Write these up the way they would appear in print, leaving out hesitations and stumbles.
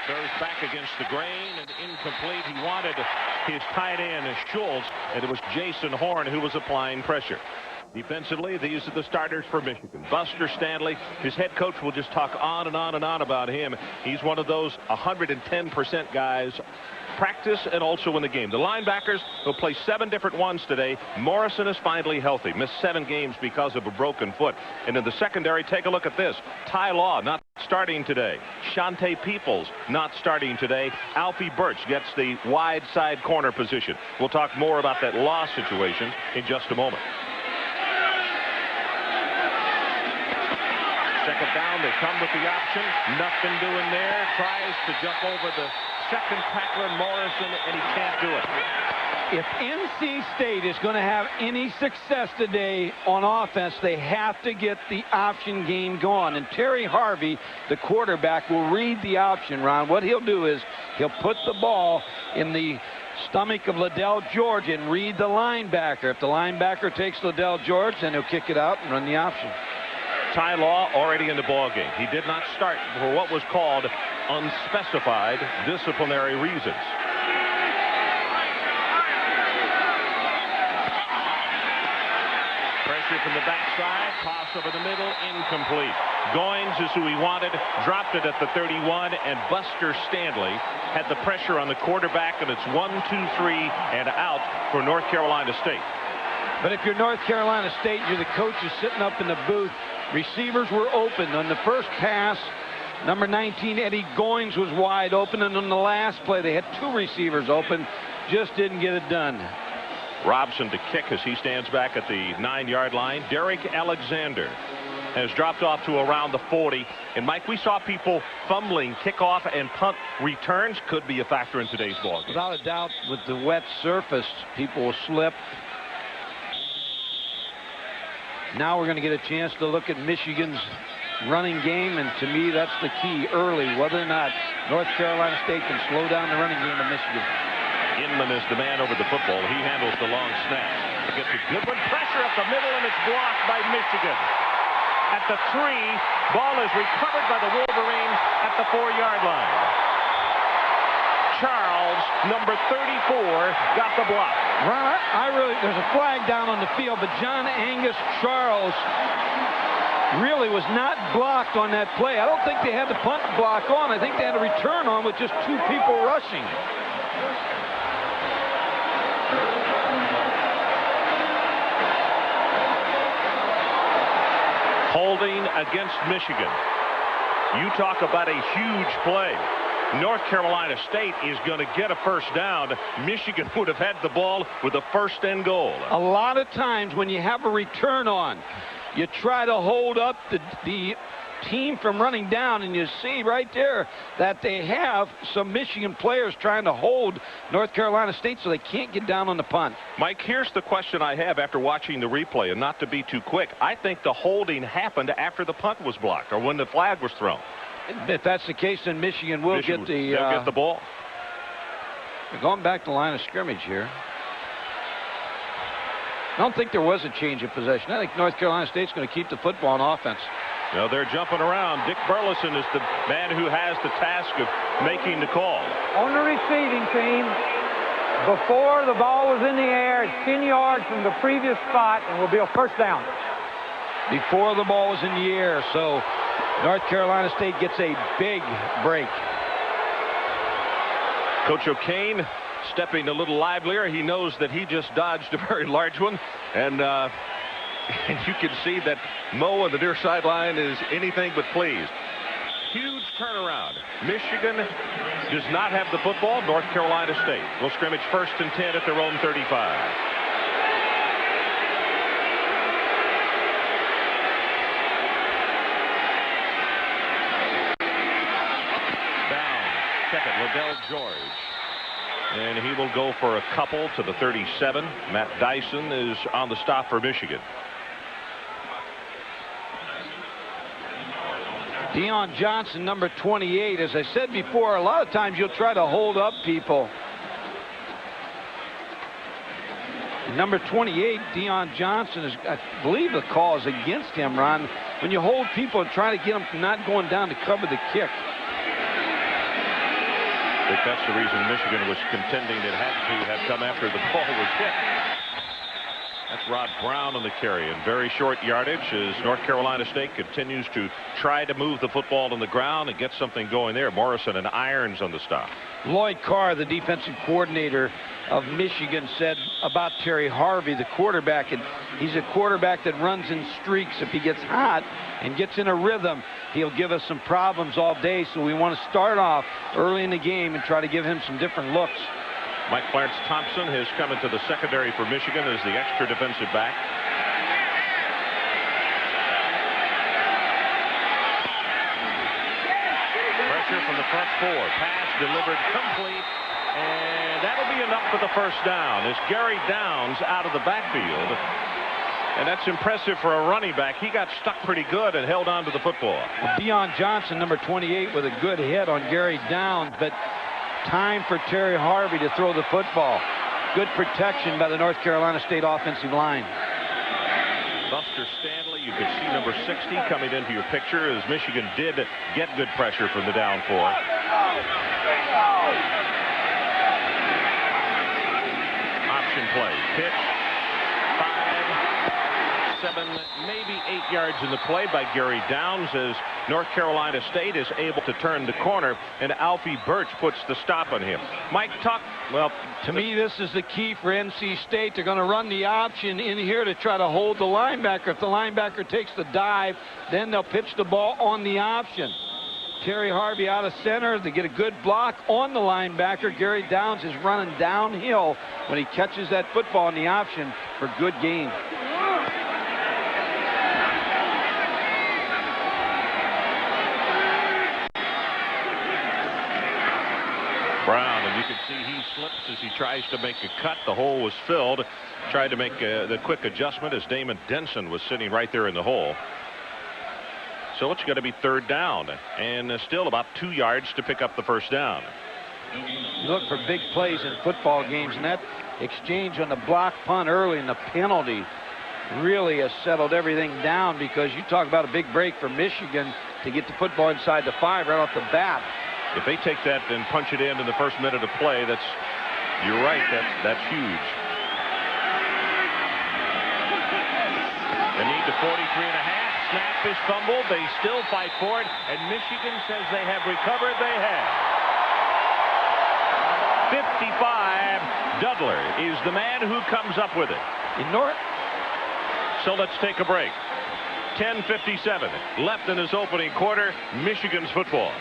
Throws back against the grain and incomplete. He wanted his tight end Schultz, and it was Jason Horn who was applying pressure. Defensively, these are the starters for Michigan. Buster Stanley, his head coach will just talk on and on and on about him. He's one of those 110% guys, practice and also in the game. The linebackers will play 7 different ones today. Morrison is finally healthy, missed 7 games because of a broken foot. And in the secondary, take a look at this. Ty Law not starting today. Shante Peoples not starting today. Alfie Birch gets the wide side corner position. We'll talk more about that Law situation in just a moment. Second down, they come with the option. Nothing doing there. Tries to jump over the second tackler, Morrison, and he can't do it. If NC State is going to have any success today on offense, they have to get the option game going. And Terry Harvey, the quarterback, will read the option, Ron. What he'll do is he'll put the ball in the stomach of Liddell George and read the linebacker. If the linebacker takes Liddell George, then he'll kick it out and run the option. Ty Law already in the ballgame. He did not start for what was called unspecified disciplinary reasons. Pressure from the backside, toss over the middle, incomplete. Goins is who he wanted, dropped it at the 31, and Buster Stanley had the pressure on the quarterback, and it's 1, 2, 3, and out for North Carolina State. But if you're North Carolina State, you're the coaches sitting up in the booth. Receivers were open on the first pass. Number 19, Eddie Goins, was wide open, and on the last play, they had 2 receivers open. Just didn't get it done. Robson to kick as he stands back at the 9-yard line. Derek Alexander has dropped off to around the 40. And Mike, we saw people fumbling kickoff and punt returns. Could be a factor in today's ball game. Without a doubt, with the wet surface, people will slip. Now we're going to get a chance to look at Michigan's running game, and to me that's the key early, whether or not North Carolina State can slow down the running game of Michigan. Inman is the man over the football. He handles the long snap. Gets a good one. Pressure up the middle, and it's blocked by Michigan. At the 3, ball is recovered by the Wolverines at the 4-yard line. Charles, number 34, got the block. Ron, there's a flag down on the field, but John Angus Charles really was not blocked on that play. I don't think they had the punt block on. I think they had a return on with just 2 people rushing. Holding against Michigan. You talk about a huge play. North Carolina State is going to get a first down. Michigan would have had the ball with a 1st and goal. A lot of times when you have a return on, you try to hold up the team from running down, and you see right there that they have some Michigan players trying to hold North Carolina State so they can't get down on the punt. Mike, here's the question I have after watching the replay, and not to be too quick. I think the holding happened after the punt was blocked or when the flag was thrown. If that's the case, then Michigan will get the ball. They're going back to the line of scrimmage here. I don't think there was a change of possession. I think North Carolina State's going to keep the football on offense. No, they're jumping around. Dick Burleson is the man who has the task of making the call. On the receiving team, before the ball was in the air, it's 10 yards from the previous spot, and will be a first down. Before the ball was in the air, so North Carolina State gets a big break. Coach O'Kane stepping a little livelier. He knows that he just dodged a very large one, and you can see that Mo on the near sideline is anything but pleased. Huge turnaround. Michigan does not have the football. North Carolina State will scrimmage 1st and 10 at their own 35. Second, Liddell George. And he will go for a couple to the 37. Matt Dyson is on the stop for Michigan. Deion Johnson, number 28. As I said before, a lot of times you'll try to hold up people. Number 28, Deion Johnson, is, I believe the call is against him, Ron. When you hold people and try to get them from not going down to cover the kick. think that's the reason Michigan was contending it had to have come after the ball was hit. That's Rod Brown on the carry, and very short yardage as North Carolina State continues to try to move the football on the ground and get something going there. Morrison and Irons on the stop. Lloyd Carr, the defensive coordinator of Michigan, said about Terry Harvey, the quarterback, and he's a quarterback that runs in streaks. If he gets hot and gets in a rhythm, he'll give us some problems all day. So we want to start off early in the game and try to give him some different looks. Mike Clarence Thompson has come into the secondary for Michigan as the extra defensive back. Pressure from the front four. Pass delivered complete. And that'll be enough for the first down as Gary Downs out of the backfield. And that's impressive for a running back. He got stuck pretty good and held on to the football. Deion Johnson, number 28, with a good hit on Gary Downs, but time for Terry Harvey to throw the football. Good protection by the North Carolina State offensive line. Buster Stanley, you can see number 60 coming into your picture as Michigan did get good pressure from the down four. Option play. Pitch. 5, 7, maybe 8 yards in the play by Gary Downs as North Carolina State is able to turn the corner, and Alfie Birch puts the stop on him. Mike, talk. Well, to me, this is the key for NC State. They're going to run the option in here to try to hold the linebacker. If the linebacker takes the dive, then they'll pitch the ball on the option. Terry Harvey out of center to get a good block on the linebacker. Gary Downs is running downhill when he catches that football in the option for good gain. Brown, and you can see he slips as he tries to make a cut. The hole was filled. Tried to make the quick adjustment as Damon Denson was sitting right there in the hole. So it's going to be third down, and still about 2 yards to pick up the first down. You look for big plays in football games, and that exchange on the block punt early and the penalty really has settled everything down, because you talk about a big break for Michigan to get the football inside the 5 right off the bat. If they take that and punch it in the first minute of play, you're right, that's huge. They need the 43.5. Snap is fumbled. They still fight for it, and Michigan says they have recovered. They have. 55. Dudler is the man who comes up with it. So let's take a break. 10:57 left in his opening quarter. Michigan's football.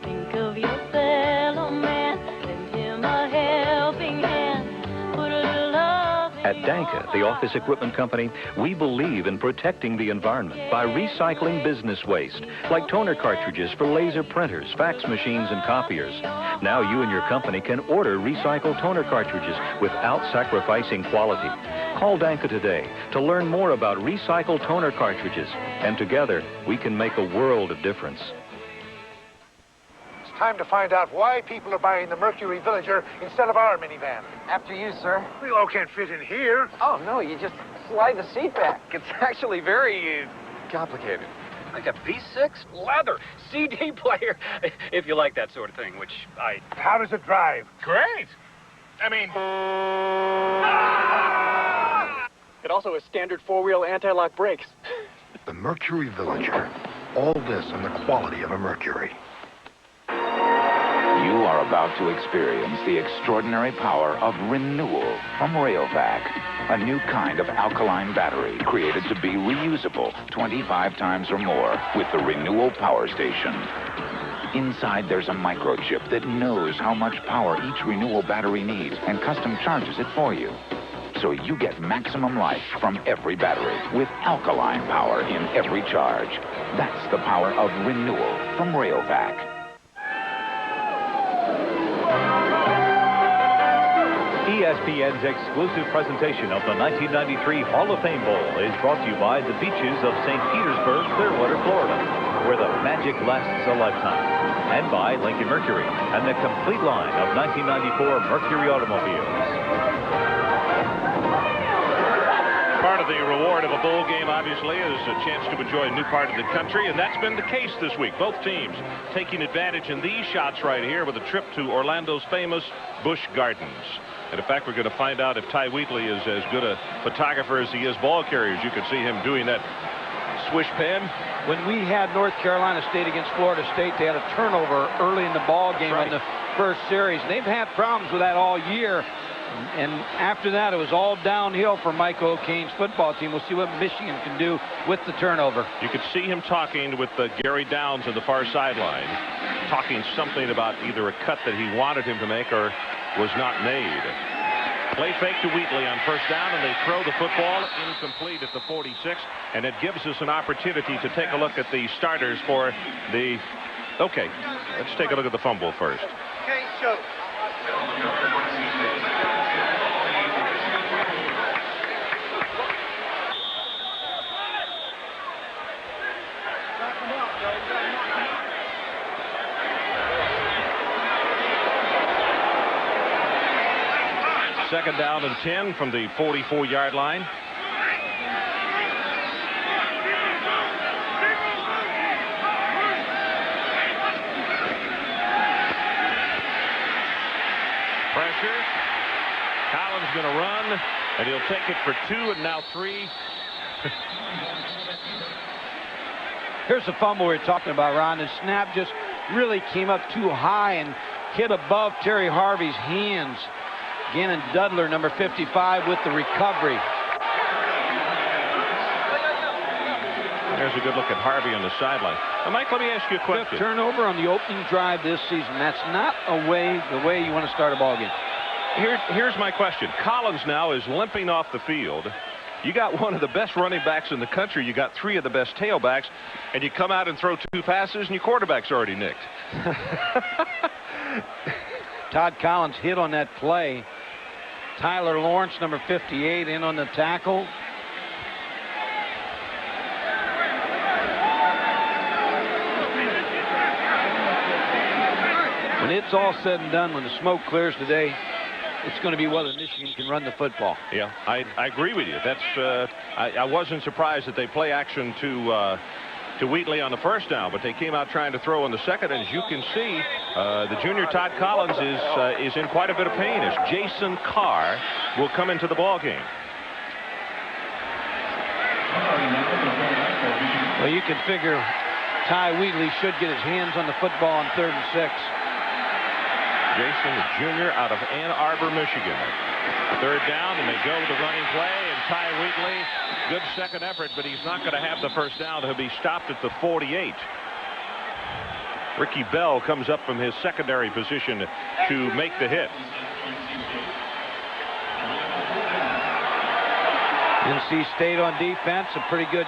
Think of your fellow man, lend him a helping hand, put a little love in At Danka, the office equipment company, we believe in protecting the environment by recycling business waste, like toner cartridges for laser printers, fax machines, and copiers. Now you and your company can order recycled toner cartridges without sacrificing quality. Call Danka today to learn more about recycled toner cartridges, and together we can make a world of difference. Time to find out why people are buying the Mercury Villager instead of our minivan. After you, sir. We all can't fit in here. Oh, no, you just slide the seat back. It's actually very complicated. Like a V6 leather CD player, if you like that sort of thing, which I... How does it drive? Great! I mean... It also has standard four-wheel anti-lock brakes. The Mercury Villager. All this and the quality of a Mercury. You are about to experience the extraordinary power of renewal from Rayovac, a new kind of alkaline battery created to be reusable 25 times or more with the Renewal Power Station. Inside there's a microchip that knows how much power each Renewal battery needs and custom charges it for you. So you get maximum life from every battery with alkaline power in every charge. That's the power of renewal from Rayovac. ESPN's exclusive presentation of the 1993 Hall of Fame Bowl is brought to you by the beaches of St. Petersburg, Clearwater, Florida, where the magic lasts a lifetime, and by Lincoln Mercury and the complete line of 1994 Mercury automobiles. Part of the reward of a bowl game, obviously, is a chance to enjoy a new part of the country, and that's been the case this week. Both teams taking advantage in these shots right here with a trip to Orlando's famous Busch Gardens. And in fact, we're going to find out if Ty Wheatley is as good a photographer as he is ball carrier. As you can see him doing that swish pen. When we had North Carolina State against Florida State, they had a turnover early in the ball game on the first series. They've had problems with that all year. And after that, it was all downhill for Mike O'Kane's football team. We'll see what Michigan can do with the turnover. You could see him talking with Gary Downs on the far sideline, talking something about either a cut that he wanted him to make or was not made. Play fake to Wheatley on first down, and they throw the football incomplete at the 46, and it gives us an opportunity to take a look at the starters for the... Okay, let's take a look at the fumble first. Okay, show. Second down and 10 from the 44-yard line. Pressure. Collins going to run, and he'll take it for 2 and now 3. Here's the fumble we were talking about, Ron. The snap just really came up too high and hit above Terry Harvey's hands. Gannon Dudler, number 55, with the recovery. There's a good look at Harvey on the sideline. Now, Mike, let me ask you a question. Fifth turnover on the opening drive this season. That's not the way you want to start a ball game. Here's my question. Collins now is limping off the field. You got one of the best running backs in the country. You got 3 of the best tailbacks, and you come out and throw 2 passes, and your quarterback's already nicked. Todd Collins hit on that play. Tyler Lawrence, number 58, in on the tackle. When it's all said and done, when the smoke clears today, it's going to be whether Michigan can run the football. Yeah, I agree with you. That's I wasn't surprised that they play action to Wheatley on the first down, but they came out trying to throw on the second, and as you can see, the junior Todd Collins is in quite a bit of pain as Jason Carr will come into the ball game. Well, you can figure Ty Wheatley should get his hands on the football on 3rd and 6. Jason, the junior out of Ann Arbor, Michigan. 3rd down, and they go with the running play, and Ty Wheatley, good second effort, but he's not going to have the first down. He'll be stopped at the 48. Ricky Bell comes up from his secondary position to make the hit. NC State on defense, a pretty good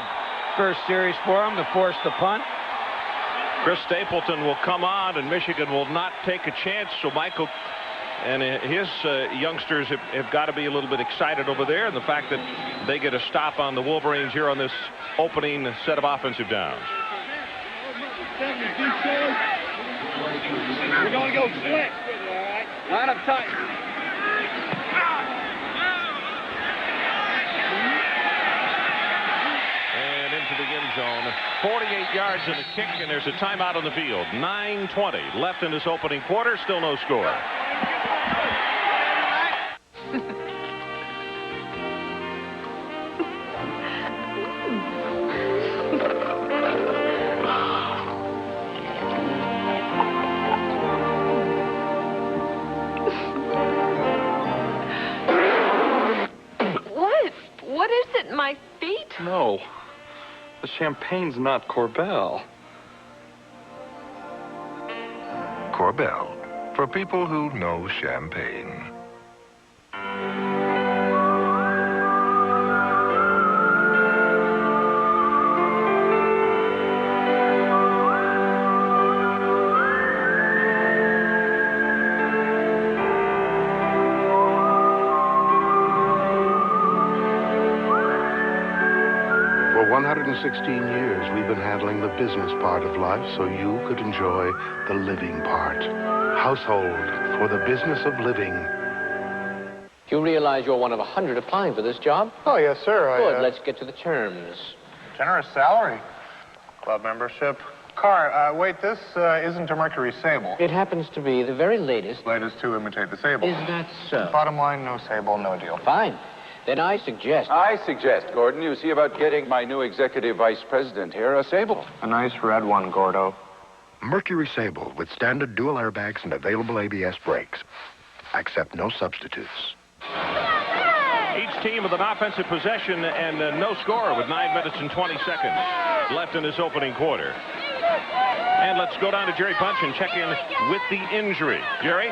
first series for them to force the punt. Chris Stapleton will come on, and Michigan will not take a chance, so Michael and his youngsters have got to be a little bit excited over there, and the fact that they get a stop on the Wolverines here on this opening set of offensive downs. We're going to go split. All right. Line up tight. The end zone, 48 yards in the kick, and there's a timeout on the field. 9:20 left in this opening quarter, still no score. What is it in my feet? No. The champagne's not Corbel. Corbel, for people who know champagne. For 116 years, we've been handling the business part of life so you could enjoy the living part. Household for the business of living. You realize you're one of 100 applying for this job? Oh, yes, sir. Good. Let's get to the terms. Generous salary. Club membership. Car, wait, this isn't a Mercury Sable. It happens to be the very latest. Latest to imitate the Sable. Is that so? Bottom line, no Sable, no deal. Fine. Then I suggest, Gordon, you see about getting my new executive vice president here a Sable. A nice red one, Gordo. Mercury Sable with standard dual airbags and available ABS brakes. Accept no substitutes. Each team with an offensive possession and no score with 9 minutes and 20 seconds left in this opening quarter. And let's go down to Jerry Punch and check in with the injury. Jerry?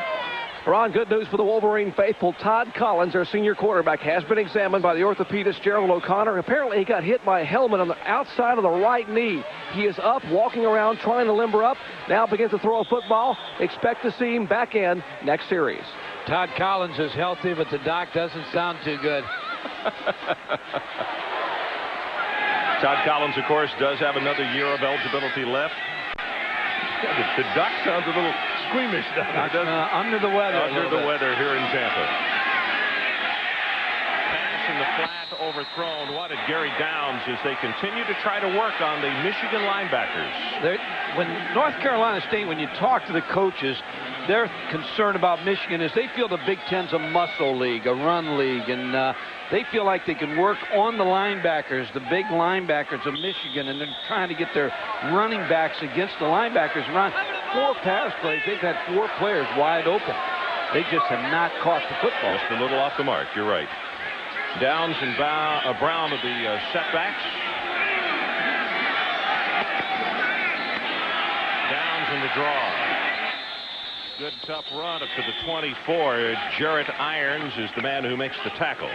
Ron, good news for the Wolverine faithful. Todd Collins, their senior quarterback, has been examined by the orthopedist Gerald O'Connor. Apparently, he got hit by a helmet on the outside of the right knee. He is up, walking around, trying to limber up. Now begins to throw a football. Expect to see him back in next series. Todd Collins is healthy, but the doc doesn't sound too good. Todd Collins, of course, does have another year of eligibility left. The doc sounds a little squeamish down there, doesn't it? Under the weather. Under the weather here in Tampa. Pass in the flat, overthrown. What did Gary Downs as they continue to try to work on the Michigan linebackers? When North Carolina State, when you talk to the coaches, they're concerned about Michigan as they feel the Big Ten's a muscle league, a run league, and they feel like they can work on the linebackers, the big linebackers of Michigan, and they're trying to get their running backs against the linebackers. Run 4 pass plays. They've had 4 players wide open. They just have not caught the football. Just a little off the mark. You're right. Downs and Brown of the setbacks. Downs in the draw. Good tough run up to the 24. Jarrett Irons is the man who makes the tackle.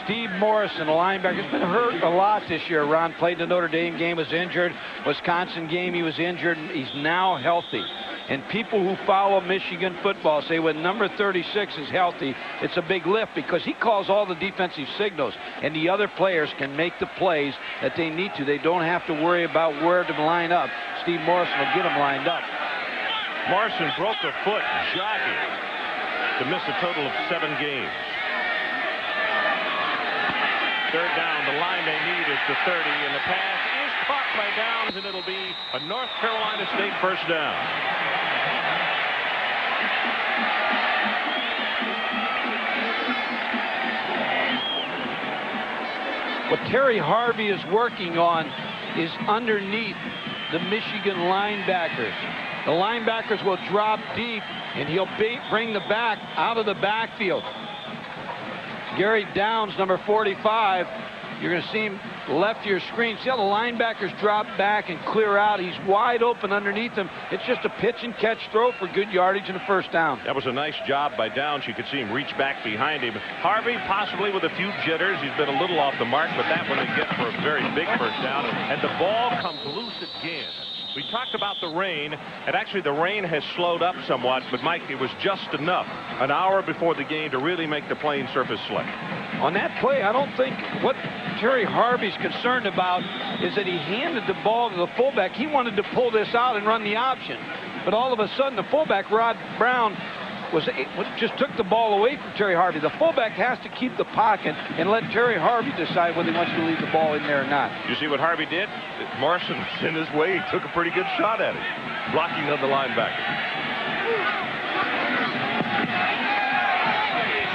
Steve Morrison, a linebacker, has been hurt a lot this year. Ron played the Notre Dame game, was injured. Wisconsin game, he was injured. He's now healthy. And people who follow Michigan football say when number 36 is healthy, it's a big lift because he calls all the defensive signals, and the other players can make the plays that they need to. They don't have to worry about where to line up. Steve Morrison will get them lined up. Morrison broke a foot jogging to miss a total of 7 games. Third down, the line they need is the 30, and the pass is caught by Downs, and it'll be a North Carolina State first down. What Terry Harvey is working on is underneath the Michigan linebackers. The linebackers will drop deep, and he'll bring the back out of the backfield. Gary Downs, number 45, you're going to see him left of your screen. See how the linebackers drop back and clear out? He's wide open underneath him. It's just a pitch and catch throw for good yardage and a first down. That was a nice job by Downs. You could see him reach back behind him. Harvey possibly with a few jitters. He's been a little off the mark, but that one they get for a very big first down. And the ball comes loose again. We talked about the rain, and actually the rain has slowed up somewhat, but Mike, it was just enough an hour before the game to really make the playing surface slick. On that play, I don't think what Terry Harvey's concerned about is that he handed the ball to the fullback. He wanted to pull this out and run the option, but all of a sudden the fullback, Rod Brown, just took the ball away from Terry Harvey. The fullback has to keep the pocket and let Terry Harvey decide whether he wants to leave the ball in there or not. You see what Harvey did? Morrison was in his way. He took a pretty good shot at it, blocking on the linebacker.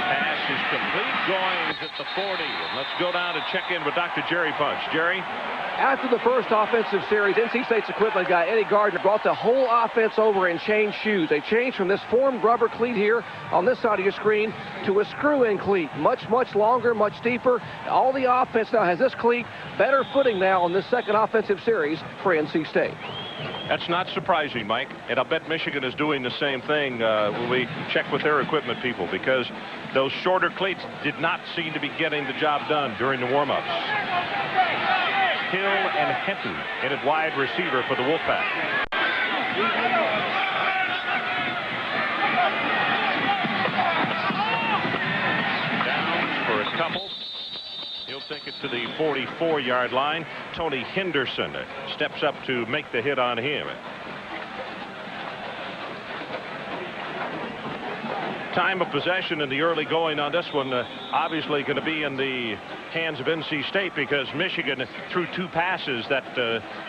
Pass is complete. Goings at the 40. And let's go down and check in with Dr. Jerry Punch. Jerry? After the first offensive series, NC State's equipment guy Eddie Gardner brought the whole offense over and changed shoes. They changed from this formed rubber cleat here on this side of your screen to a screw-in cleat. Much, much longer, much deeper. All the offense now has this cleat. Better footing now on this second offensive series for NC State. That's not surprising, Mike. And I'll bet Michigan is doing the same thing when we check with their equipment people, because those shorter cleats did not seem to be getting the job done during the warm-ups. Hill and Henton in at wide receiver for the Wolfpack. Downs for a couple. He'll take it to the 44-yard line. Tony Henderson steps up to make the hit on him. Time of possession in the early going on this one obviously going to be in the hands of NC State, because Michigan threw 2 passes that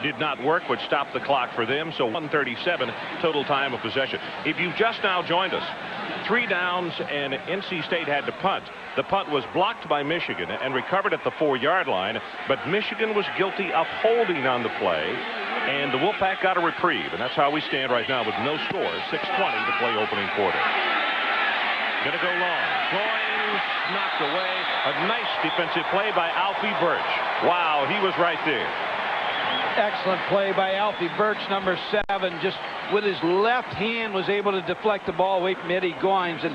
did not work, which stopped the clock for them. So 1:37 total time of possession. If you've just now joined us, 3 downs and NC State had to punt. The punt was blocked by Michigan and recovered at the 4-yard line, but Michigan was guilty of holding on the play, and the Wolfpack got a reprieve, and that's how we stand right now with no score. 6:20 to play opening quarter. Going to go long. Going, knocked away. A nice defensive play by Alfie Birch. Wow, he was right there. Excellent play by Alfie Birch, number 7. Just with his left hand was able to deflect the ball away from Eddie Goins. And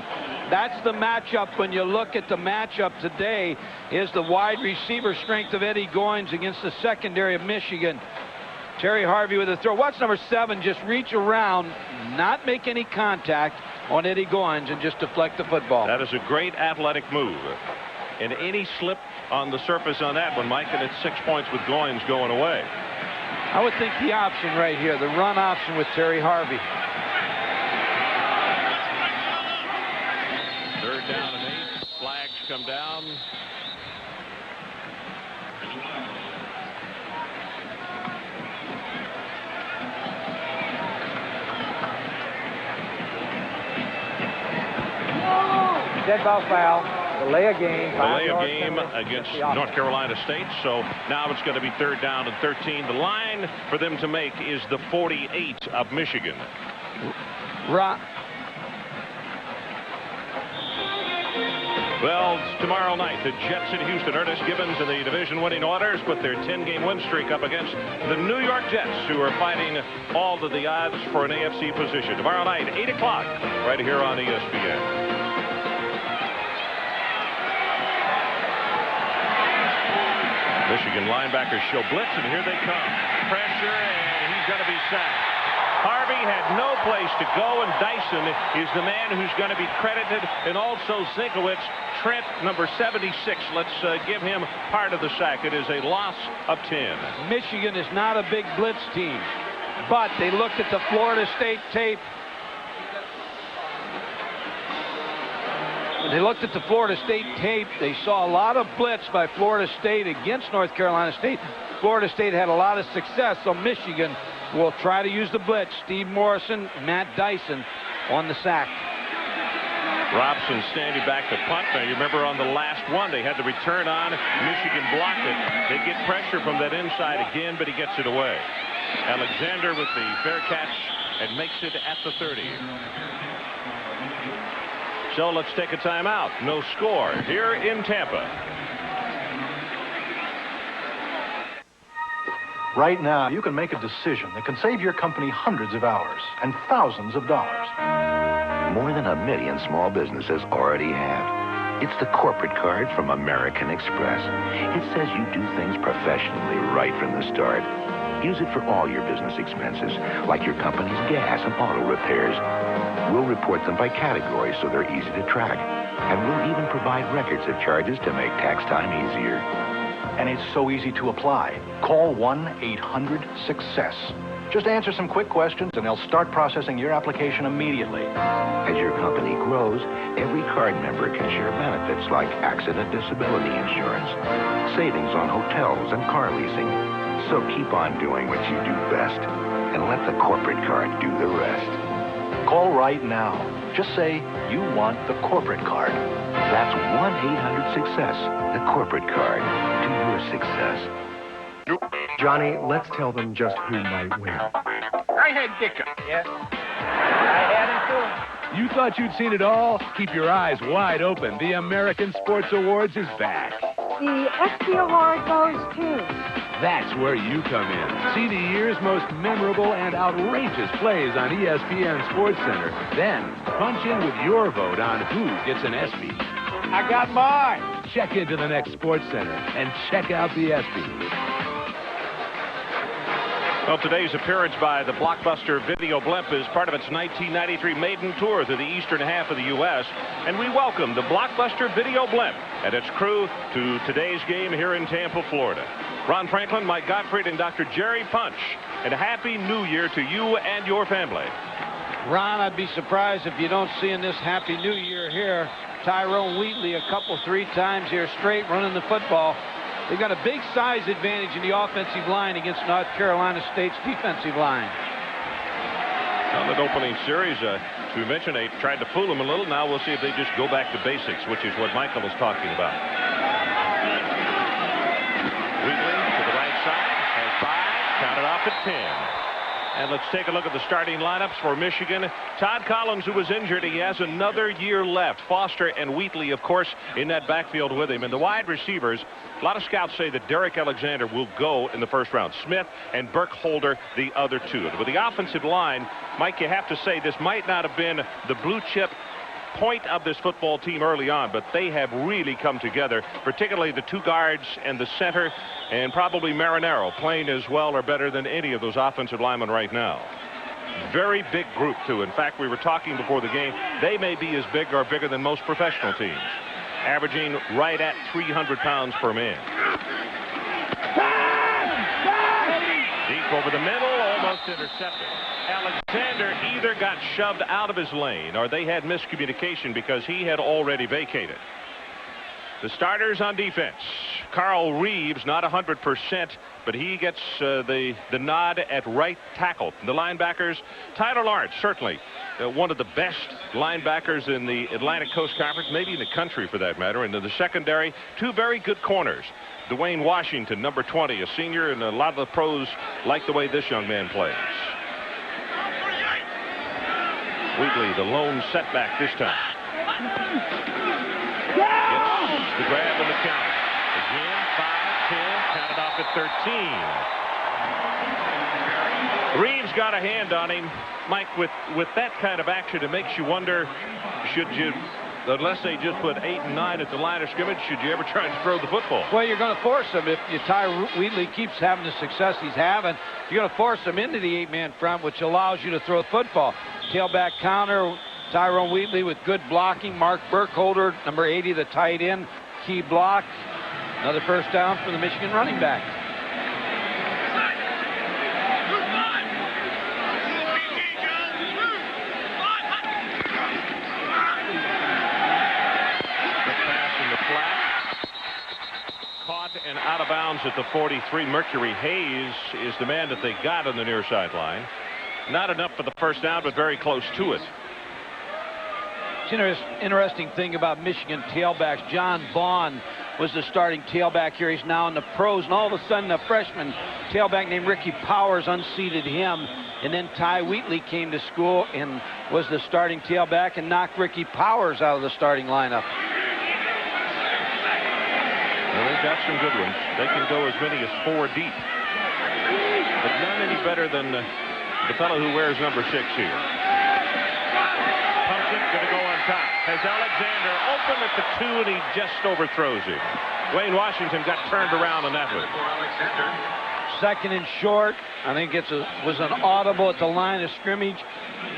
that's the matchup. When you look at the matchup today, is the wide receiver strength of Eddie Goins against the secondary of Michigan. Terry Harvey with a throw. Watch number 7 just reach around, not make any contact on Eddie Goins, and just deflect the football. That is a great athletic move. And any slip on the surface on that one, Mike, and it's 6 points with Goins going away. I would think the option right here, the run option with Terry Harvey. 3rd down and 8. Flags come down. Dead ball foul. Delay a game. Delay a game against North Carolina State. So now it's going to be 3rd down and 13. The line for them to make is the 48 of Michigan. Well, tomorrow night, the Jets in Houston. Ernest Gibbons and the division-winning Oilers put their 10-game win streak up against the New York Jets, who are fighting all of the odds for an AFC position. Tomorrow night, 8 o'clock, right here on ESPN. Michigan linebackers show blitz, and here they come. Pressure, and he's going to be sacked. Harvey had no place to go, and Dyson is the man who's going to be credited, and also Zinkowitz. Trent, number 76. Let's give him part of the sack. It is a loss of 10. Michigan is not a big blitz team, but they looked at the Florida State tape. When they looked at the Florida State tape, they saw a lot of blitz by Florida State against North Carolina State. Florida State had a lot of success, so Michigan will try to use the blitz. Steve Morrison, Matt Dyson on the sack. Robson standing back to punt. Now, you remember on the last one, they had the return on. Michigan blocked it. They get pressure from that inside again, but he gets it away. Alexander with the fair catch and makes it at the 30. So let's take a timeout. No score here in Tampa. Right now, you can make a decision that can save your company hundreds of hours and thousands of dollars. More than 1 million small businesses already have. It's the corporate card from American Express. It says you do things professionally right from the start. Use it for all your business expenses, like your company's gas and auto repairs. We'll report them by category so they're easy to track. And we'll even provide records of charges to make tax time easier. And it's so easy to apply. Call 1-800-SUCCESS. Just answer some quick questions and they'll start processing your application immediately. As your company grows, every card member can share benefits like accident disability insurance, savings on hotels and car leasing. So keep on doing what you do best and let the corporate card do the rest. Call right now. Just say you want the corporate card. That's 1-800-SUCCESS, the corporate card to your success. Johnny, let's tell them just who might win. I had Dicka. Yes. I had him too. You thought you'd seen it all? Keep your eyes wide open. The American Sports Awards is back. The ESPY Award goes to... That's where you come in. See the year's most memorable and outrageous plays on ESPN SportsCenter. Then punch in with your vote on who gets an ESPY. I got mine. Check into the next SportsCenter and check out the ESPY. Well, today's appearance by the Blockbuster Video Blimp is part of its 1993 maiden tour through the eastern half of the U.S. And we welcome the Blockbuster Video Blimp and its crew to today's game here in Tampa, Florida. Ron Franklin, Mike Gottfried, and Dr. Jerry Punch. And a Happy New Year to you and your family. Ron, I'd be surprised if you don't see in this Happy New Year here Tyrone Wheatley a couple, 3 times here straight running the football. They've got a big size advantage in the offensive line against North Carolina State's defensive line. On that opening series, we mentioned they tried to fool them a little. Now we'll see if they just go back to basics, which is what Michael was talking about. Wheatley to the right side, has 5, counted off at 10. And let's take a look at the starting lineups for Michigan. Todd Collins, who was injured, he has another year left. Foster and Wheatley, of course, in that backfield with him. And the wide receivers, a lot of scouts say that Derek Alexander will go in the first round. Smith and Burkholder, the other 2. And with the offensive line, Mike, you have to say this might not have been the blue chip point of this football team early on, but they have really come together, particularly the 2 guards and the center, and probably Marinaro playing as well or better than any of those offensive linemen right now. Very big group, too. In fact, we were talking before the game, they may be as big or bigger than most professional teams, averaging right at 300 pounds per man. Deep over the middle, almost intercepted. Alexander either got shoved out of his lane or they had miscommunication because he had already vacated. The starters on defense. Carl Reeves, not 100%, but he gets the nod at right tackle. The linebackers, Tyler Lawrence, certainly one of the best linebackers in the Atlantic Coast Conference, maybe in the country for that matter. And in the secondary, 2 very good corners. Dwayne Washington, number 20, a senior, and a lot of the pros like the way this young man plays. Wheatley, the lone setback this time. Gets the grab and the count. Again, 5, 10, counted off at 13. Reeves got a hand on him. Mike, with that kind of action, it makes you wonder, should you, unless they just put 8 and 9 at the line of scrimmage, should you ever try to throw the football? Well, you're going to force him. If Wheatley keeps having the success he's having, you're going to force him into the 8-man front, which allows you to throw the football. Tailback counter, Tyrone Wheatley with good blocking. Mark Burkholder, number 80, the tight end, key block. Another first down for the Michigan running back. And out of bounds at the 43. Mercury Hayes is the man that they got on the near sideline. Not enough for the first down, but very close to it. It's interesting thing about Michigan tailbacks. John Vaughn was the starting tailback here. He's now in the pros, and all of a sudden a freshman tailback named Ricky Powers unseated him. And then Ty Wheatley came to school and was the starting tailback and knocked Ricky Powers out of the starting lineup. Well, they've got some good ones. They can go as many as 4 deep. But none any better than the fellow who wears number 6 here. Punt going to go on top. Has Alexander open at the 2, and he just overthrows him. Wayne Washington got turned around on that one. Second and short. I think it was an audible at the line of scrimmage.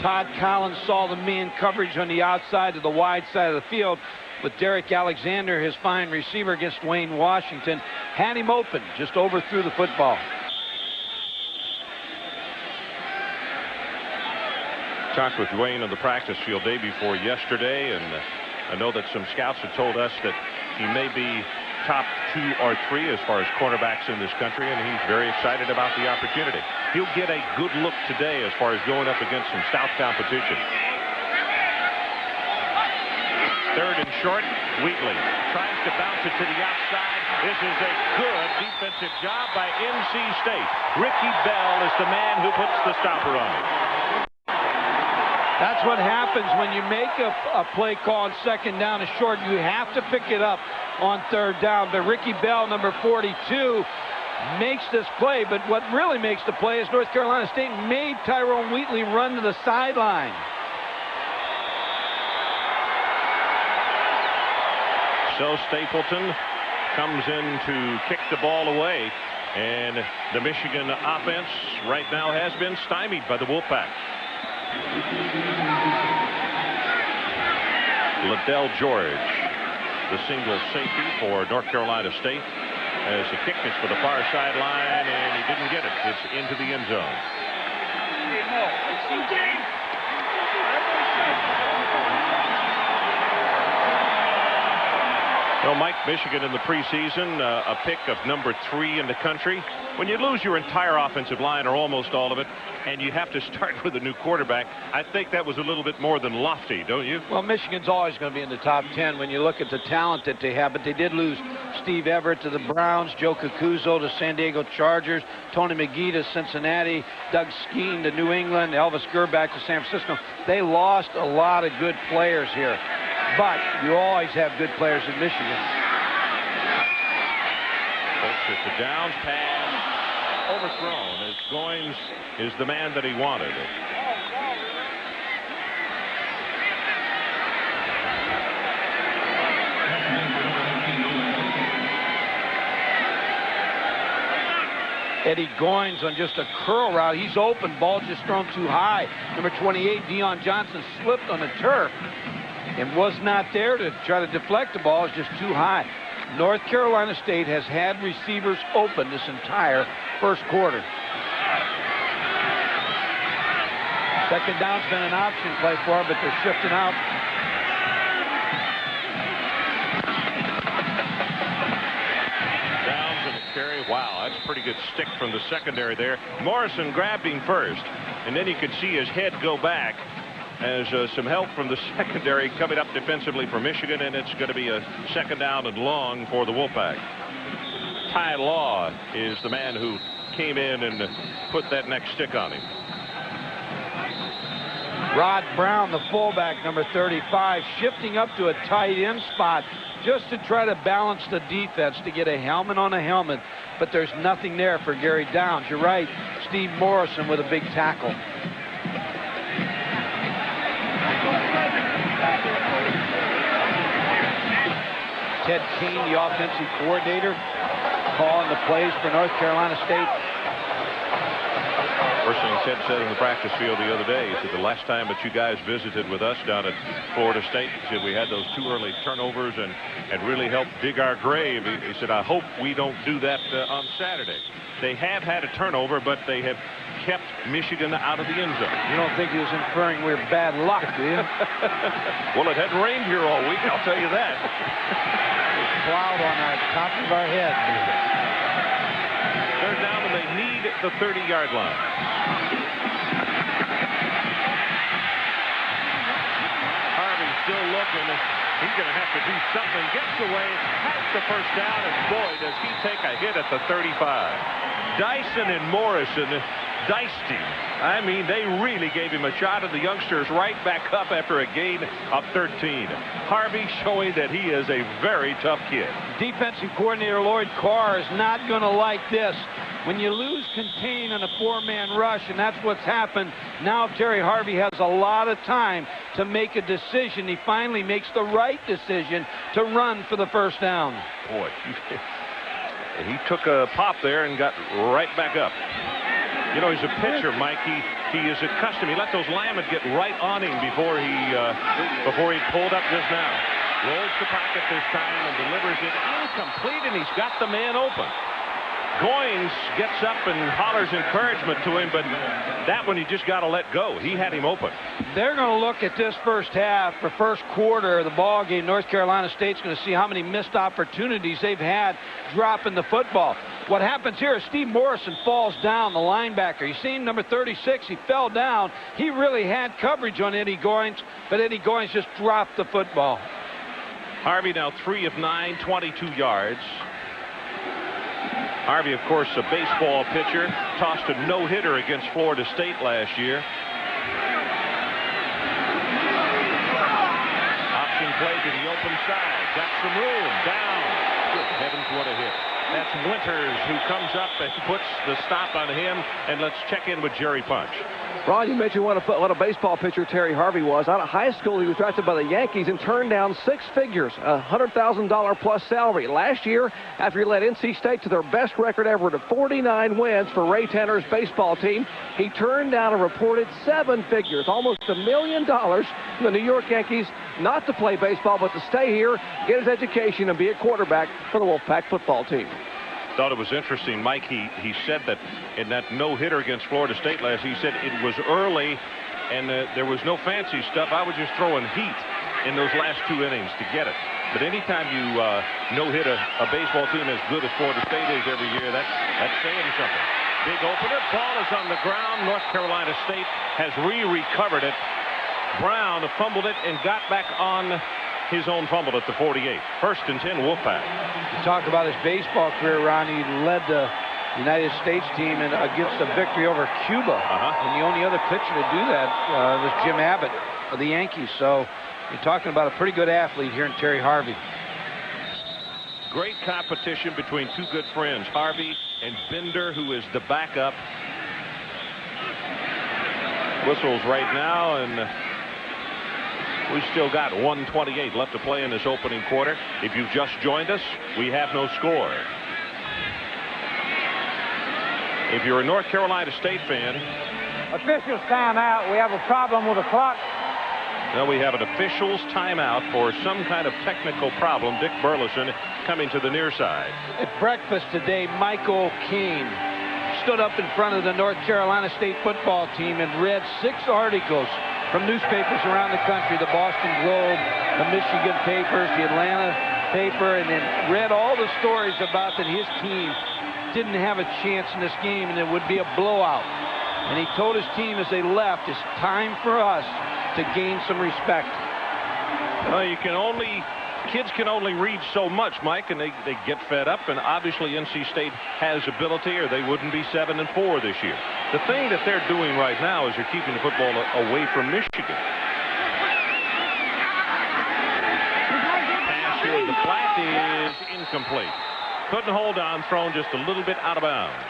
Todd Collins saw the man coverage on the outside to the wide side of the field. With Derek Alexander, his fine receiver, against Wayne Washington, had him open, just overthrew the football. Talked with Wayne on the practice field day before yesterday, and I know that some scouts have told us that he may be top 2 or 3 as far as cornerbacks in this country, and he's very excited about the opportunity. He'll get a good look today as far as going up against some stout competition. Third and short, Wheatley tries to bounce it to the outside. This is a good defensive job by NC State. Ricky Bell is the man who puts the stopper on it. That's what happens when you make a play call on second down and short. You have to pick it up on third down. But Ricky Bell, number 42, makes this play. But what really makes the play is North Carolina State made Tyrone Wheatley run to the sideline. So Stapleton comes in to kick the ball away, and the Michigan offense right now has been stymied by the Wolfpack. Liddell George, the single safety for North Carolina State, as the kick is for the far sideline, and he didn't get it. It's into the end zone. know, Mike, Michigan in the preseason, a pick of number 3 in the country. When you lose your entire offensive line, or almost all of it, and you have to start with a new quarterback, I think that was a little bit more than lofty, don't you? Well, Michigan's always going to be in the top 10 when you look at the talent that they have, but they did lose Steve Everett to the Browns, Joe Cacuzo to San Diego Chargers, Tony McGee to Cincinnati, Doug Skeen to New England, Elvis Gerback to San Francisco. They lost a lot of good players here, but you always have good players in Michigan. It's a downs pass, overthrown, as Goins is the man that he wanted. Eddie Goins on just a curl route. He's open. Ball just thrown too high. Number 28, Deion Johnson, slipped on the turf and was not there to try to deflect the ball. It's just too high. North Carolina State has had receivers open this entire first quarter. Second down's been an option play for them, but they're shifting out. Wow, that's a pretty good stick from the secondary there. Morrison grabbed him first, and then you could see his head go back as some help from the secondary coming up defensively for Michigan, and it's going to be a second down and long for the Wolfpack. Ty Law is the man who came in and put that next stick on him. Rod Brown, the fullback, number 35, shifting up to a tight end spot just to try to balance the defense, to get a helmet on a helmet, but there's nothing there for Gary Downs. You're right, Steve Morrison with a big tackle. Ted King, the offensive coordinator, calling the plays for North Carolina State. First thing Ted said in the practice field the other day, he said the last time that you guys visited with us down at Florida State, he said we had those 2 early turnovers and really helped dig our grave. He said, I hope we don't do that on Saturday. They have had a turnover, but they have kept Michigan out of the end zone. You don't think he was inferring we're bad luck, do you? Well, it hadn't rained here all week, I'll tell you that. It's cloud on our top of our head. Third down, and they need the 30-yard line. Harvey still looking. He's going to have to do something. Gets away, has the first down, and boy, does he take a hit at the 35. Dyson and Morrison diced him. I mean, they really gave him a shot, and the youngsters right back up after a gain of 13. Harvey showing that he is a very tough kid. Defensive coordinator Lloyd Carr is not going to like this. When you lose contain on a 4-man rush, and that's what's happened, now Terry Harvey has a lot of time to make a decision. He finally makes the right decision to run for the first down. Boy, he took a pop there and got right back up. You know, he's a pitcher, Mike. He is accustomed. He let those linemen get right on him before he pulled up just now. Rolls the pocket this time and delivers it incomplete, and he's got the man open. Goins gets up and hollers encouragement to him, but that one you just got to let go. He had him open. They're going to look at this first half, the first quarter of the ball game. North Carolina State's going to see how many missed opportunities they've had dropping the football. What happens here is Steve Morrison falls down, the linebacker. You see number 36, he fell down. He really had coverage on Eddie Goins, but Eddie Goins just dropped the football. Harvey now 3 of 9, 22 yards. Harvey, of course, a baseball pitcher, tossed a no-hitter against Florida State last year. Option play to the open side. Got some room. Down. Good heavens, what a hit. That's Winters who comes up and puts the stop on him. And let's check in with Jerry Punch. Ron, you mentioned what a baseball pitcher Terry Harvey was. Out of high school, he was drafted by the Yankees and turned down 6 figures, a $100,000 plus salary. Last year, after he led NC State to their best record ever to 49 wins for Ray Tanner's baseball team, he turned down a reported 7 figures, almost $1 million from the New York Yankees, not to play baseball, but to stay here, get his education, and be a quarterback for the Wolfpack football team. Thought it was interesting, Mike. He said that in that no-hitter against Florida State last, he said it was early and there was no fancy stuff. I was just throwing heat in those last 2 innings to get it. But anytime you no-hit a baseball team as good as Florida State is every year, that's saying something. Big opener. Ball is on the ground. North Carolina State has recovered it. Brown fumbled it and got back on his own fumble at the 48. 1st and 10, Wolfpack. You talked about his baseball career, Ron. He led the United States team against a victory over Cuba. And the only other pitcher to do that was Jim Abbott of the Yankees. So you're talking about a pretty good athlete here in Terry Harvey. Great competition between two good friends, Harvey and Bender, who is the backup. Whistles right now, and we've still got 1:28 left to play in this opening quarter. If you've just joined us, we have no score. If you're a North Carolina State fan, officials timeout. We have a problem with the clock. now we have an officials timeout for some kind of technical problem. Dick Burleson coming to the near side. At breakfast today, Michael Kane stood up in front of the North Carolina State football team and read 6 articles from newspapers around the country, the Boston Globe, the Michigan papers, the Atlanta paper, and then read all the stories about that his team didn't have a chance in this game and it would be a blowout. And he told his team as they left, it's time for us to gain some respect. Well, kids can only read so much, Mike, and they get fed up, and obviously NC State has ability or they wouldn't be 7-4 this year. The thing that they're doing right now is they're keeping the football away from Michigan. Pass here in the flat is incomplete. Couldn't hold on, thrown just a little bit out of bounds.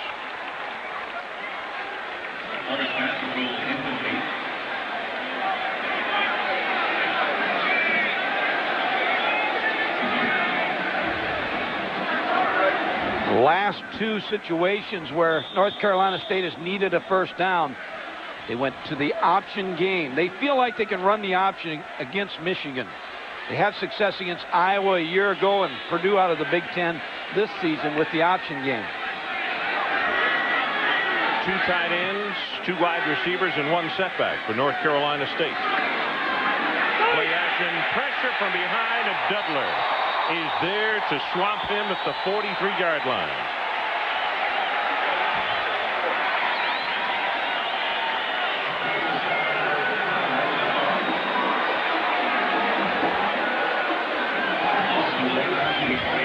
Last 2 situations where North Carolina State has needed a first down, they went to the option game. They feel like they can run the option against Michigan. They had success against Iowa a year ago and Purdue out of the Big Ten this season with the option game. 2 tight ends, 2 wide receivers, and 1 setback for North Carolina State. Play action, pressure from behind, and Dudler is there to swamp him at the 43-yard line.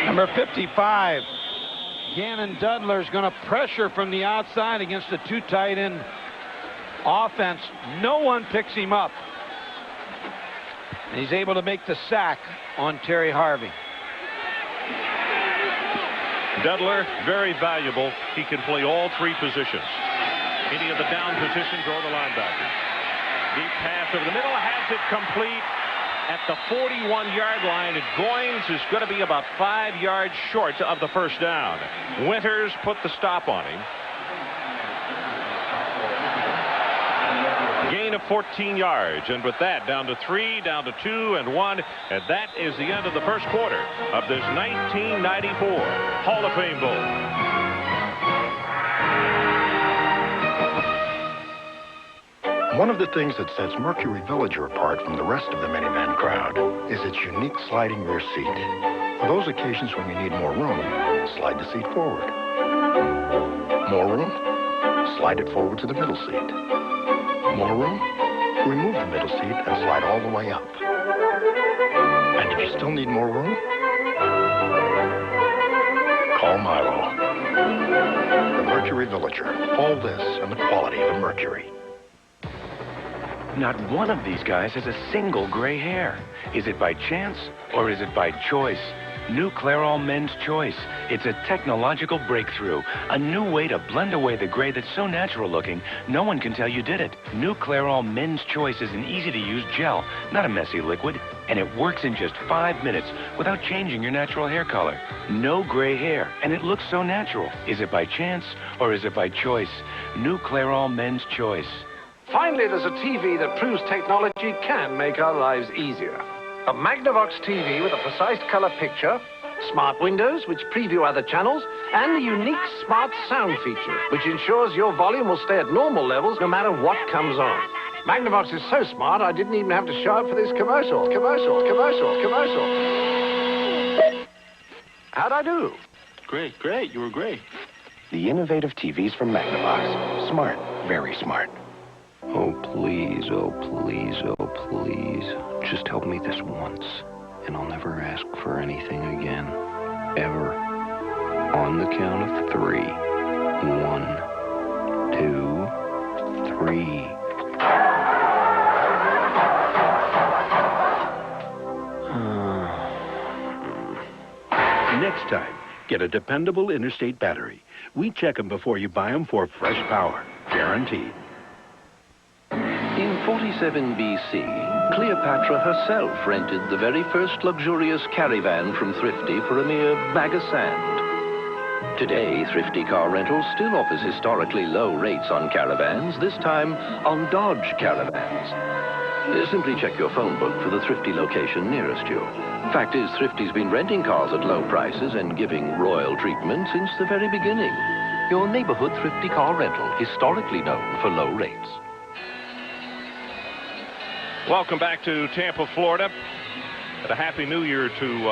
Number 55, Gannon Dudler is going to pressure from the outside against the 2 tight end offense. No one picks him up. And he's able to make the sack on Terry Harvey. Dudler, very valuable. He can play all 3 positions. Any of the down positions or the linebacker. Deep pass over the middle, has it complete at the 41-yard line. And Goins is going to be about 5 yards short of the first down. Winters put the stop on him. Gain of 14 yards, and with that, down to 3, down to 2, and 1, and that is the end of the first quarter of this 1994 Hall of Fame Bowl. One of the things that sets Mercury Villager apart from the rest of the minivan crowd is its unique sliding rear seat. For those occasions when you need more room, slide the seat forward. More room? Slide it forward to the middle seat. More room? Remove the middle seat and slide all the way up. And if you still need more room, call Milo. The Mercury Villager. All this and the quality of a Mercury. Not one of these guys has a single gray hair. Is it by chance or is it by choice? New Clairol Men's Choice. It's a technological breakthrough. A new way to blend away the gray that's so natural looking, no one can tell you did it. New Clairol Men's Choice is an easy-to-use gel, not a messy liquid. And it works in just 5 minutes without changing your natural hair color. No gray hair, and it looks so natural. Is it by chance or is it by choice? New Clairol Men's Choice. Finally, there's a TV that proves technology can make our lives easier. A Magnavox TV with a precise color picture, smart windows which preview other channels, and a unique smart sound feature which ensures your volume will stay at normal levels no matter what comes on. Magnavox is so smart I didn't even have to show up for this commercial. How'd I do? Great, great. You were great. The innovative TVs from Magnavox. Smart, very smart. Oh, please, oh, please, oh, please. Just help me this once, and I'll never ask for anything again. Ever. On the count of 3. 1, 2, 3. Next time, get a dependable Interstate battery. We check them before you buy them for fresh power. Guaranteed. In 47 B.C., Cleopatra herself rented the very first luxurious caravan from Thrifty for a mere bag of sand. Today, Thrifty Car Rental still offers historically low rates on caravans, this time on Dodge caravans. Simply check your phone book for the Thrifty location nearest you. Fact is, Thrifty's been renting cars at low prices and giving royal treatment since the very beginning. Your neighborhood Thrifty Car Rental, historically known for low rates. Welcome back to Tampa, Florida. And a Happy New Year to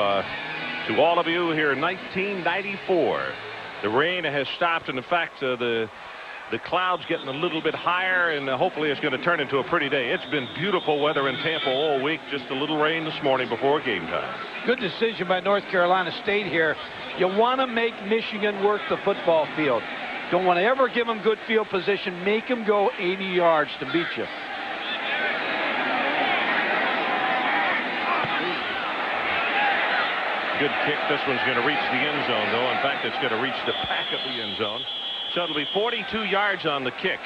all of you here in 1994. The rain has stopped, and in fact, the clouds getting a little bit higher, and hopefully it's going to turn into a pretty day. It's been beautiful weather in Tampa all week. Just a little rain this morning before game time. Good decision by North Carolina State here. You want to make Michigan work the football field. Don't want to ever give them good field position. Make them go 80 yards to beat you. Good kick. This one's going to reach the end zone, though. In fact, it's going to reach the back of the end zone. So it'll be 42 yards on the kick.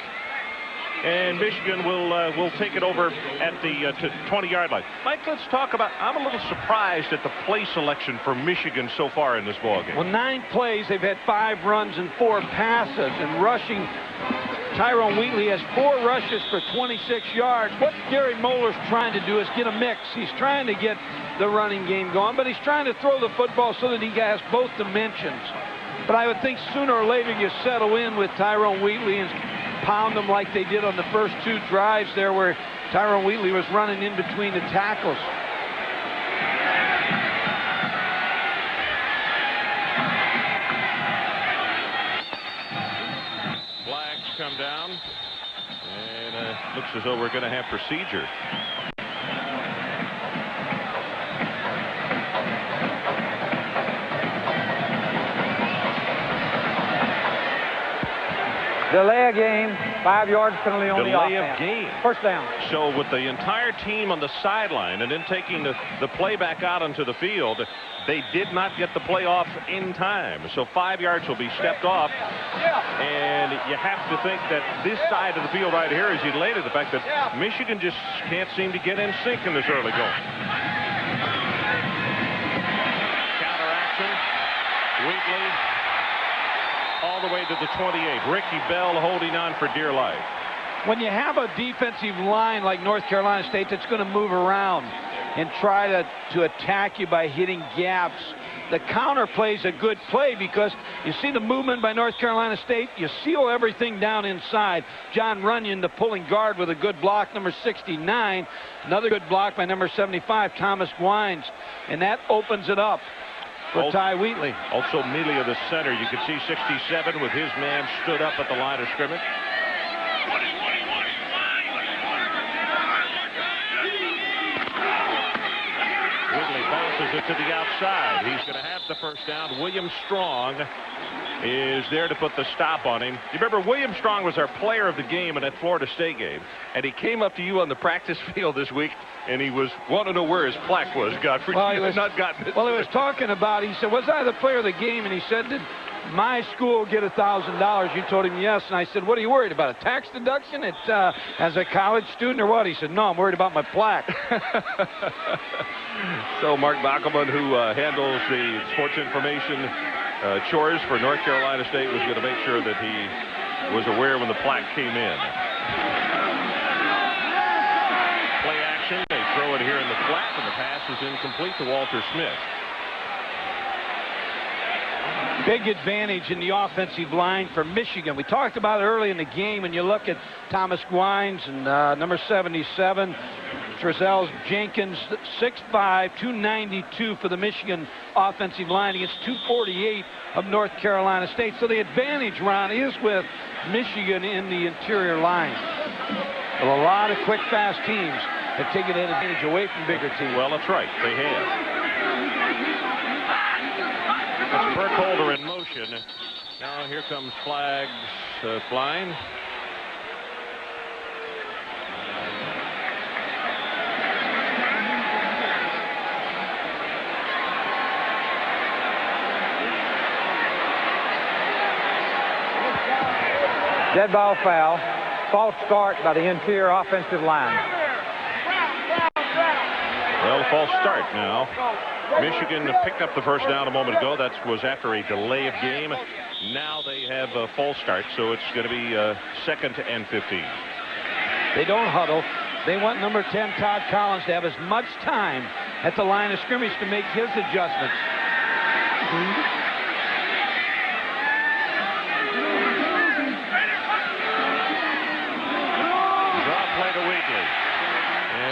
And Michigan will take it over at the 20-yard line. Mike, let's talk about, I'm a little surprised at the play selection for Michigan so far in this ballgame. Well, 9 plays. They've had 5 runs and 4 passes. And rushing, Tyrone Wheatley has 4 rushes for 26 yards. What Gary Moeller's trying to do is get a mix. He's trying to get the running game going, but he's trying to throw the football so that he has both dimensions. But I would think sooner or later you settle in with Tyrone Wheatley and pound them like they did on the first 2 drives there, where Tyrone Wheatley was running in between the tackles. Flags come down, and looks as though we're going to have procedure. Delay of game, 5-yard penalty on the offense. Delay of game. First down. So with the entire team on the sideline and then taking the play back out onto the field, they did not get the play off in time. So 5 yards will be stepped off. And you have to think that this side of the field right here is elated. The fact that Michigan just can't seem to get in sync in this early going. Counteraction. Wheatley all the way to the 28. Ricky Bell holding on for dear life. When you have a defensive line like North Carolina State that's going to move around and try to attack you by hitting gaps, the counter play is a good play because you see the movement by North Carolina State. You seal everything down inside. John Runyon, the pulling guard, with a good block, number 69. Another good block by number 75, Thomas Gwines. And that opens it up for Ty Wheatley. Also, Melia, the center. You can see 67 with his man stood up at the line of scrimmage. Wheatley bounces it to the outside. He's going to have the first down. William Strong is there to put the stop on him. You remember William Strong was our player of the game in that Florida State game, and he came up to you on the practice field this week, and he was wanting to know where his plaque was, Godfrey. Well, he was not gotten it. Well, he was talking about, he said, was I the player of the game? And he said, did my school get $1,000? You told him yes. And I said, what are you worried about, a tax deduction as a college student or what? He said, no, I'm worried about my plaque. So Mark Backelman, who handles the sports information chores for North Carolina State, was going to make sure that he was aware when the plaque came in. Play action. They throw it here in the flat, and the pass is incomplete to Walter Smith. Big advantage in the offensive line for Michigan. We talked about it early in the game, and you look at Thomas Gwines and number 77, Trezell's Jenkins, 6'5", 292 for the Michigan offensive line against 248 of North Carolina State. So the advantage, Ron, is with Michigan in the interior line. Well, a lot of quick, fast teams have taken that advantage away from bigger teams. Well, that's right. They have. That's Burkholder in motion. Now here comes flags flying. Dead ball foul. False start by the interior offensive line. Well, false start now. Michigan picked up the first down a moment ago. That was after a delay of game. Now they have a false start, so it's going to be 2nd and 15. They don't huddle. They want number 10, Todd Collins, to have as much time at the line of scrimmage to make his adjustments.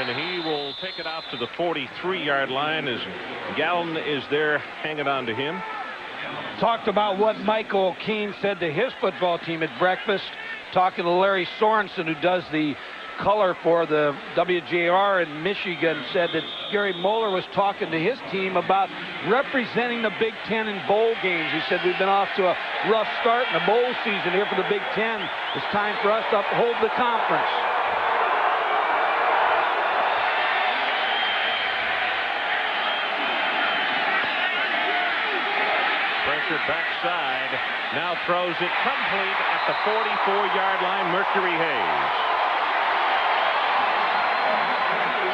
He will take it out to the 43-yard line as Gallen is there hanging on to him. Talked about what Michael Keane said to his football team at breakfast, talking to Larry Sorensen, who does the color for the WJR in Michigan, said that Gary Moeller was talking to his team about representing the Big Ten in bowl games. He said, we've been off to a rough start in the bowl season here for the Big Ten. It's time for us to uphold the conference. Backside, now throws it complete at the 44-yard line. Mercury Hayes.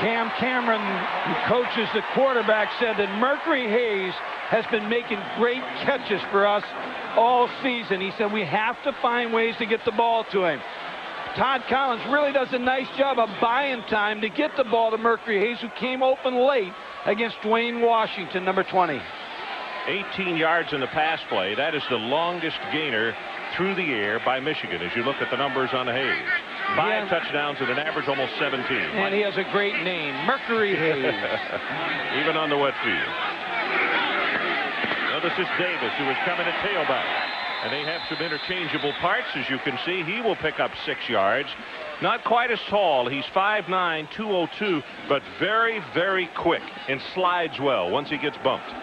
Cam Cameron, who coaches the quarterback, said that Mercury Hayes has been making great catches for us all season. He said we have to find ways to get the ball to him. Todd Collins really does a nice job of buying time to get the ball to Mercury Hayes, who came open late against Dwayne Washington, number 20. 18 yards in the pass play. That is the longest gainer through the air by Michigan as you look at the numbers on Hayes. 5 touchdowns at an average almost 17. And he has a great name, Mercury Hayes. Even on the wet field. Now this is Davis, who is coming at tailback. And they have some interchangeable parts, as you can see. He will pick up 6 yards. Not quite as tall. He's 5'9", 202, but very, very quick and slides well once he gets bumped.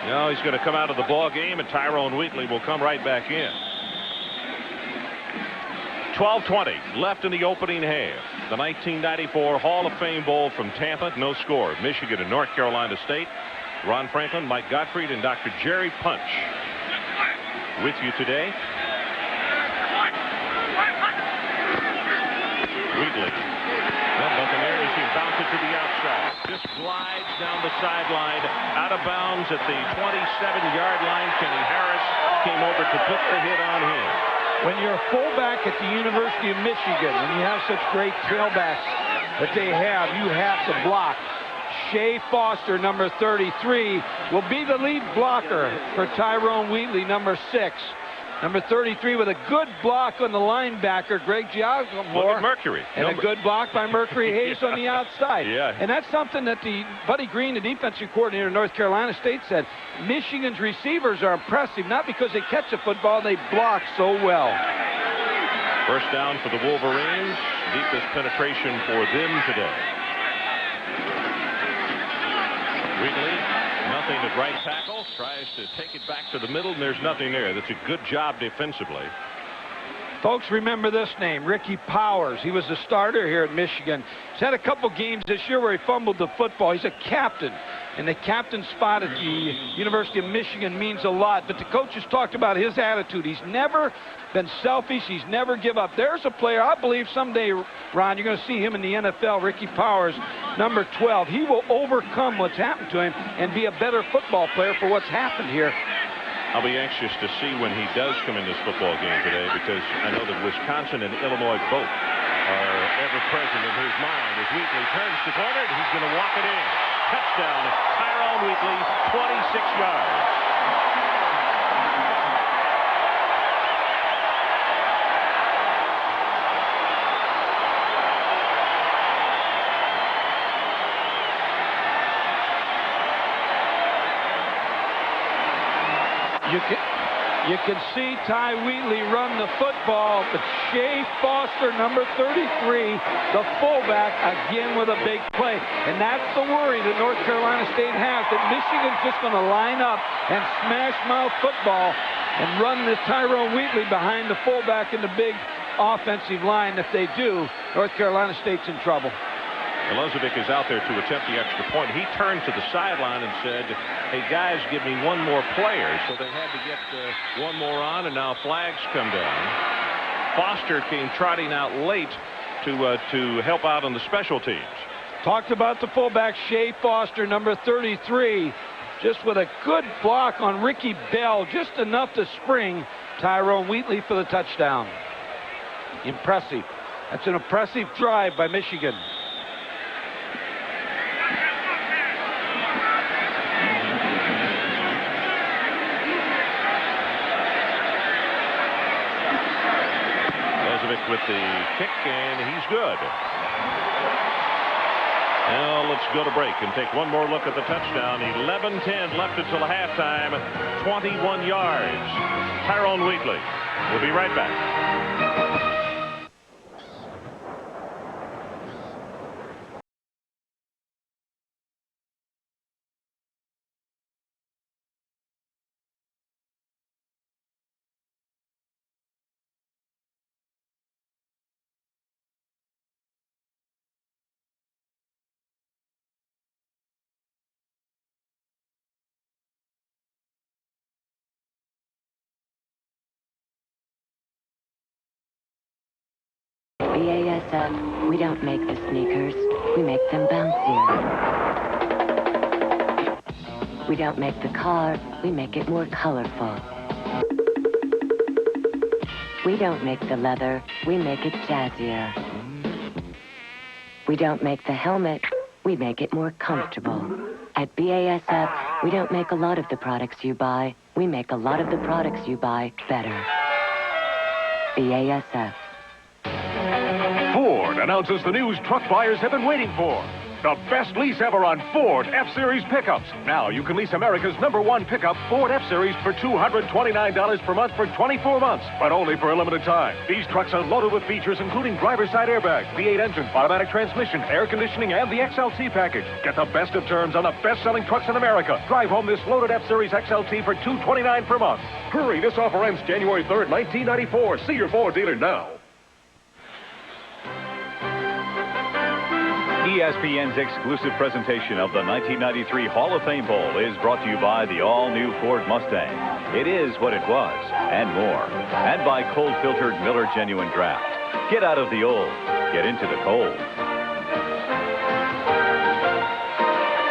Now he's going to come out of the ball game, and Tyrone Wheatley will come right back in. 12:20 left in the opening half. The 1994 Hall of Fame Bowl from Tampa. No score. Michigan and North Carolina State. Ron Franklin, Mike Gottfried, and Dr. Jerry Punch with you today. Wheatley. Nothing there as he bounces to the outside. Just glides down the sideline, out of bounds at the 27-yard line. Kenny Harris came over to put the hit on him. When you're a fullback at the University of Michigan, and you have such great tailbacks that they have, you have to block. Shea Foster, number 33, will be the lead blocker for Tyrone Wheatley, number 6. Number 33 with a good block on the linebacker, Greg Giacomo. Mercury. And a good block by Mercury Hayes on the outside. Yeah. And that's something that Buddy Green, the defensive coordinator of North Carolina State, said. Michigan's receivers are impressive, not because they catch a football, they block so well. First down for the Wolverines. Deepest penetration for them today. Wheatley. Nothing at right tackle. Tries to take it back to the middle, and there's nothing there. That's a good job defensively. Folks, remember this name, Ricky Powers. He was the starter here at Michigan. He's had a couple games this year where he fumbled the football. He's a captain, and the captain spot at the University of Michigan means a lot. But the coaches talked about his attitude. He's never been selfish. He's never give up. There's a player, I believe someday, Ron, you're going to see him in the NFL, Ricky Powers, number 12. He will overcome what's happened to him and be a better football player for what's happened here. I'll be anxious to see when he does come in this football game today, because I know that Wisconsin and Illinois both are ever present in his mind. As Wheatley turns the corner, he's going to walk it in. Touchdown, Tyrone Wheatley, 26 yards. You can see Ty Wheatley run the football, but Shea Foster, number 33, the fullback, again with a big play. And that's the worry that North Carolina State has, that Michigan's just going to line up and smash mouth football and run this Tyrone Wheatley behind the fullback in the big offensive line. If they do, North Carolina State's in trouble. Milosevic is out there to attempt the extra point. He turned to the sideline and said, hey, guys, give me one more player. So they had to get one more on, and now flags come down. Foster came trotting out late to help out on the special teams. Talked about the fullback, Shea Foster, number 33, just with a good block on Ricky Bell, just enough to spring Tyrone Wheatley for the touchdown. Impressive. That's an impressive drive by Michigan. With the kick, and he's good. Now let's go to break and take one more look at the touchdown. 11:10 left until halftime. 21 yards. Tyrone Wheatley. We'll be right back. BASF, we don't make the sneakers, we make them bouncier. We don't make the car, we make it more colorful. We don't make the leather, we make it jazzier. We don't make the helmet, we make it more comfortable. At BASF, we don't make a lot of the products you buy, we make a lot of the products you buy better. BASF. Ford announces the news truck buyers have been waiting for. The best lease ever on Ford F-Series pickups. Now you can lease America's #1 pickup, Ford F-Series, for $229 per month for 24 months, but only for a limited time. These trucks are loaded with features including driver's side airbag, V8 engine, automatic transmission, air conditioning, and the XLT package. Get the best of terms on the best-selling trucks in America. Drive home this loaded F-Series XLT for $229 per month. Hurry, this offer ends January 3rd, 1994. See your Ford dealer now. ESPN's exclusive presentation of the 1993 Hall of Fame Bowl is brought to you by the all-new Ford Mustang. It is what it was, and more. And by cold-filtered Miller Genuine Draft. Get out of the old, get into the cold.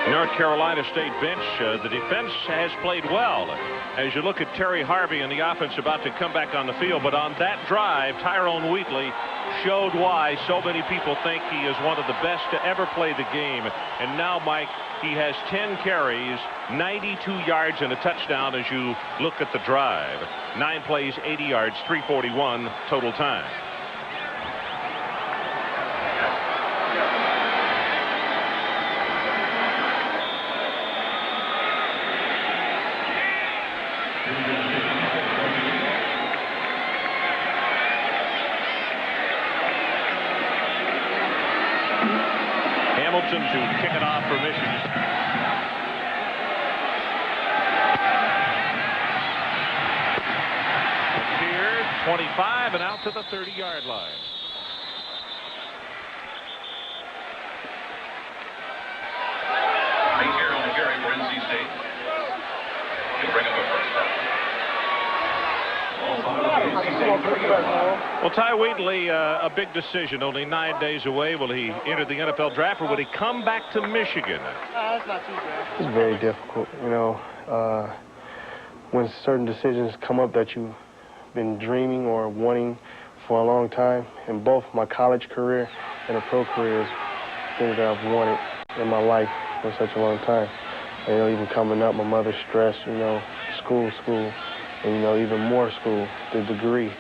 North Carolina State bench, the defense has played well. As you look at Terry Harvey and the offense about to come back on the field, but on that drive, Tyrone Wheatley showed why so many people think he is one of the best to ever play the game. And now, Mike, he has 10 carries, 92 yards, and a touchdown as you look at the drive. 9 plays, 80 yards, 3:41 total time. Hamilton to kick it off for Michigan. Here, 25 and out to the 30-yard line. Right here on the carry for NC State. He'll bring up a first down. Well, Ty Wheatley, a big decision, only 9 days away. Will he enter the NFL draft, or will he come back to Michigan? That's not too bad. It's very difficult, you know, when certain decisions come up that you've been dreaming or wanting for a long time. In both my college career and a pro career, things that I've wanted in my life for such a long time. And, you know, even coming up, my mother stressed, you know, school, and, you know, even more school, the degree.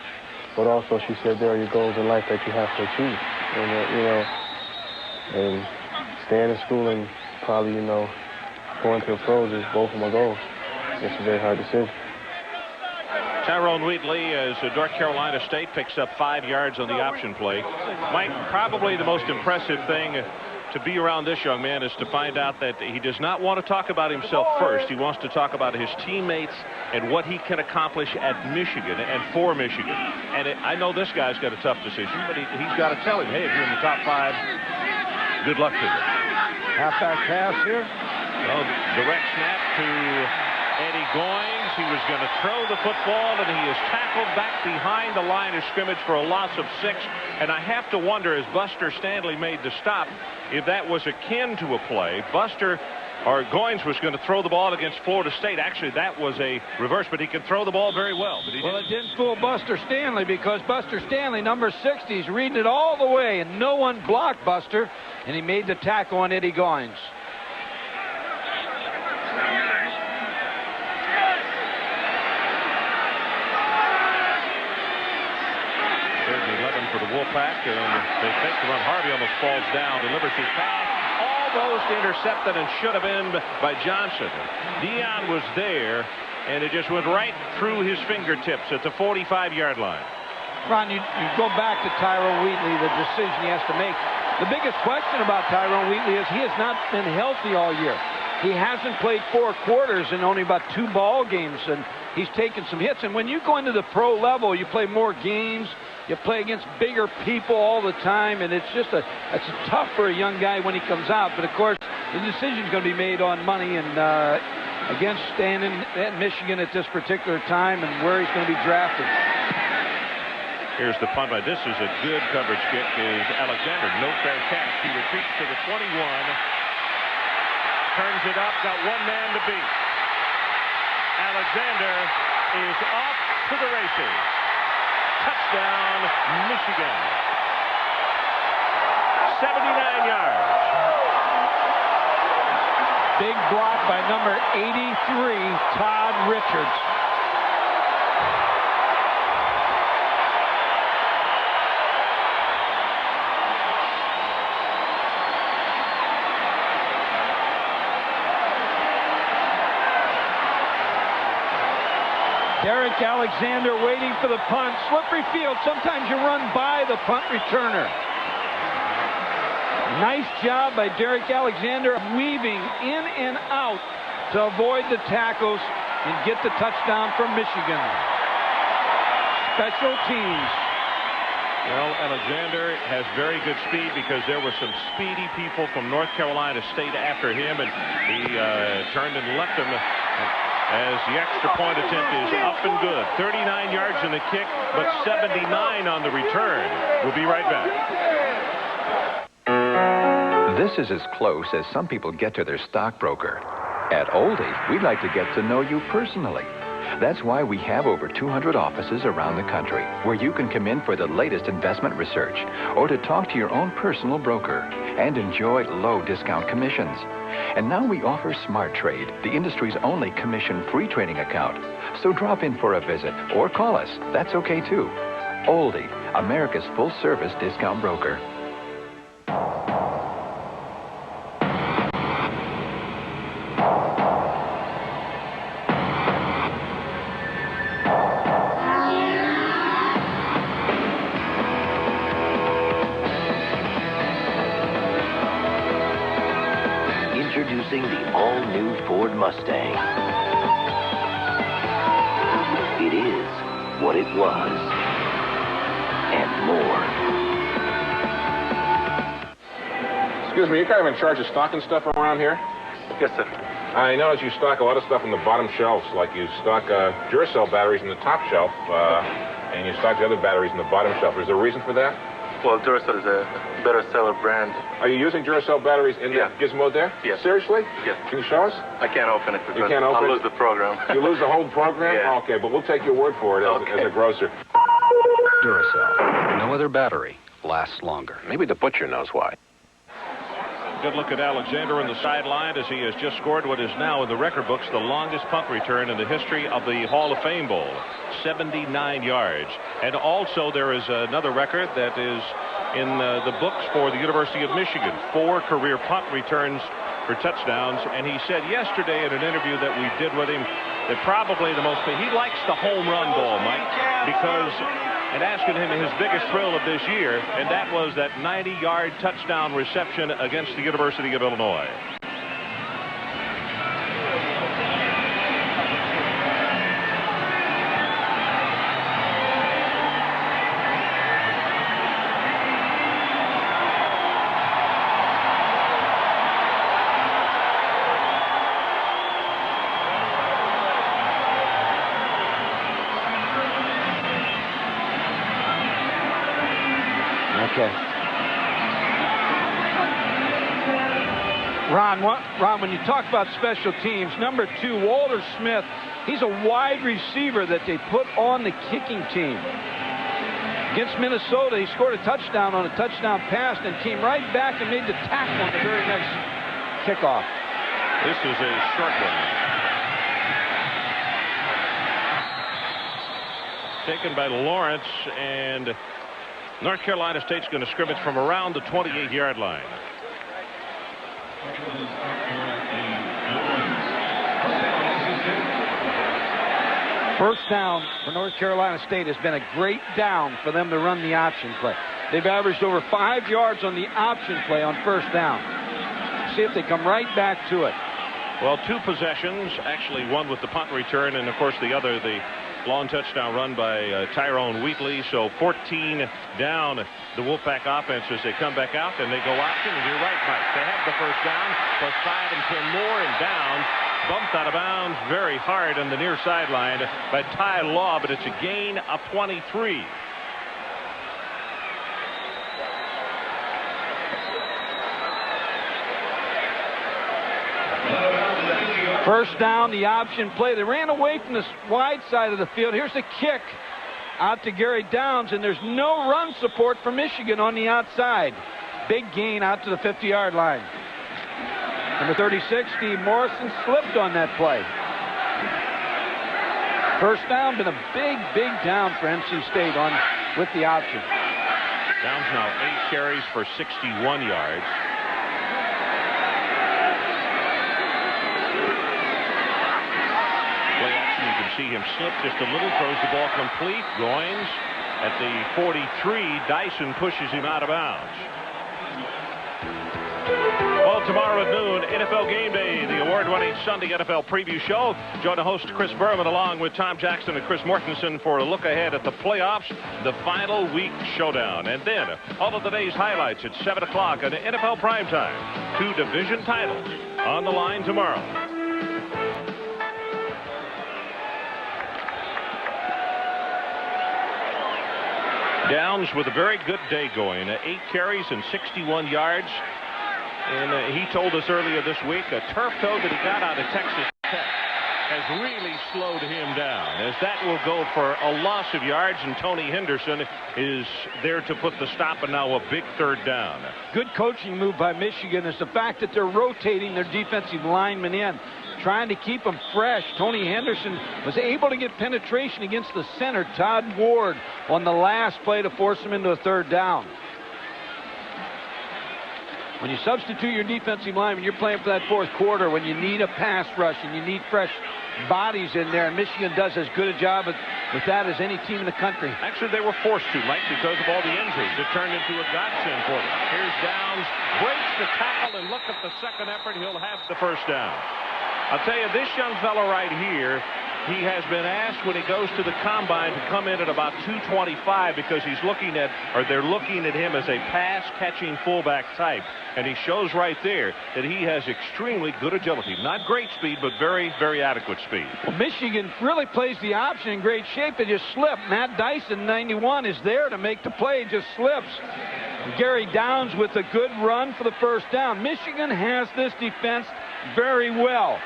But also she said there are your goals in life that you have to achieve. And, you know, and staying in school and probably, you know, going to the pros is both of my goals. It's a very hard decision. Tyrone Wheatley, as North Carolina State picks up 5 yards on the option play. Mike, probably the most impressive thing to be around this young man is to find out that he does not want to talk about himself first. He wants to talk about his teammates and what he can accomplish at Michigan and for Michigan. And I know this guy's got a tough decision, but he's got to tell him, hey, if you're in the top 5, good luck to you. Halfback pass here. Well, direct snap to Eddie Goings. He was going to throw the football, and he is tackled back behind the line of scrimmage for a loss of 6. And I have to wonder, as Buster Stanley made the stop, if that was akin to a play. Goings was going to throw the ball against Florida State. Actually, that was a reverse, but he can throw the ball very well. But it didn't fool Buster Stanley, because Buster Stanley, number 60, is reading it all the way, and no one blocked Buster, and he made the tackle on Eddie Goings. For the Wolfpack, and they fake the run. Harvey almost falls down, delivers his pass, almost intercepted and should have been by Johnson. Dion was there, and it just went right through his fingertips at the 45-yard line. Ron, you go back to Tyrone Wheatley, the decision he has to make. The biggest question about Tyrone Wheatley is he has not been healthy all year. He hasn't played 4 quarters in only about 2 ball games, and he's taken some hits. And when you go into the pro level, you play more games. You play against bigger people all the time, and it's tough for a young guy when he comes out. But, of course, the decision's going to be made on money and against standing at Michigan at this particular time and where he's going to be drafted. Here's the punt. This is a good coverage kick. Is Alexander. No fair catch. He retreats to the 21. Turns it up. Got one man to beat. Alexander is off to the races. Touchdown, Michigan. 79 yards. Big block by number 83, Todd Richards. Derek Alexander waiting for the punt. Slippery field. Sometimes you run by the punt returner. Nice job by Derek Alexander weaving in and out to avoid the tackles and get the touchdown from Michigan. Special teams. Well, Alexander has very good speed because there were some speedy people from North Carolina State after him, and he turned and left him as the extra point attempt is up and good. 39 yards in the kick, but 79 on the return. We'll be right back. This is as close as some people get to their stockbroker. At Oldie, we'd like to get to know you personally. That's why we have over 200 offices around the country where you can come in for the latest investment research or to talk to your own personal broker and enjoy low discount commissions. And now we offer Smart Trade, the industry's only commission-free trading account. So drop in for a visit or call us. That's okay too. Oldie, America's full-service discount broker. Introducing the all-new Ford Mustang. It is what it was, and more. Excuse me, you're kind of in charge of stocking stuff around here? Yes, sir. I noticed you stock a lot of stuff in the bottom shelves, like you stock Duracell batteries in the top shelf, and you stock the other batteries in the bottom shelf. Is there a reason for that? Well, Duracell is a better seller brand. Are you using Duracell batteries in that gizmo there? Yes. Seriously? Yes. Can you show us? I can't open it because you can't open I'll lose the program. You lose the whole program? Yeah. Okay, but we'll take your word for it as a grocer. Duracell. No other battery lasts longer. Maybe the butcher knows why. Good look at Alexander on the sideline as he has just scored what is now in the record books the longest punt return in the history of the Hall of Fame Bowl, 79 yards. And also there is another record that is in the books for the University of Michigan, 4 career punt returns for touchdowns. And he said yesterday in an interview that we did with him that probably the most, he likes the home run ball, Mike, because and asking him his biggest thrill of this year, and that was that 90-yard touchdown reception against the University of Illinois. Okay. Ron, when you talk about special teams, number 2, Walter Smith, he's a wide receiver that they put on the kicking team. Against Minnesota, he scored a touchdown on a touchdown pass and came right back and made the tackle on the very next kickoff. This is a short one. Taken by Lawrence, and North Carolina State's going to scrimmage from around the 28-yard line. First down for North Carolina State has been a great down for them to run the option play. They've averaged over 5 yards on the option play on first down. See if they come right back to it. Well, 2 possessions, actually one with the punt return, and of course the other, the long touchdown run by Tyrone Wheatley. So 14 down, the Wolfpack offense as they come back out, and they go option. And you're right, Mike. They have the first down, plus 5 and 10 more, and down. Bumped out of bounds very hard on the near sideline by Ty Law, but it's a gain of 23. First down, the option play. They ran away from the wide side of the field. Here's the kick out to Gary Downs, and there's no run support for Michigan on the outside. Big gain out to the 50-yard line. Number 36, Steve Morrison, slipped on that play. First down, been a big down for NC State with the option. Downs now 8 carries for 61 yards. You can see him slip just a little, throws the ball complete. Goins at the 43. Dyson pushes him out of bounds. Well, tomorrow at noon, NFL Game Day, the award-winning Sunday NFL preview show. Join the host, Chris Berman, along with Tom Jackson and Chris Mortensen for a look ahead at the playoffs, the final week showdown. And then all of the day's highlights at 7 o'clock on NFL Primetime. 2 division titles on the line tomorrow. Downs with a very good day going. 8 carries and 61 yards. And he told us earlier this week a turf toe that he got out of Texas Tech has really slowed him down, as that will go for a loss of yards, and Tony Henderson is there to put the stop, and now a big third down. Good coaching move by Michigan is the fact that they're rotating their defensive linemen in, trying to keep them fresh. Tony Henderson was able to get penetration against the center, Todd Ward, on the last play to force him into a third down. When you substitute your defensive lineman, you're playing for that fourth quarter when you need a pass rush and you need fresh bodies in there, and Michigan does as good a job with that as any team in the country. Actually, they were forced to, Mike, because of all the injuries. It turned into a godsend for them. Here's Downs, breaks the tackle, and look at the second effort. He'll have the first down. I'll tell you, this young fellow right here, he has been asked when he goes to the combine to come in at about 225 because he's looking at, or they're looking at him as a pass-catching fullback type. And he shows right there that he has extremely good agility. Not great speed, but very, very adequate speed. Well, Michigan really plays the option in great shape. They just slip. Matt Dyson, 91, is there to make the play, just slips. Gary Downs with a good run for the first down. Michigan has this defense very well.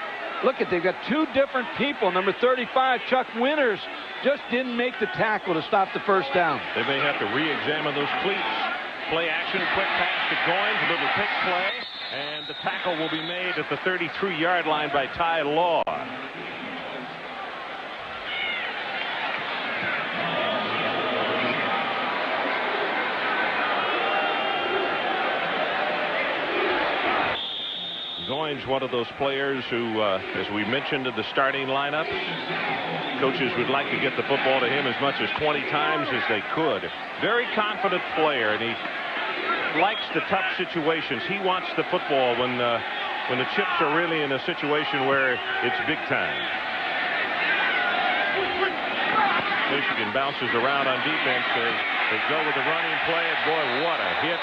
Look at, they've got 2 different people. Number 35, Chuck Winters, just didn't make the tackle to stop the first down. They may have to re-examine those cleats. Play action, quick pass to Goins, a little pick play, and the tackle will be made at the 33-yard line by Ty Law. Goins, one of those players who, as we mentioned in the starting lineup, coaches would like to get the football to him as much as 20 times as they could. Very confident player, and he likes the tough situations. He wants the football when the chips are really in a situation where it's big time. Michigan bounces around on defense as they go with the running play, and boy, what a hit.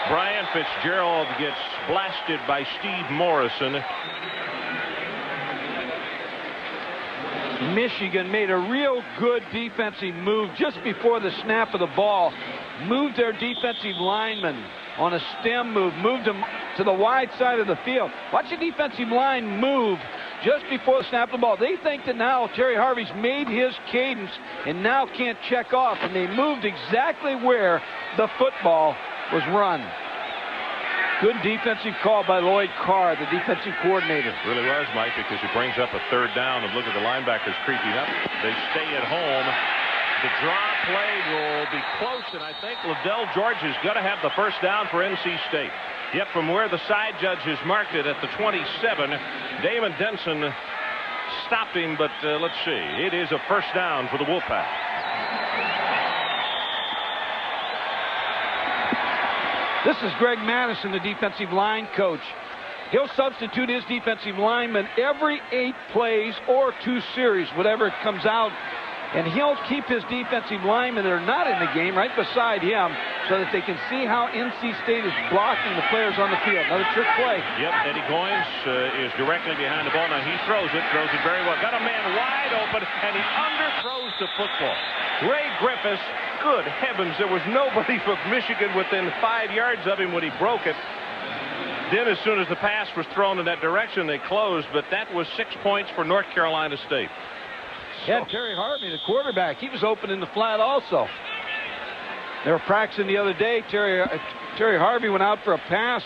Brian Fitzgerald gets blasted by Steve Morrison. Michigan made a real good defensive move just before the snap of the ball. Moved their defensive lineman on a stem move, moved them to the wide side of the field. Watch the defensive line move just before the snap of the ball. They think that now Terry Harvey's made his cadence and now can't check off, and they moved exactly where the football was run. Good defensive call by Lloyd Carr, the defensive coordinator. Really was, Mike, because he brings up a third down, and look at the linebackers creeping up. They stay at home. The draw play will be close, and I think Liddell George is going to have the first down for NC State. Yet from where the side judges marked it at the 27, Damon Denson stopped him, but let's see. It is a first down for the Wolfpack. This is Greg Madison, the defensive line coach. He'll substitute his defensive lineman every 8 plays or 2 series, whatever comes out. And he'll keep his defensive linemen that are not in the game right beside him so that they can see how NC State is blocking the players on the field. Another trick play. Yep, Eddie Goins is directly behind the ball. Now he throws it very well. Got a man wide open, and he underthrows the football. Ray Griffiths, good heavens, there was nobody from Michigan within 5 yards of him when he broke it. Then as soon as the pass was thrown in that direction, they closed, but that was 6 points for North Carolina State. Yeah, Terry Harvey, the quarterback, he was open in the flat also. They were practicing the other day. Terry Harvey went out for a pass,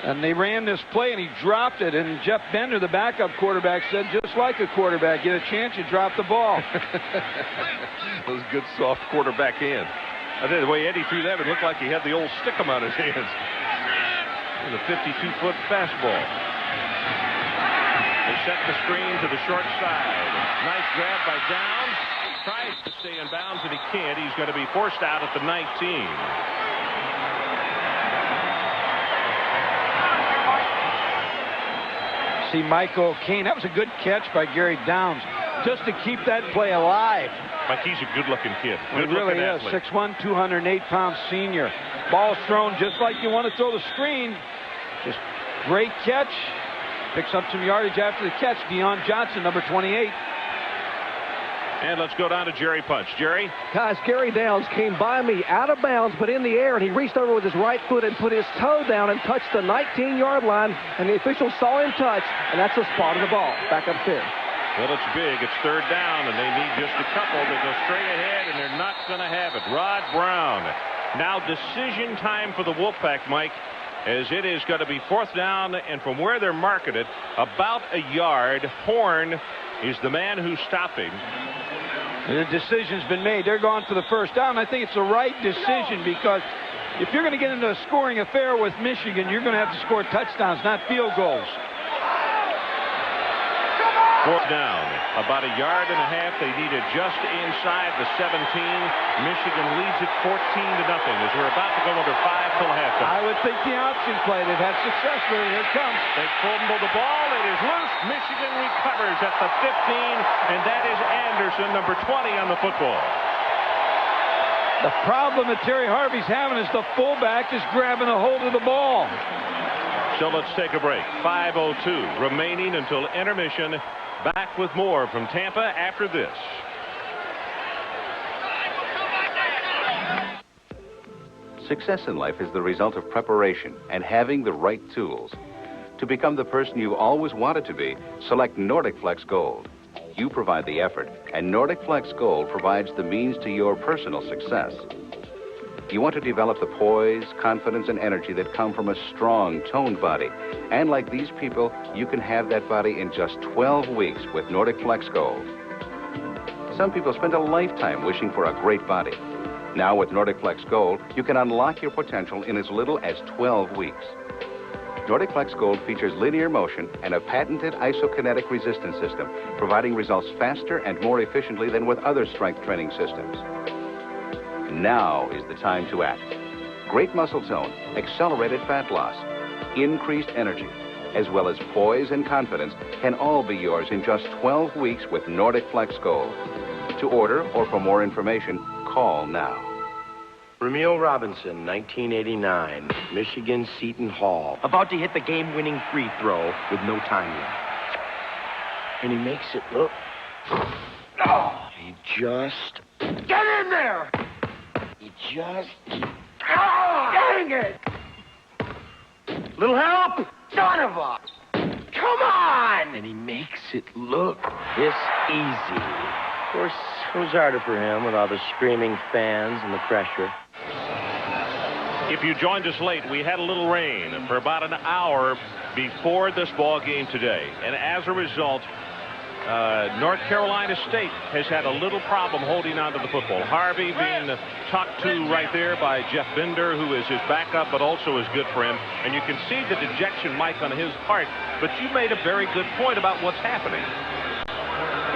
and they ran this play, and he dropped it. And Jeff Bender, the backup quarterback, said, just like a quarterback, get a chance, you drop the ball. That was good, soft quarterback hand. I think the way Eddie threw that, it looked like he had the old stick-em on his hands. With a 52-foot fastball. They set the screen to the short side. Nice grab by Downs. Tries to stay in bounds, and he can't. He's going to be forced out at the 19. See Michael Kane. That was a good catch by Gary Downs just to keep that play alive. Mike, he's a good-looking kid. It really is. 6'1", 208-pound senior. Ball's thrown just like you want to throw the screen. Just great catch. Picks up some yardage after the catch. Deion Johnson, number 28. And let's go down to Jerry Punch. Jerry? Guys, Gary Downs came by me out of bounds, but in the air, and he reached over with his right foot and put his toe down and touched the 19-yard line, and the officials saw him touch, and that's the spot of the ball. Back up 10. Well, it's big. It's third down, and they need just a couple to go straight ahead, and they're not going to have it. Rod Brown. Now decision time for the Wolfpack, Mike, as it is going to be fourth down, and from where they're marketed, about a yard. Horn is the man who's stopping. The decision's been made. They're going for the first down. I think it's the right decision because if you're going to get into a scoring affair with Michigan, you're going to have to score touchdowns, not field goals. Fourth down, about a yard and a half. They need it just inside the 17. Michigan leads it 14-0 as we're about to go under 5 till halftime. I would think the option play. They've had success with it. Here it comes. They fumble the ball. It is loose. Michigan recovers at the 15, and that is Anderson, number 20 on the football. The problem that Terry Harvey's having is the fullback is grabbing a hold of the ball. So let's take a break. 5:02 remaining until intermission. Back with more from Tampa after this. Success in life is the result of preparation and having the right tools. To become the person you've always wanted to be, select Nordic Flex Gold. You provide the effort, and Nordic Flex Gold provides the means to your personal success. You want to develop the poise, confidence, and energy that come from a strong, toned body. And like these people, you can have that body in just 12 weeks with Nordic Flex Gold. Some people spend a lifetime wishing for a great body. Now with Nordic Flex Gold, you can unlock your potential in as little as 12 weeks. Nordic Flex Gold features linear motion and a patented isokinetic resistance system, providing results faster and more efficiently than with other strength training systems. Now is the time to act. Great muscle tone, accelerated fat loss, increased energy, as well as poise and confidence can all be yours in just 12 weeks with Nordic Flex Gold. To order or for more information, call now. Ramil Robinson, 1989, Michigan Seton Hall. About to hit the game-winning free throw with no time left. And he makes it look... Oh, he just... Get in there! He just... Oh, dang it! Little help! Son of a... Come on! And he makes it look this easy. Of course, it was harder for him with all the screaming fans and the pressure. If you joined us late, we had a little rain for about an hour before this ball game today. And as a result, North Carolina State has had a little problem holding on to the football. Harvey being talked to right there by Jeff Bender, who is his backup, but also is good for him. And you can see the dejection, Mike, on his part. But you made a very good point about what's happening.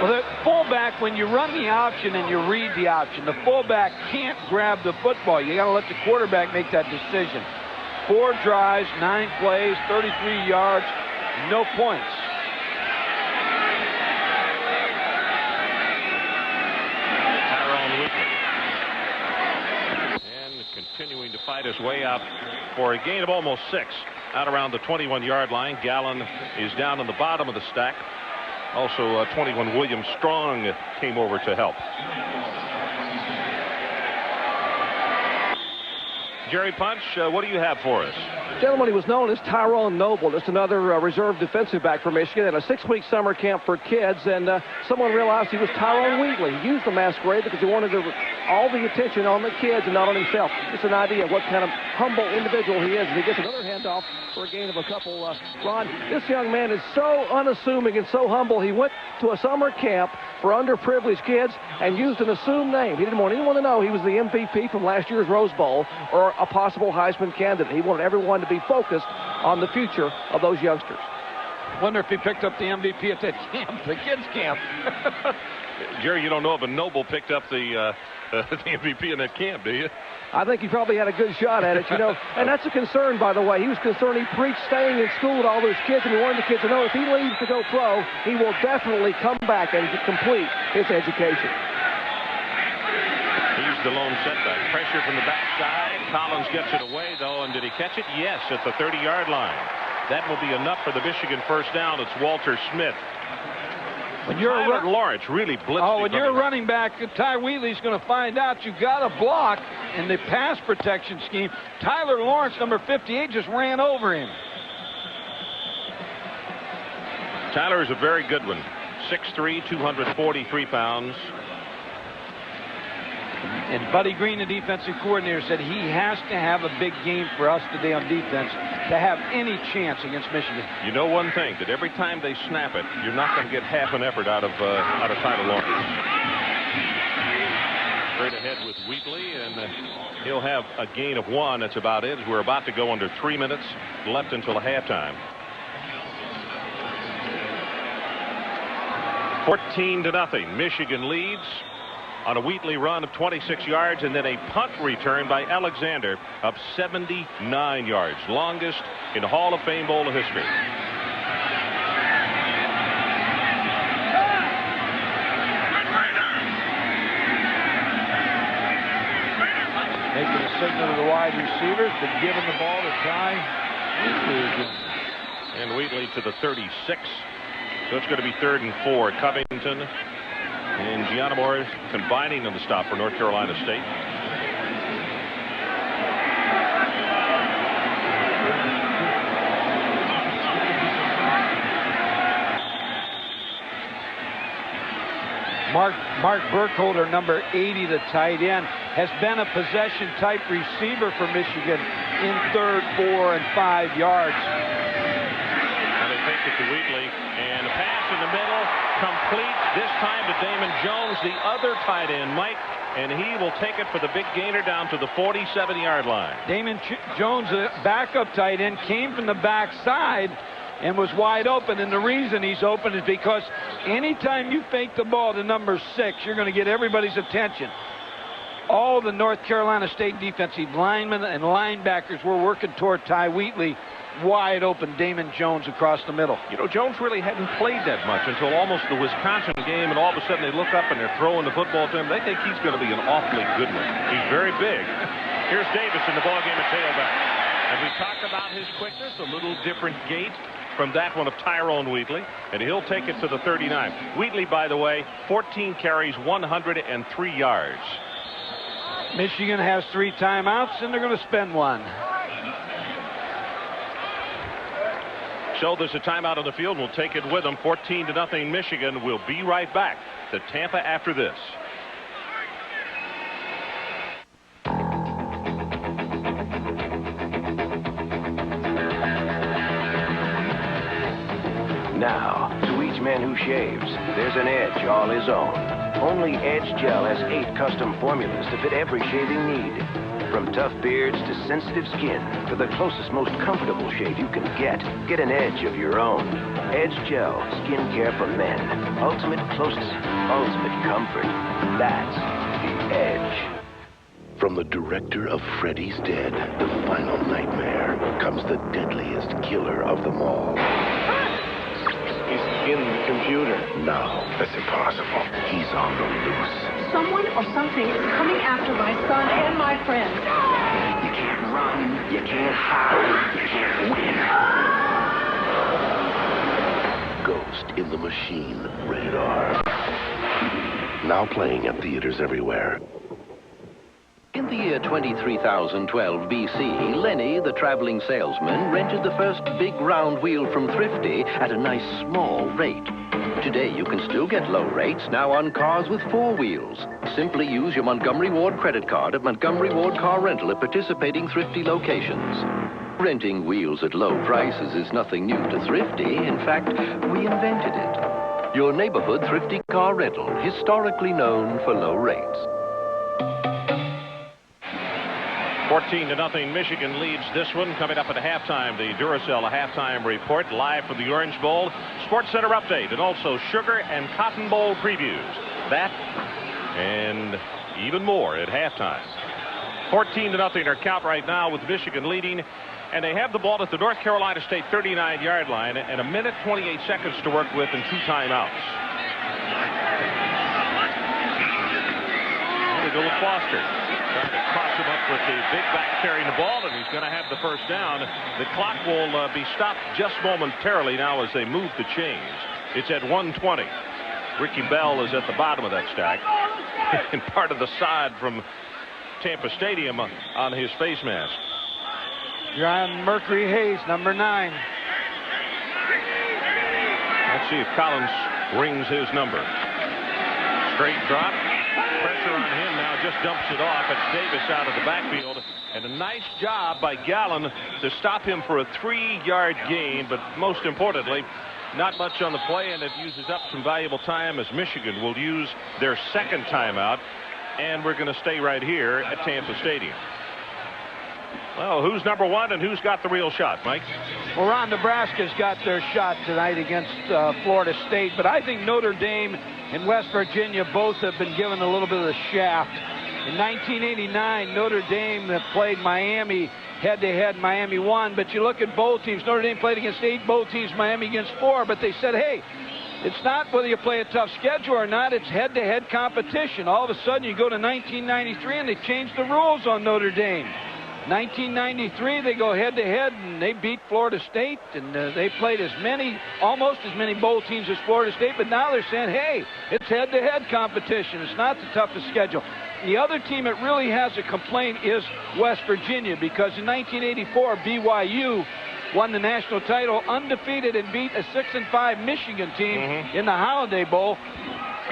Well, the fullback, when you run the option and you read the option, the fullback can't grab the football. You got to let the quarterback make that decision. 4 drives, 9 plays, 33 yards, no points. And continuing to fight his way out for a gain of almost 6 out around the 21-yard line. Gallen is down on the bottom of the stack. Also, 21 William Strong came over to help. Jerry Punch, what do you have for us? Gentlemen, he was known as Tyrone Noble, just another reserve defensive back for Michigan, and a 6-week summer camp for kids, and someone realized he was Tyrone Wheatley. He used the masquerade because he wanted all the attention on the kids and not on himself. Just an idea of what kind of humble individual he is, and he gets another handoff for a gain of a couple. Ron, this young man is so unassuming and so humble. He went to a summer camp for underprivileged kids and used an assumed name. He didn't want anyone to know he was the MVP from last year's Rose Bowl or a possible Heisman candidate. He wanted everyone to be focused on the future of those youngsters. Wonder if he picked up the MVP at that camp, the kids' camp. Jerry, you don't know if a Noble picked up the MVP in that camp, do you? I think he probably had a good shot at it, you know. And that's a concern, by the way. He was concerned. He preached staying in school with all those kids, and he wanted the kids to know if he leaves to go pro, he will definitely come back and complete his education. He's the lone setback. Pressure from the backside. Collins gets it away, though, and did he catch it? Yes, at the 30-yard line. That will be enough for the Michigan first down. It's Walter Smith. When you're Lawrence really blitzed. Oh, when you're running back, Ty Wheatley's going to find out you got a block in the pass protection scheme. Tyler Lawrence, number 58, just ran over him. Tyler is a very good one. 6'3", 243 pounds. And Buddy Green, the defensive coordinator, said he has to have a big game for us today on defense to have any chance against Michigan. You know one thing, that every time they snap it, you're not going to get half an effort out of Tyler Lawrence. Straight ahead with Wheatley, and he'll have a gain of 1. That's about it. We're about to go under 3 minutes left until halftime. 14-0. Michigan leads on a Wheatley run of 26 yards, and then a punt return by Alexander of 79 yards. Longest in Hall of Fame Bowl history. Making a signal to the wide receivers, but giving the ball to Ty Wheatley. And Wheatley to the 36. So it's going to be 3rd and 4. Covington and Gianna Morris combining on the stop for North Carolina State. Mark Burkholder, number 80, the tight end, has been a possession-type receiver for Michigan in 3rd, 4, and 5 yards. And they take it to Wheatley, and a pass in the middle, complete, this time to Damon Jones, the other tight end. Mike, and he will take it for the big gainer down to the 47-yard line. Damon Jones, a backup tight end, came from the backside and was wide open, and the reason he's open is because anytime you fake the ball to number 6, you're going to get everybody's attention. All the North Carolina State defensive linemen and linebackers were working toward Ty Wheatley. Wide open Damon Jones across the middle. You know, Jones really hadn't played that much until almost the Wisconsin game, and all of a sudden they look up and they're throwing the football to him. They think he's going to be an awfully good one. He's very big. Here's Davis in the ballgame at tailback. And we talked about his quickness, a little different gait from that one of Tyrone Wheatley, and he'll take it to the 39. Wheatley, by the way, 14 carries, 103 yards. Michigan has 3 timeouts, and they're going to spend one. So there's a timeout on the field. We'll take it with them. 14-0 Michigan. We'll be right back to Tampa after this. Now, to each man who shaves, there's an edge all his own. Only Edge Gel has 8 custom formulas to fit every shaving need. From tough beards to sensitive skin, for the closest, most comfortable shave you can get an edge of your own. Edge Gel, skincare for men. Ultimate closeness, ultimate comfort. That's the edge. From the director of Freddy's Dead, the final nightmare, comes the deadliest killer of them all. He's in the computer. No, that's impossible. He's on the loose. Someone or something is coming after my son and my friends. You can't run, you can't hide, you can't win. Ghost in the Machine, rated R. Now playing at theaters everywhere. In the year 23,012 BC, Lenny, the traveling salesman, rented the first big round wheel from Thrifty at a nice small rate. Today, you can still get low rates now on cars with 4 wheels. Simply use your Montgomery Ward credit card at Montgomery Ward Car Rental at participating Thrifty locations. Renting wheels at low prices is nothing new to Thrifty. In fact, we invented it. Your neighborhood Thrifty Car Rental, historically known for low rates. 14-0 Michigan leads this one. Coming up at halftime, the Duracell halftime report live from the Orange Bowl. Sports Center update and also Sugar and Cotton Bowl previews. That and even more at halftime. 14-0 our count right now with Michigan leading. And they have the ball at the North Carolina State 39-yard line and 1:28 seconds to work with and 2 timeouts. And we go with Foster. Trying to cross him up with the big back carrying the ball, and he's going to have the first down. The clock will be stopped just momentarily now as they move the chains. It's at 1:20. Ricky Bell is at the bottom of that stack. And part of the side from Tampa Stadium on his face mask. John Mercury Hayes, number 9. Let's see if Collins rings his number. Straight drop. Pressure on him now, just dumps it off. It's Davis out of the backfield. And a nice job by Gallen to stop him for a 3-yard gain. But most importantly, not much on the play, and it uses up some valuable time as Michigan will use their second timeout. And we're going to stay right here at Tampa Stadium. Well, who's number 1 and who's got the real shot, Mike? Well, Ron, Nebraska's got their shot tonight against Florida State, but I think Notre Dame and West Virginia both have been given a little bit of the shaft. In 1989, Notre Dame played Miami head-to-head. Miami won, but you look at both teams. Notre Dame played against 8, both teams, Miami against 4, but they said, hey, it's not whether you play a tough schedule or not, it's head-to-head competition. All of a sudden, you go to 1993, and they changed the rules on Notre Dame. 1993, they go head-to-head, and they beat Florida State, and they played almost as many bowl teams as Florida State, but now they're saying, hey, it's head-to-head competition. It's not the toughest schedule. The other team that really has a complaint is West Virginia, because in 1984, BYU won the national title undefeated and beat a 6-5 Michigan team in the Holiday Bowl.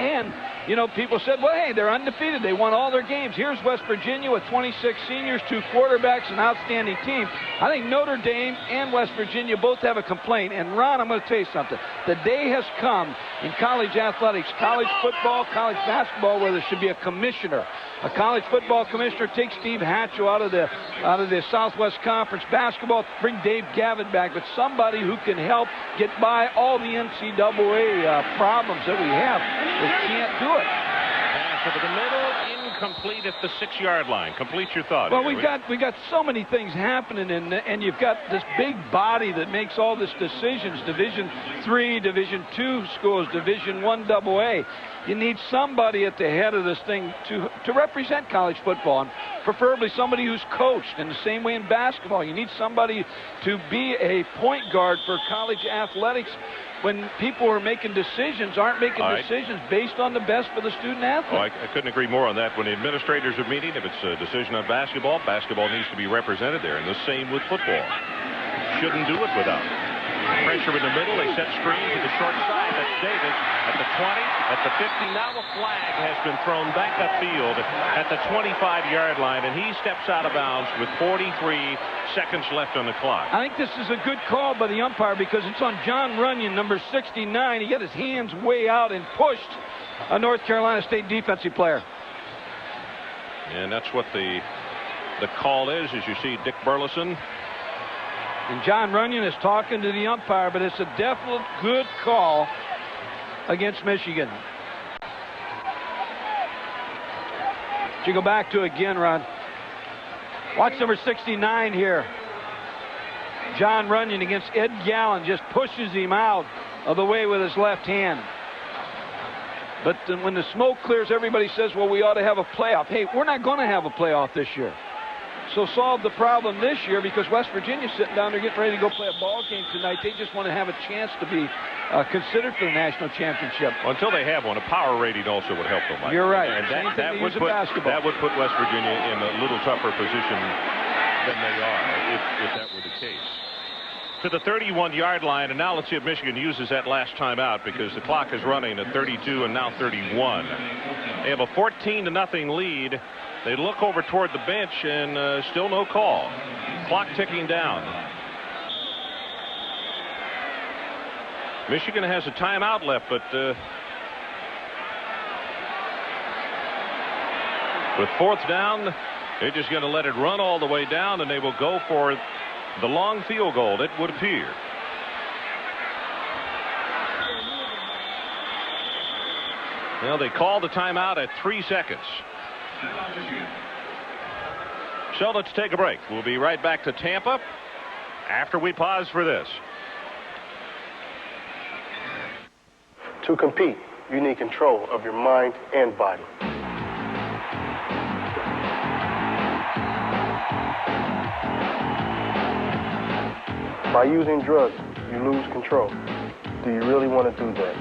And you know, people said, well, hey, they're undefeated. They won all their games. Here's West Virginia with 26 seniors, 2 quarterbacks, an outstanding team. I think Notre Dame and West Virginia both have a complaint. And, Ron, I'm going to tell you something. The day has come in college athletics, college football, college basketball, where there should be a commissioner. A college football commissioner. Take Steve Hatchell out of the Southwest Conference. Basketball, bring Dave Gavitt back. But somebody who can help get by all the NCAA problems that we have. They can't do it. Pass over the middle, incomplete at the 6-yard line. Complete your thought. Well, we got so many things happening, and you've got this big body that makes all these decisions. Division III, Division II schools, Division I AA. You need somebody at the head of this thing to represent college football, and preferably somebody who's coached. In the same way in basketball, you need somebody to be a point guard for college athletics. When people are making decisions, aren't making decisions based on the best for the student athlete. Oh, I couldn't agree more on that. When the administrators are meeting, if it's a decision on basketball, basketball needs to be represented there. And the same with football. Shouldn't do it without pressure in the middle. They set screen to the short side. That's Davis at the 20, at the 50. Now a flag has been thrown back upfield at the 25-yard line, and he steps out of bounds with 43 seconds left on the clock. I think this is a good call by the umpire because it's on John Runyon, number 69. He got his hands way out and pushed a North Carolina State defensive player. And that's what the call is, as you see Dick Burleson. And John Runyon is talking to the umpire, but it's a definite good call against Michigan. You go back to again, Ron. Watch number 69 here. John Runyon against Ed Gallen, just pushes him out of the way with his left hand. But when the smoke clears, everybody says, well, we ought to have a playoff. Hey, we're not going to have a playoff this year. So solve the problem this year, because West Virginia's sitting down there getting ready to go play a ball game tonight. They just want to have a chance to be considered for the national championship. Well, until they have one, a power rating also would help them. Mike. You're right. And that would put West Virginia in a little tougher position than they are if that were the case. To the 31-yard line, and now let's see if Michigan uses that last timeout, because the clock is running at 32 and now 31. They have a 14-0 lead. They look over toward the bench, and still no call. Clock ticking down. Michigan has a timeout left, but with 4th down, they're just going to let it run all the way down, and they will go for the long field goal, it would appear. Well, they called the timeout at 3 seconds. So let's take a break. We'll be right back to Tampa after we pause for this. To compete, you need control of your mind and body. By using drugs, you lose control. Do you really want to do that?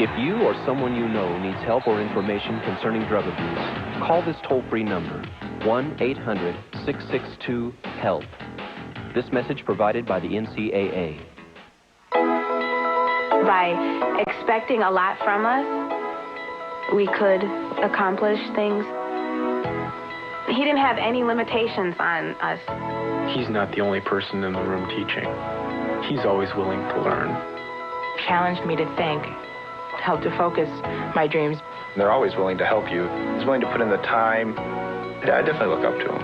If you or someone you know needs help or information concerning drug abuse, call this toll-free number, 1-800-662-HELP. This message provided by the NCAA. By expecting a lot from us, we could accomplish things. He didn't have any limitations on us. He's not the only person in the room teaching. He's always willing to learn. Challenged me to think, helped to focus my dreams. They're always willing to help you. He's willing to put in the time. I definitely look up to him.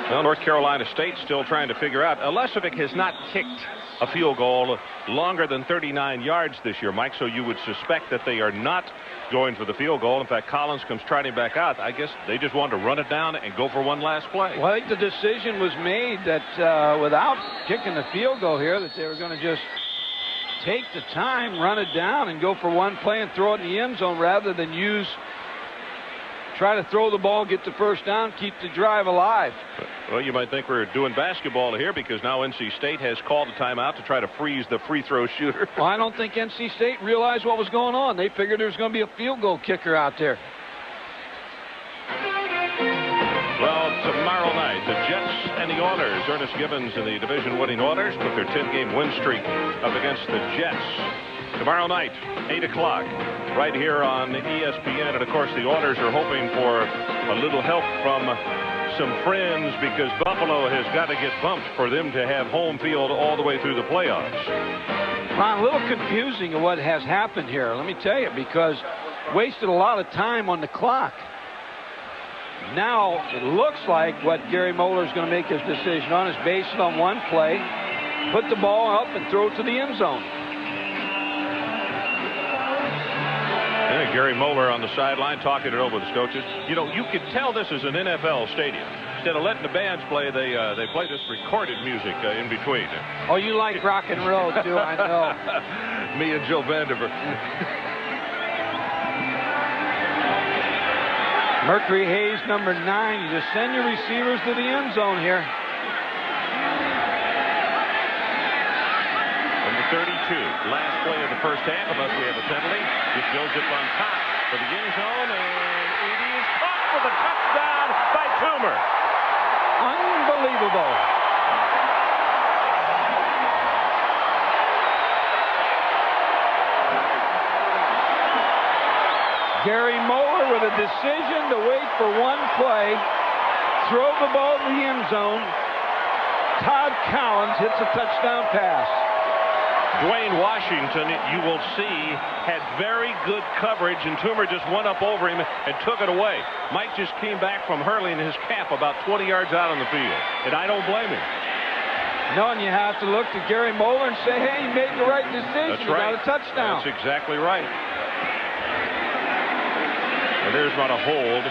Well, North Carolina State still trying to figure out. Lesovic has not kicked a field goal longer than 39 yards this year, Mike, so you would suspect that they are not going for the field goal. In fact, Collins comes trotting back out. I guess they just wanted to run it down and go for one last play. Well, I think the decision was made that without kicking the field goal here, that they were going to just take the time, run it down, and go for one play and throw it in the end zone rather than try to throw the ball, get the first down, keep the drive alive. Well, you might think we're doing basketball here because now NC State has called a timeout to try to freeze the free throw shooter. Well, I don't think NC State realized what was going on. They figured there was going to be a field goal kicker out there. Well, tomorrow night, the Jets the Oilers. Ernest Gibbons and the division-winning Oilers put their 10-game win streak up against the Jets. Tomorrow night, 8 o'clock, right here on ESPN. And, of course, the Oilers are hoping for a little help from some friends because Buffalo has got to get bumped for them to have home field all the way through the playoffs. Ron, a little confusing of what has happened here, let me tell you, because wasted a lot of time on the clock. Now it looks like what Gary Moeller is going to make his decision on is based on one play, put the ball up and throw it to the end zone. Yeah, Gary Moeller on the sideline talking it over with his coaches. You know, you could tell this is an NFL stadium. Instead of letting the bands play, they play this recorded music in between. Oh, you like rock and roll, too, I know. Me and Joe Vandiver. Mercury Hayes, number 9. You just send your receivers to the end zone here. Number 32, last play of the first half, unless we have a penalty. It goes up on top for the end zone, and it is caught for the touchdown by Toomer. Unbelievable. Gary Moeller with a decision to wait for one play, throw the ball to the end zone. Todd Collins hits a touchdown pass. Dwayne Washington, you will see, had very good coverage, and Toomer just went up over him and took it away. Mike just came back from hurling his cap about 20 yards out on the field, and I don't blame him. No, and you have to look to Gary Moeller and say, hey, he made the right decision. That's right. He got a touchdown. That's exactly right. And there's not a hold.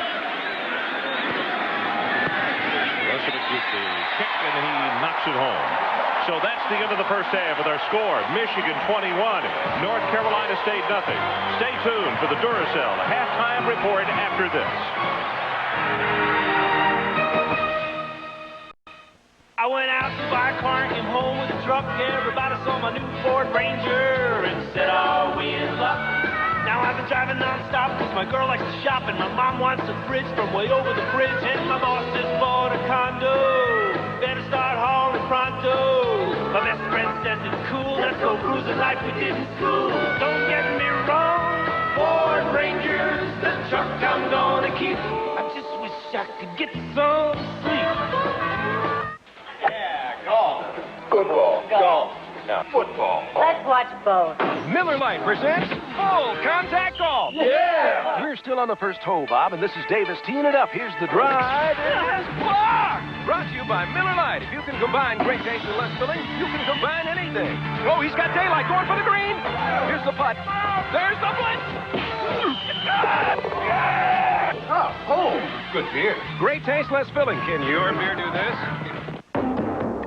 Listen to the kick, and he knocks it home. So that's the end of the first half with our score. Michigan 21, North Carolina State nothing. Stay tuned for the Duracell halftime report after this. I went out to buy a car and came home with a truck. Everybody saw my new Ford Ranger and said, "Are we in luck?" Now I've been driving nonstop because my girl likes to shop and my mom wants a fridge from way over the bridge, and my boss just bought a condo. Better start hauling pronto. My best friend says it's cool. Let's go cruising like we did in school. Don't get me wrong, Ford Ranger's the truck I'm gonna keep. I just wish I could get some sleep. Yeah, golf. Football. Golf. Now, football. Let's watch both. Miller Lite presents Full Contact Golf. Yeah! We're still on the first hole, Bob, and this is Davis teeing it up. Here's the drive. It is blocked! Brought to you by Miller Lite. If you can combine great taste and less filling, you can combine anything. Oh, he's got daylight going for the green. Here's the putt. There's the blitz. Oh, home. Good beer. Great taste, less filling. Can your beer do this?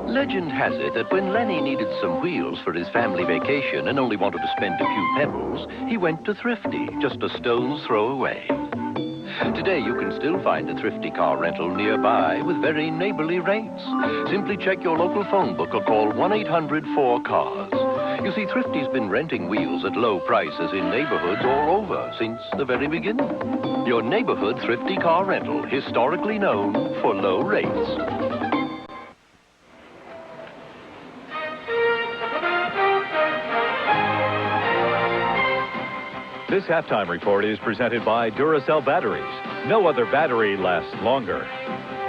Legend has it that when Lenny needed some wheels for his family vacation and only wanted to spend a few pebbles, he went to Thrifty, just a stone's throw away. Today, you can still find a Thrifty car rental nearby with very neighborly rates. Simply check your local phone book or call 1-800-4CARS. You see, Thrifty's been renting wheels at low prices in neighborhoods all over since the very beginning. Your neighborhood Thrifty car rental, historically known for low rates. This halftime report is presented by Duracell batteries. No other battery lasts longer.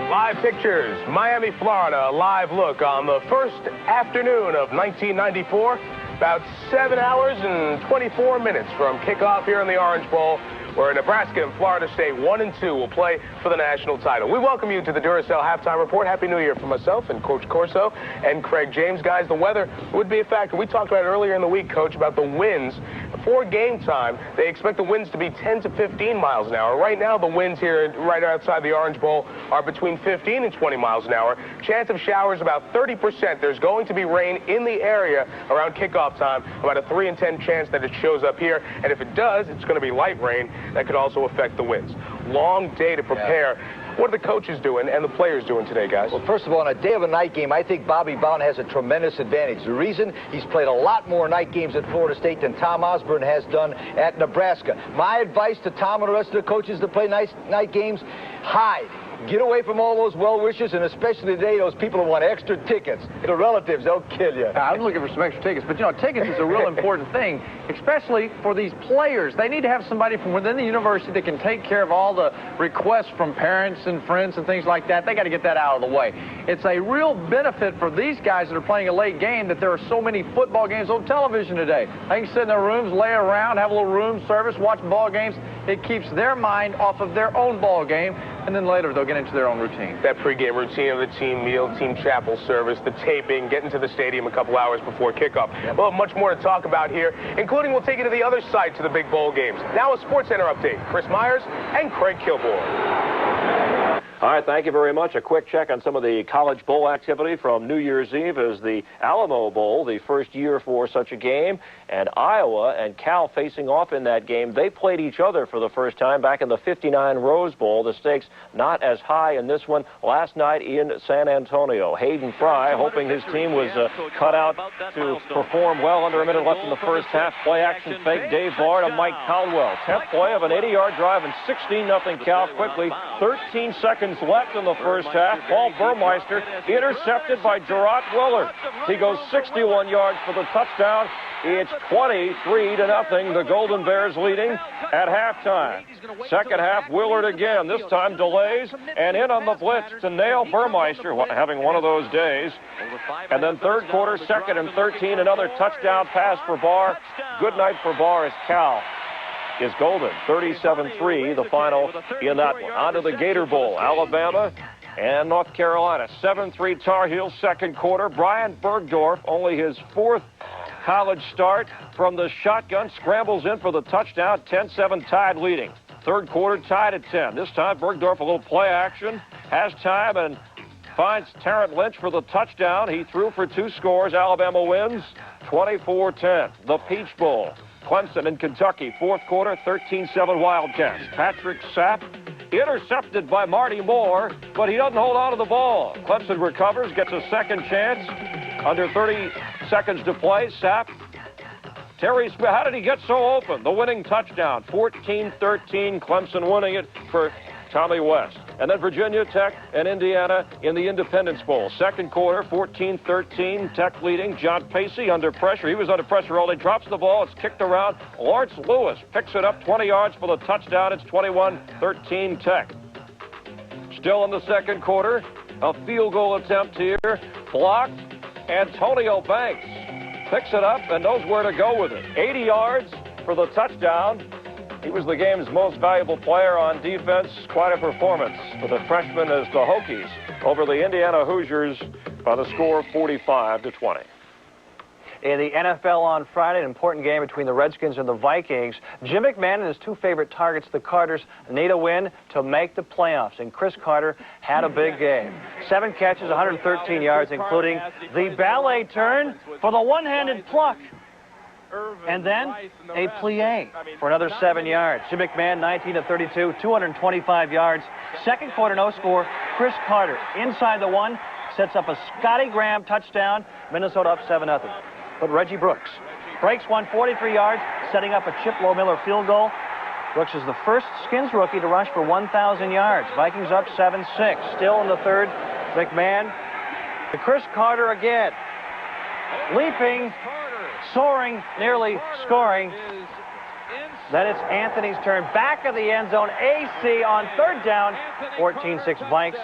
Live pictures, Miami, Florida, a live look on the first afternoon of 1994. About 7 hours and 24 minutes from kickoff here in the Orange Bowl, where Nebraska and Florida State 1 and 2 will play for the national title. We welcome you to the Duracell halftime report. Happy New Year from myself and Coach Corso and Craig James. Guys, the weather would be a factor. We talked about it earlier in the week, Coach, about the winds. Before game time, they expect the winds to be 10 to 15 miles an hour. Right now, the winds here right outside the Orange Bowl are between 15 and 20 miles an hour. Chance of showers about 30%. There's going to be rain in the area around kickoff time. About a 3 in 10 chance that it shows up here. And if it does, it's going to be light rain. That could also affect the winds. Long day to prepare. Yeah. What are the coaches doing and the players doing today, guys? Well, first of all, on a day of a night game, I think Bobby Bowden has a tremendous advantage. The reason, he's played a lot more night games at Florida State than Tom Osborne has done at Nebraska. My advice to Tom and the rest of the coaches that play night games, hide. Get away from all those well-wishers, and especially today, those people who want extra tickets. The relatives, they'll kill you. I'm looking for some extra tickets, but, tickets is a real important thing, especially for these players. They need to have somebody from within the university that can take care of all the requests from parents and friends and things like that. They got to get that out of the way. It's a real benefit for these guys that are playing a late game that there are so many football games on television today. They can sit in their rooms, lay around, have a little room service, watch ball games. It keeps their mind off of their own ball game, and then later they'll get into their own routine. That pregame routine of the team meal, team chapel service, the taping, getting to the stadium a couple hours before kickoff. We'll have much more to talk about here, including we'll take you to the other side to the big bowl games. Now a Sports Center update. Chris Myers and Craig Kilborn. All right, thank you very much. A quick check on some of the college bowl activity from New Year's Eve is the Alamo Bowl, the first year for such a game, and Iowa and Cal facing off in that game. They played each other for the first time back in the '59 Rose Bowl. The stakes not as high in this one last night in San Antonio. Hayden Fry, hoping his team was cut out to perform well under a minute left in the first half. Play action fake, Dave Bard to Mike Caldwell. 10th play of an 80-yard drive and 16-0 Cal quickly. 13 seconds left in the first half. Paul Burmeister intercepted by Gerard Willard. He goes 61 yards for the touchdown. It's 23-0. The Golden Bears leading at halftime. Second half, Willard again. This time delays and in on the blitz to nail Burmeister, having one of those days. And then third quarter, 2nd and 13, another touchdown pass for Barr. Good night for Barr as Cal is golden. 37-3, the final in that one. On to the Gator Bowl. Alabama and North Carolina. 7-3 Tar Heels, second quarter. Brian Bergdorf, only his 4th college start from the shotgun, scrambles in for the touchdown. 10-7 Tide leading. Third quarter tied at 10. This time Bergdorf a little play action, has time and finds Terrence Lynch for the touchdown. He threw for 2 scores. Alabama wins 24-10. The Peach Bowl. Clemson in Kentucky, fourth quarter, 13-7 Wildcats. Patrick Sapp intercepted by Marty Moore, but he doesn't hold on to the ball. Clemson recovers, gets a second chance. Under 30 seconds to play, Sapp. Terry Smith, how did he get so open? The winning touchdown, 14-13, Clemson winning it for Tommy West. And then Virginia Tech and Indiana in the Independence Bowl. Second quarter, 14-13, Tech leading. John Pacey under pressure. He was under pressure all day. Drops the ball. It's kicked around. Lawrence Lewis picks it up 20 yards for the touchdown. It's 21-13 Tech. Still in the second quarter, a field goal attempt here. Blocked. Antonio Banks picks it up and knows where to go with it. 80 yards for the touchdown. He was the game's most valuable player on defense. Quite a performance for the freshman as the Hokies over the Indiana Hoosiers by the score of 45-20. In the NFL on Friday, an important game between the Redskins and the Vikings. Jim McMahon and his 2 favorite targets, the Carters, need a win to make the playoffs. And Chris Carter had a big game. 7 catches, 113 yards, including the ballet turn for the one-handed pluck. And then a plie for another 7 yards. Jim McMahon, 19-32, 225 yards. Second quarter, no score. Chris Carter inside the 1, sets up a Scotty Graham touchdown. Minnesota up 7-0. But Reggie Brooks breaks 143 yards, setting up a Chip Low-Miller field goal. Brooks is the first Skins rookie to rush for 1,000 yards. Vikings up 7-6. Still in the third, McMahon to Chris Carter again. Leaping, soaring, nearly scoring. Then it's Anthony's turn. Back of the end zone. AC on third down. 14-6 Vikes.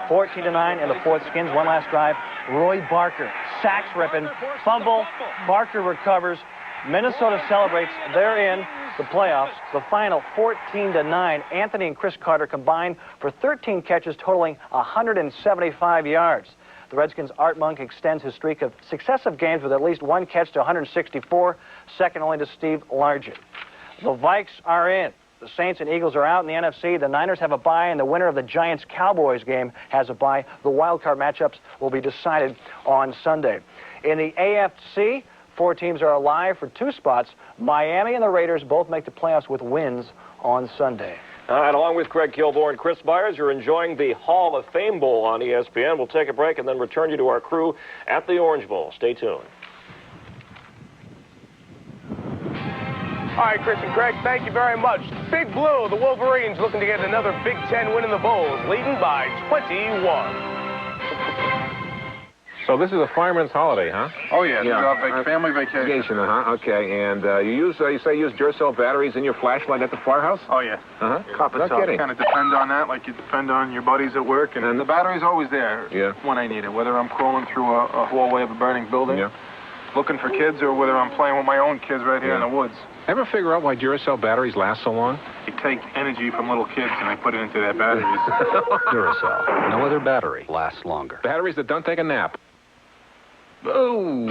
14-9 in the fourth Skins. One last drive. Roy Barker. Sacks ripping. Fumble. Barker recovers. Minnesota celebrates. They're in the playoffs. The final 14-9. Anthony and Chris Carter combined for 13 catches, totaling 175 yards. The Redskins' Art Monk extends his streak of successive games with at least 1 catch to 164, second only to Steve Largent. The Vikes are in. The Saints and Eagles are out in the NFC. The Niners have a bye, and the winner of the Giants-Cowboys game has a bye. The wild card matchups will be decided on Sunday. In the AFC, 4 teams are alive for 2 spots. Miami and the Raiders both make the playoffs with wins on Sunday. All right, along with Craig Kilborn and Chris Myers, you're enjoying the Hall of Fame Bowl on ESPN. We'll take a break and then return you to our crew at the Orange Bowl. Stay tuned. All right, Chris and Craig, thank you very much. Big Blue, the Wolverines, looking to get another Big Ten win in the Bowls, leading by 21. So this is a fireman's holiday, huh? Oh, yeah. Family vacation. Okay. And you say use Duracell batteries in your flashlight at the firehouse? Oh, yeah. No kidding. Kind of depend on that, like you depend on your buddies at work. And the battery's always there when I need it, whether I'm crawling through a hallway of a burning building, looking for kids, or whether I'm playing with my own kids right here in the woods. Ever figure out why Duracell batteries last so long? They take energy from little kids and they put it into their batteries. Duracell. No other battery lasts longer. Batteries that don't take a nap. Boom!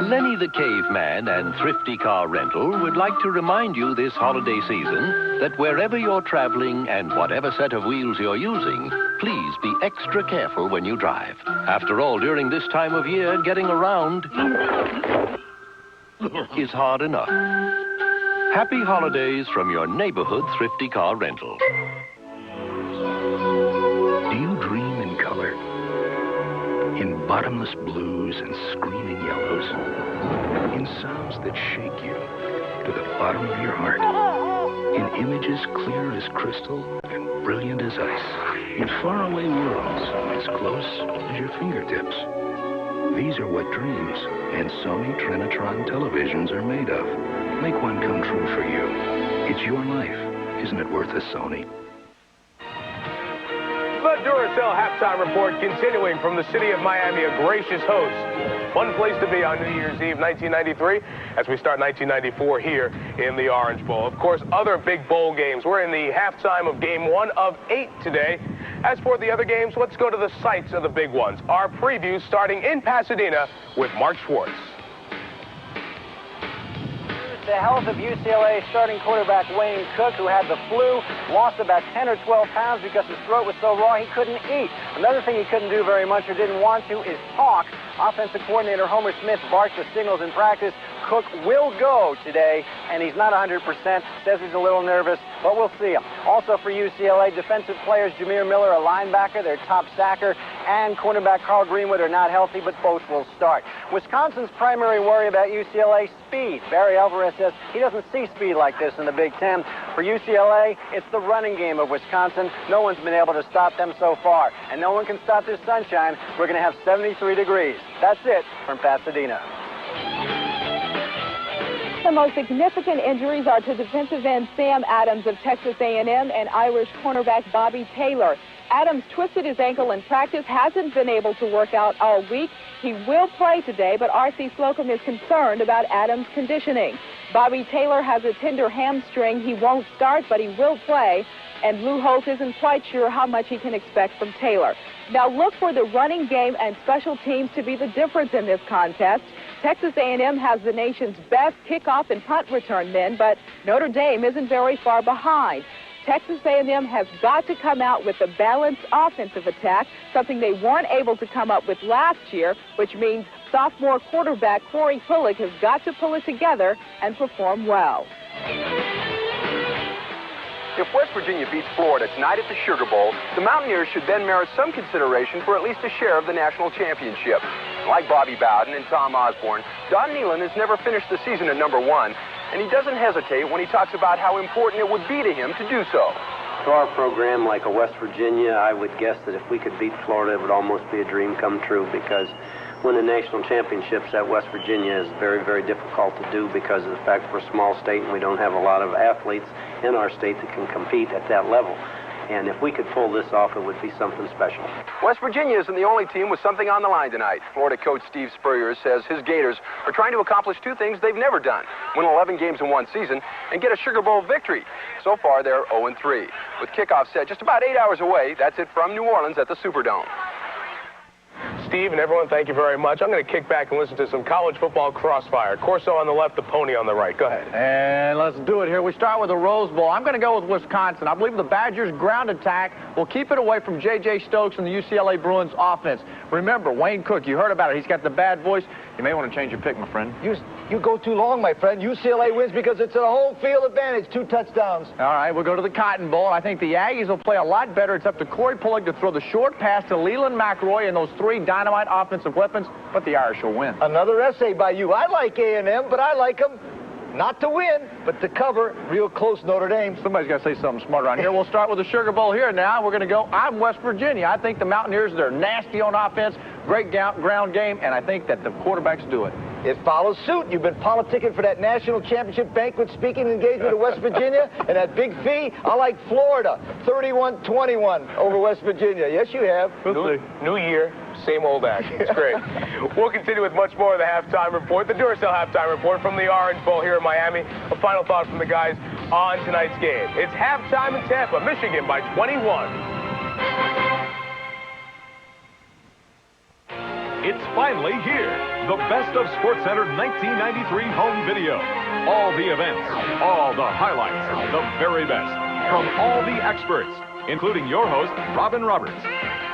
Lenny the Caveman and Thrifty Car Rental would like to remind you this holiday season that wherever you're traveling and whatever set of wheels you're using, please be extra careful when you drive. After all, during this time of year, getting around is hard enough. Happy holidays from your neighborhood Thrifty Car Rental. Do you dream in color? In bottomless blues and screaming yellows? In sounds that shake you to the bottom of your heart? In images clear as crystal and brilliant as ice? In faraway worlds as close as your fingertips? These are what dreams and Sony Trinitron televisions are made of. Make one come true for you. It's your life. Isn't it worth a Sony? The Duracell halftime report continuing from the city of Miami, a gracious host. Fun place to be on New Year's Eve 1993 as we start 1994 here in the Orange Bowl. Of course, other big bowl games. We're in the halftime of game 1 of 8 today. As for the other games, let's go to the sites of the big ones. Our preview starting in Pasadena with Mark Schwartz. The health of UCLA starting quarterback Wayne Cook, who had the flu, lost about 10 or 12 pounds because his throat was so raw he couldn't eat. Another thing he couldn't do very much or didn't want to is talk. Offensive coordinator Homer Smith barked the signals in practice. Cook will go today, and he's not 100%. Says he's a little nervous, but we'll see him. Also for UCLA, defensive players Jameer Miller, a linebacker, their top sacker, and cornerback Carl Greenwood are not healthy, but both will start. Wisconsin's primary worry about UCLA, speed. Barry Alvarez says he doesn't see speed like this in the Big Ten. For UCLA, it's the running game of Wisconsin. No one's been able to stop them so far, and no one can stop this sunshine. We're going to have 73 degrees. That's it from Pasadena. The most significant injuries are to defensive end Sam Adams of Texas A&M and Irish cornerback Bobby Taylor. Adams twisted his ankle in practice, hasn't been able to work out all week. He will play today, but R.C. Slocum is concerned about Adams' conditioning. Bobby Taylor has a tender hamstring. He won't start, but he will play. And Lou Holt isn't quite sure how much he can expect from Taylor. Now look for the running game and special teams to be the difference in this contest. Texas A&M has the nation's best kickoff and punt return men, but Notre Dame isn't very far behind. Texas A&M has got to come out with a balanced offensive attack, something they weren't able to come up with last year, which means sophomore quarterback Corey Pullick has got to pull it together and perform well. If West Virginia beats Florida tonight at the Sugar Bowl, the Mountaineers should then merit some consideration for at least a share of the national championship. Like Bobby Bowden and Tom Osborne, Don Nehlen has never finished the season at number 1, and he doesn't hesitate when he talks about how important it would be to him to do so. To our program, like a West Virginia, I would guess that if we could beat Florida, it would almost be a dream come true, because winning national championships at West Virginia is very, very difficult to do because of the fact we're a small state and we don't have a lot of athletes in our state that can compete at that level. And if we could pull this off, it would be something special. West Virginia isn't the only team with something on the line tonight. Florida coach Steve Spurrier says his Gators are trying to accomplish 2 things they've never done: win 11 games in one season and get a Sugar Bowl victory. So far, they're 0-3. With kickoff set just about 8 hours away, that's it from New Orleans at the Superdome. Steve and everyone, thank you very much. I'm going to kick back and listen to some college football crossfire. Corso on the left, the Pony on the right. Go ahead. And let's do it here. We start with the Rose Bowl. I'm going to go with Wisconsin. I believe the Badgers' ground attack will keep it away from J.J. Stokes and the UCLA Bruins offense. Remember, Wayne Cook, you heard about it. He's got the bad voice. You may want to change your pick, my friend. You go too long, my friend. UCLA wins because it's a home field advantage. 2 touchdowns. All right, we'll go to the Cotton Bowl. I think the Aggies will play a lot better. It's up to Corey Pullock to throw the short pass to Leland McElroy and those 3 dynamite offensive weapons, but the Irish will win. Another essay by you. I like A&M, but I like them not to win, but to cover. Real close, Notre Dame. Somebody's got to say something smart around here. We'll start with the Sugar Bowl here now. We're going to go, I'm West Virginia. I think the Mountaineers, they're nasty on offense, great ground game, and I think that the quarterbacks do it. It follows suit. You've been politicking for that national championship banquet speaking engagement at West Virginia and that big fee. I like Florida, 31-21 over West Virginia. Yes, you have. New year, same old act. It's great. We'll continue with much more of the halftime report, the Duracell halftime report from the Orange Bowl here in Miami. A final thought from the guys on tonight's game. It's halftime in Tampa, Michigan by 21. It's finally here. The Best of SportsCenter 1993 home video. All the events, all the highlights, the very best from all the experts, including your host, Robin Roberts.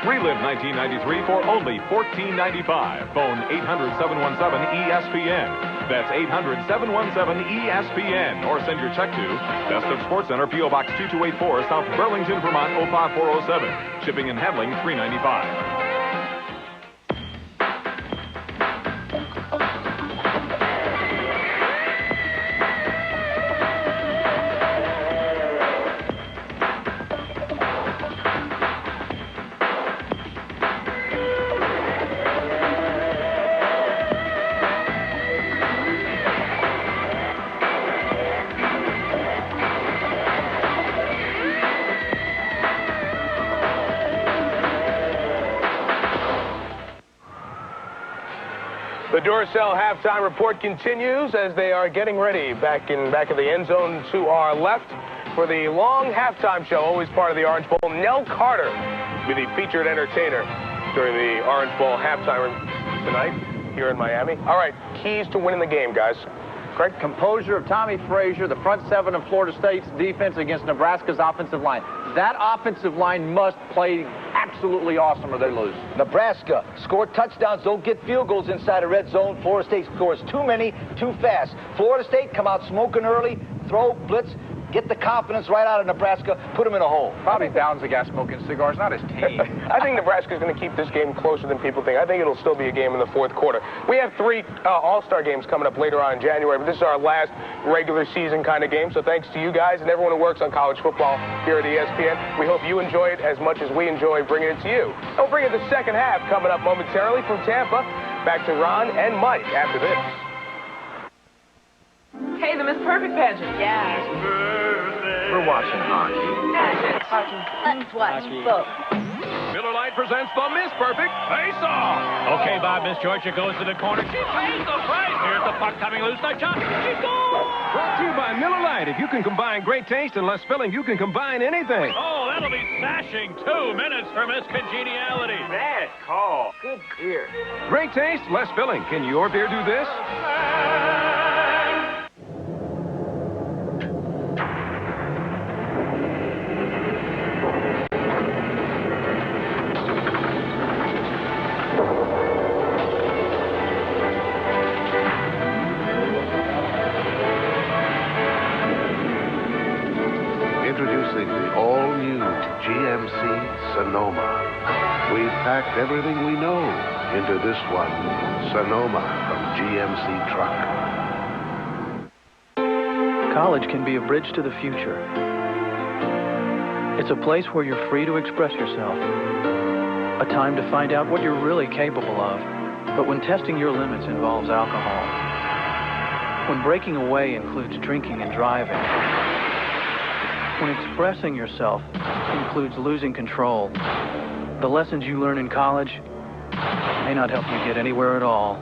Relive 1993 for only $14.95. Phone 800-717-ESPN. That's 800-717-ESPN. Or send your check to Best of SportsCenter, P.O. Box 2284, South Burlington, Vermont 05407. Shipping and handling $3.95. The Duracell halftime report continues as they are getting ready back of the end zone to our left for the long halftime show, always part of the Orange Bowl. Nell Carter will be the featured entertainer during the Orange Bowl halftime tonight here in Miami. All right, keys to winning the game, guys. Craig? Composure of Tommy Frazier, the front 7 of Florida State's defense against Nebraska's offensive line. That offensive line must play absolutely awesome or they lose. Nebraska, score touchdowns, don't get field goals inside a red zone. Florida State scores too many, too fast. Florida State come out smoking early, throw, blitz, get the confidence right out of Nebraska, put them in a hole. Probably Downs the guy smoking cigars, not his team. I think Nebraska's going to keep this game closer than people think. I think it'll still be a game in the fourth quarter. We have 3 All-Star games coming up later on in January, but this is our last regular season kind of game. So thanks to you guys and everyone who works on college football here at ESPN. We hope you enjoy it as much as we enjoy bringing it to you. And we'll bring you the second half coming up momentarily from Tampa. Back to Ron and Mike after this. Hey, the Miss Perfect pageant. Yeah. We're watching hockey. Let's watch both. Miller Lite presents the Miss Perfect Face-Off. Okay, Bob, Miss Georgia goes to the corner. She pays the price. Here's the puck coming loose. The shot. She scores. Brought to you by Miller Lite. If you can combine great taste and less filling, you can combine anything. Oh, that'll be smashing. 2 minutes for Miss Congeniality. Bad call. Good beer. Great taste, less filling. Can your beer do this? Introducing the all-new GMC Sonoma. We've packed everything we know into this one, Sonoma from GMC Truck. College can be a bridge to the future. It's a place where you're free to express yourself. A time to find out what you're really capable of. But when testing your limits involves alcohol, when breaking away includes drinking and driving, when expressing yourself includes losing control, the lessons you learn in college may not help you get anywhere at all.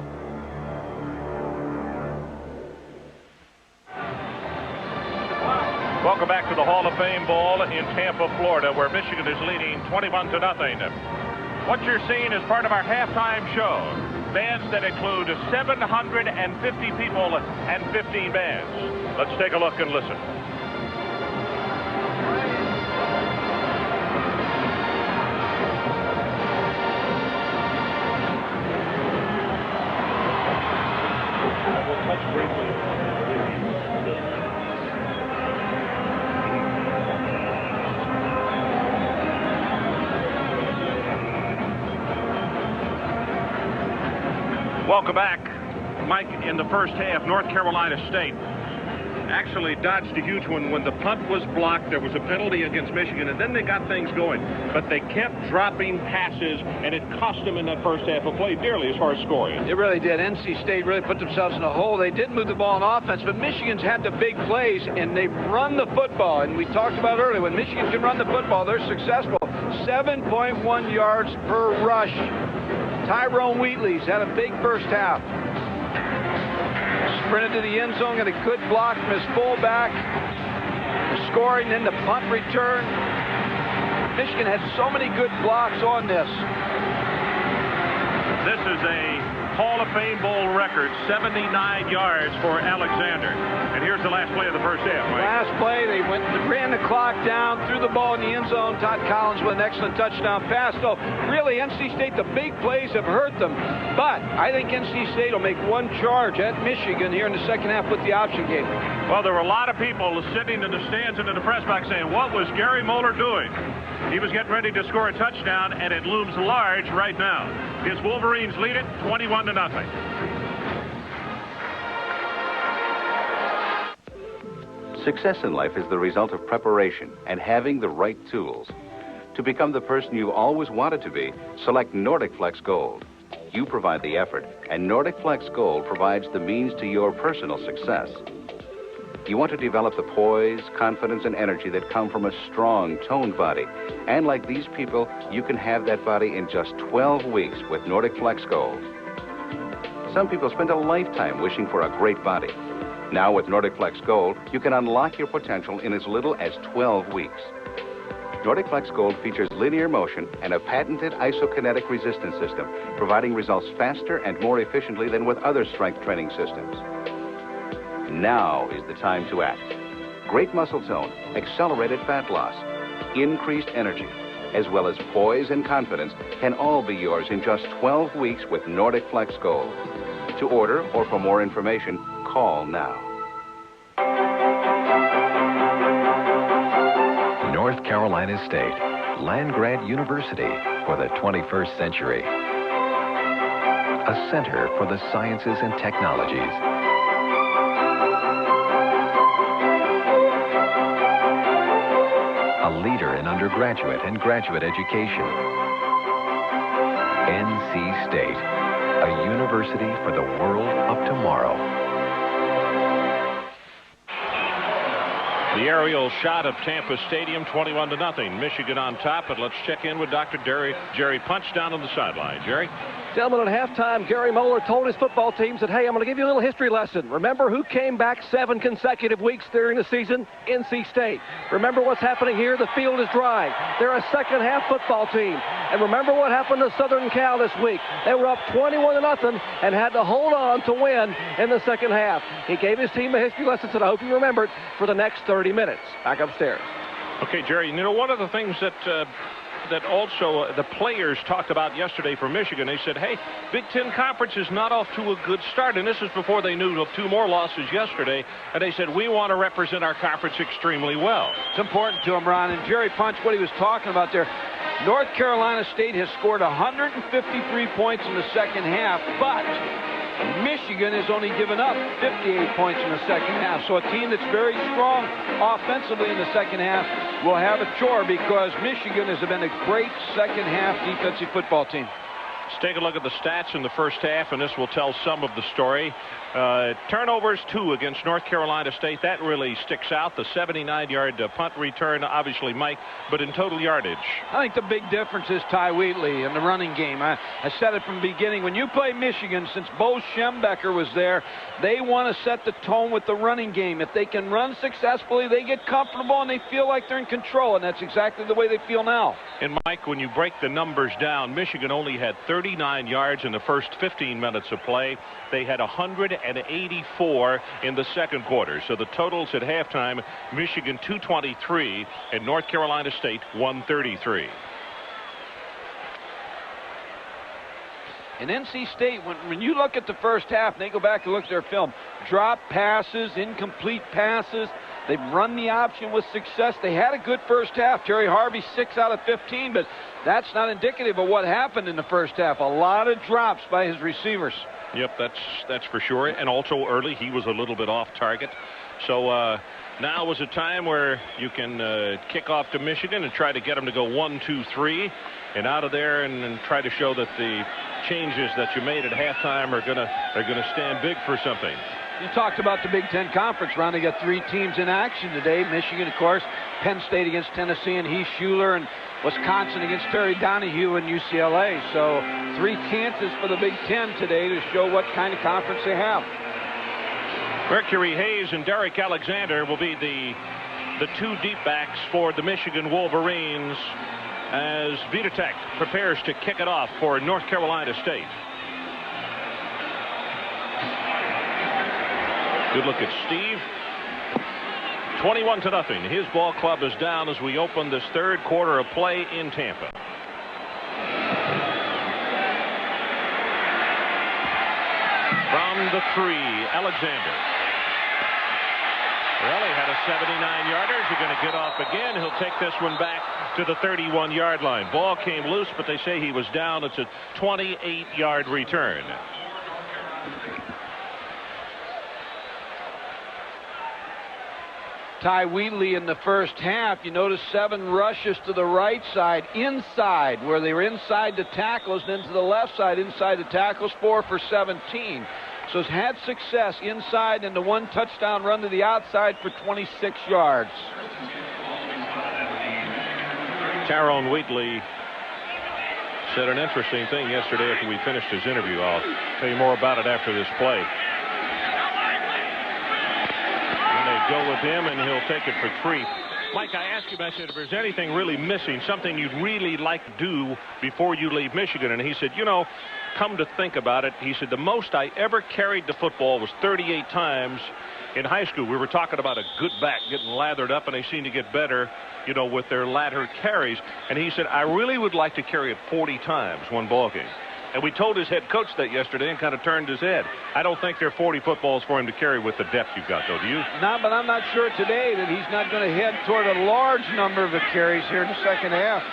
Welcome back to the Hall of Fame Bowl in Tampa, Florida, where Michigan is leading 21-0. What you're seeing is part of our halftime show. Bands that include 750 people and 15 bands. Let's take a look and listen. Touch Welcome back. Mike, in the first half, North Carolina State actually dodged a huge one when the punt was blocked. There was a penalty against Michigan, and then they got things going. But they kept dropping passes, and it cost them in that first half of play dearly as far as scoring. It really did. NC State really put themselves in a hole. They did move the ball on offense, but Michigan's had the big plays, and they've run the football. And we talked about earlier, when Michigan can run the football, they're successful. 7.1 yards per rush. Tyrone Wheatley's had a big first half. Sprinted to the end zone, got a good block from his fullback. Scoring, then the punt return. Michigan had so many good blocks on this. This is a Hall of Fame Bowl record, 79 yards for Alexander. And here's the last play of the first half, Mike. Last play, they ran the clock down, threw the ball in the end zone. Todd Collins with an excellent touchdown pass. So really, NC State, the big plays have hurt them. But I think NC State will make one charge at Michigan here in the second half with the option game. Well, there were a lot of people sitting in the stands and in the press box saying, what was Gary Moeller doing? He was getting ready to score a touchdown, and it looms large right now. His Wolverines lead it 21-0. Success in life is the result of preparation and having the right tools. To become the person you always wanted to be, select Nordic Flex Gold. You provide the effort, and Nordic Flex Gold provides the means to your personal success. You want to develop the poise, confidence, and energy that come from a strong, toned body. And like these people, you can have that body in just 12 weeks with Nordic Flex Gold. Some people spend a lifetime wishing for a great body. Now with Nordic Flex Gold, you can unlock your potential in as little as 12 weeks. Nordic Flex Gold features linear motion and a patented isokinetic resistance system, providing results faster and more efficiently than with other strength training systems. Now is the time to act. Great muscle tone, accelerated fat loss, increased energy, as well as poise and confidence can all be yours in just 12 weeks with Nordic Flex Gold. To order or for more information, call now. North Carolina State, land-grant university for the 21st century. A center for the sciences and technologies. A leader in undergraduate and graduate education. NC State, a university for the world of tomorrow. The aerial shot of Tampa Stadium, 21-0. Michigan on top, but let's check in with Dr. Jerry Punt down on the sideline. Jerry? Gentlemen, at halftime, Gary Moeller told his football teams that, hey, I'm going to give you a little history lesson. Remember who came back 7 consecutive weeks during the season? NC State. Remember what's happening here? The field is dry. They're a second-half football team. And remember what happened to Southern Cal this week? They were up 21-0 and had to hold on to win in the second half. He gave his team a history lesson that I hope you remember it for the next 30 minutes. Back upstairs. Okay, Jerry, you know, one of the things that also the players talked about yesterday for Michigan, they said, hey, Big Ten Conference is not off to a good start. And this is before they knew of 2 more losses yesterday. And they said, we want to represent our conference extremely well. It's important to him, Ron. And Jerry Punch, what he was talking about there, North Carolina State has scored 153 points in the second half, but Michigan has only given up 58 points in the second half. So a team that's very strong offensively in the second half will have a chore because Michigan has been a great second half defensive football team. Let's take a look at the stats in the first half, and this will tell some of the story. Turnovers 2 against North Carolina State. That really sticks out. The 79-yard punt return, obviously, Mike, but in total yardage. I think the big difference is Ty Wheatley in the running game. I said it from the beginning. When you play Michigan, since Bo Schembecker was there, they want to set the tone with the running game. If they can run successfully, they get comfortable and they feel like they're in control, and that's exactly the way they feel now. And, Mike, when you break the numbers down, Michigan only had 39 yards in the first 15 minutes of play. They had 184 in the second quarter. So the totals at halftime, Michigan 223 and North Carolina State 133. And NC State, when you look at the first half, and they go back and look at their film, drop passes, incomplete passes, they've run the option with success. They had a good first half. Terry Harvey 6 out of 15, but that's not indicative of what happened in the first half. A lot of drops by his receivers. Yep, that's for sure. And also early, he was a little bit off target. So now was a time where you can kick off to Michigan and try to get them to go 1, 2, 3, and out of there, and try to show that the changes that you made at halftime are gonna stand big for something. You talked about the Big Ten Conference, Ron. They got 3 teams in action today. Michigan, of course, Penn State against Tennessee and Heath Schuler, and Wisconsin against Terry Donahue and UCLA. So 3 chances for the Big Ten today to show what kind of conference they have. Mercury Hayes and Derek Alexander will be the 2 deep backs for the Michigan Wolverines as Vitek prepares to kick it off for North Carolina State. Good look at Steve. 21-0. His ball club is down as we open this 3rd quarter of play in Tampa. From the 3, Alexander. Well, he had a 79-yarder. He's going to get off again. He'll take this one back to the 31-yard line. Ball came loose, but they say he was down. It's a 28-yard return. Ty Wheatley in the first half. You notice 7 rushes to the right side, inside, where they were inside the tackles, and then to the left side, inside the tackles, 4 for 17. So he's had success inside, and the 1 touchdown run to the outside for 26 yards. Tyrone Wheatley said an interesting thing yesterday after we finished his interview. I'll tell you more about it after this play. Go with him, and he'll take it for 3. Mike, I asked him, I said, if there's anything really missing, something you'd really like to do before you leave Michigan, and he said, you know, come to think about it, he said, the most I ever carried the football was 38 times in high school. We were talking about a good back getting lathered up, and they seem to get better, you know, with their laddered carries, and he said, I really would like to carry it 40 times one ball game. And we told his head coach that yesterday and kind of turned his head. I don't think there are 40 footballs for him to carry with the depth you've got, though, do you? No, but I'm not sure today that he's not going to head toward a large number of carries here in the second half.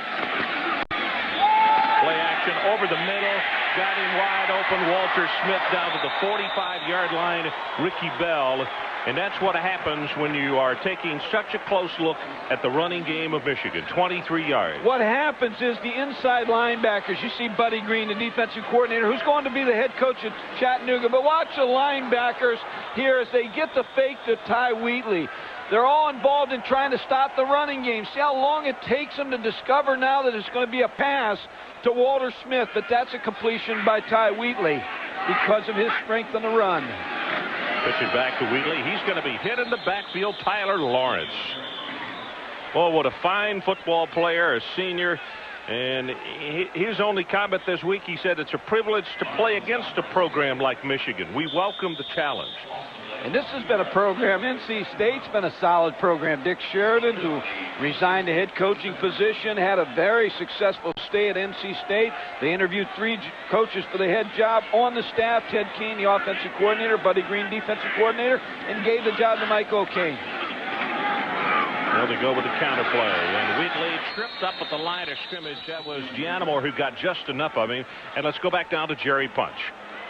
Play action over the middle. Got him wide open. Walter Smith down to the 45-yard line. Ricky Bell. And that's what happens when you are taking such a close look at the running game of Michigan. 23 yards. What happens is the inside linebackers, you see Buddy Green, the defensive coordinator, who's going to be the head coach at Chattanooga, but watch the linebackers here as they get the fake to Ty Wheatley. They're all involved in trying to stop the running game. See how long it takes them to discover now that it's going to be a pass to Walter Smith, but that's a completion by Ty Wheatley because of his strength on the run. Pitch it back to Wheatley. He's going to be hit in the backfield. Tyler Lawrence. Oh, what a fine football player, a senior. And his only comment this week, he said it's a privilege to play against a program like Michigan. We welcome the challenge. And this has been a program, NC State's been a solid program. Dick Sheridan, who resigned the head coaching position, had a very successful stay at NC State. They interviewed 3 coaches for the head job on the staff. Ted Keene, the offensive coordinator, Buddy Green, defensive coordinator, and gave the job to Mike O'Kane. Well, they go with the counter play, and Wheatley tripped up at the line of scrimmage. That was Gianamore who got just enough of him. And let's go back down to Jerry Punch.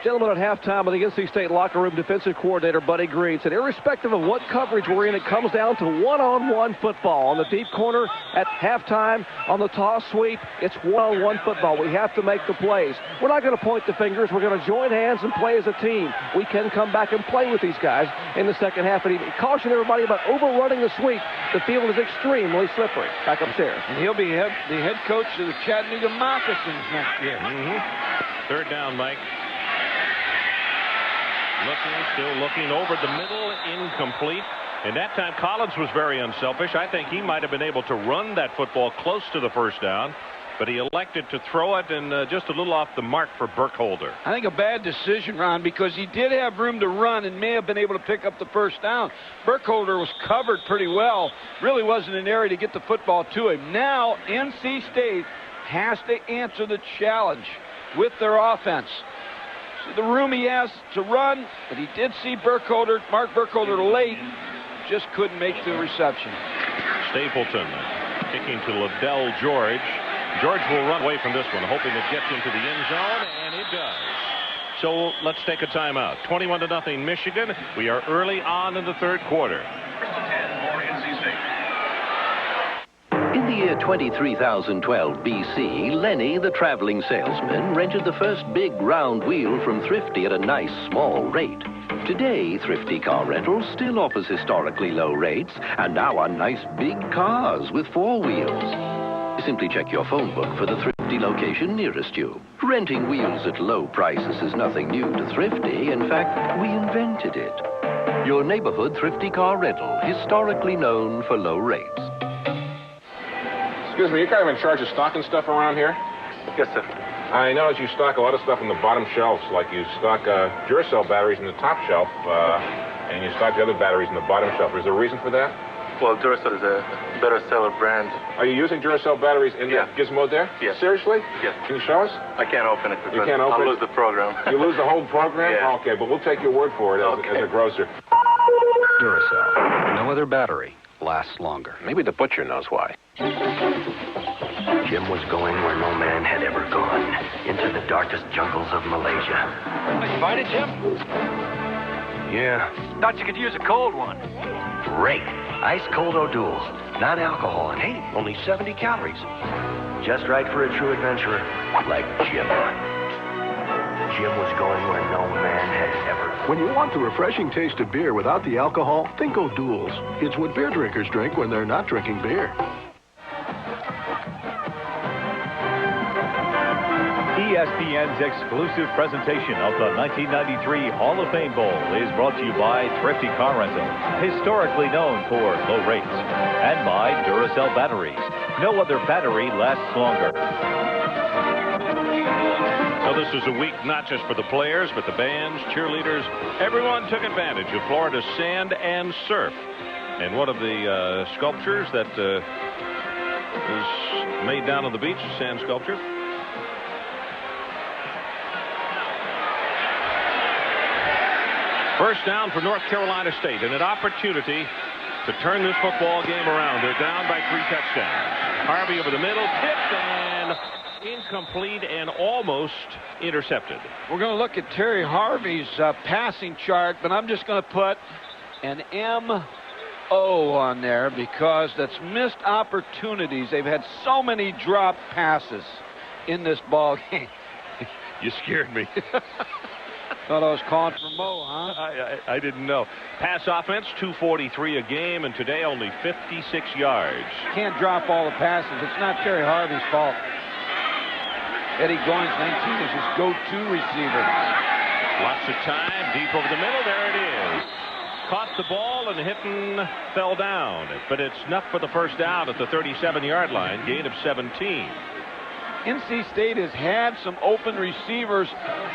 Gentlemen, at halftime of the NC State locker room, defensive coordinator Buddy Green said, irrespective of what coverage we're in, it comes down to one-on-one football. On the deep corner at halftime, on the toss sweep, it's one-on-one football. We have to make the plays. We're not going to point the fingers. We're going to join hands and play as a team. We can come back and play with these guys in the second half. And he cautioned everybody about overrunning the sweep. The field is extremely slippery. Back upstairs. And he'll be the head coach of the Chattanooga Moccasins next year. Third down, Mike. Still looking over the middle, incomplete. And that time Collins was very unselfish. I think he might have been able to run that football close to the first down, but he elected to throw it and just a little off the mark for Burkholder. I think a bad decision, Ron, because he did have room to run and may have been able to pick up the first down. Burkholder was covered pretty well. Really wasn't an area to get the football to him. Now NC State has to answer the challenge with their offense. The room he has to run, but he did see Mark Burkholder late, just couldn't make the reception. Stapleton kicking to Liddell George. George will run away from this one, hoping it gets into the end zone, and it does. So let's take a timeout. 21-0 Michigan. We are early on in the third quarter. In the year 23,012 BC, Lenny, the traveling salesman, rented the first big round wheel from Thrifty at a nice small rate. Today, Thrifty Car Rentals still offers historically low rates, and now on nice big cars with 4 wheels. Simply check your phone book for the Thrifty location nearest you. Renting wheels at low prices is nothing new to Thrifty. In fact, we invented it. Your neighborhood Thrifty Car Rental, historically known for low rates. Excuse me, you're kind of in charge of stocking stuff around here? Yes, sir. I noticed you stock a lot of stuff in the bottom shelves, like you stock Duracell batteries in the top shelf, and you stock the other batteries in the bottom shelf. Is there a reason for that? Well, Duracell is a better seller brand. Are you using Duracell batteries in the gizmo there? Yes. Seriously? Yes. Can you show us? I can't open it because You can't open I'll it? lose the program. You lose the whole program? Yeah. Okay, but we'll take your word for it as a grocer. Duracell. No other battery lasts longer. Maybe the butcher knows why. Jim was going where no man had ever gone, into the darkest jungles of Malaysia. You find it, Jim? Yeah. Thought you could use a cold one. Great. Ice cold O'Doul's. Not alcohol, and hey, only 70 calories. Just right for a true adventurer like Jim. Jim was going where no man had ever gone. When you want the refreshing taste of beer without the alcohol, think O'Doul's. It's what beer drinkers drink when they're not drinking beer. ESPN's exclusive presentation of the 1993 Hall of Fame Bowl is brought to you by Thrifty Car Rental, historically known for low rates, and by Duracell batteries. No other battery lasts longer. So this is a week not just for the players, but the bands, cheerleaders. Everyone took advantage of Florida's sand and surf. And one of the sculptures that is made down on the beach, a sand sculpture. First down for North Carolina State, and an opportunity to turn this football game around. They're down by 3 touchdowns. Harvey over the middle, tipped and incomplete and almost intercepted. We're going to look at Terry Harvey's passing chart, but I'm just going to put an M-O on there because that's missed opportunities. They've had so many drop passes in this ball game. You scared me. Thought I was calling for Mo, huh? I didn't know. Pass offense, 243 a game, and today only 56 yards. Can't drop all the passes. It's not Terry Harvey's fault. Eddie Goins, 19, is his go-to receiver. Lots of time, deep over the middle. There it is. Caught the ball and Hinton fell down. But it's enough for the first down at the 37-yard line, gain of 17. NC State has had some open receivers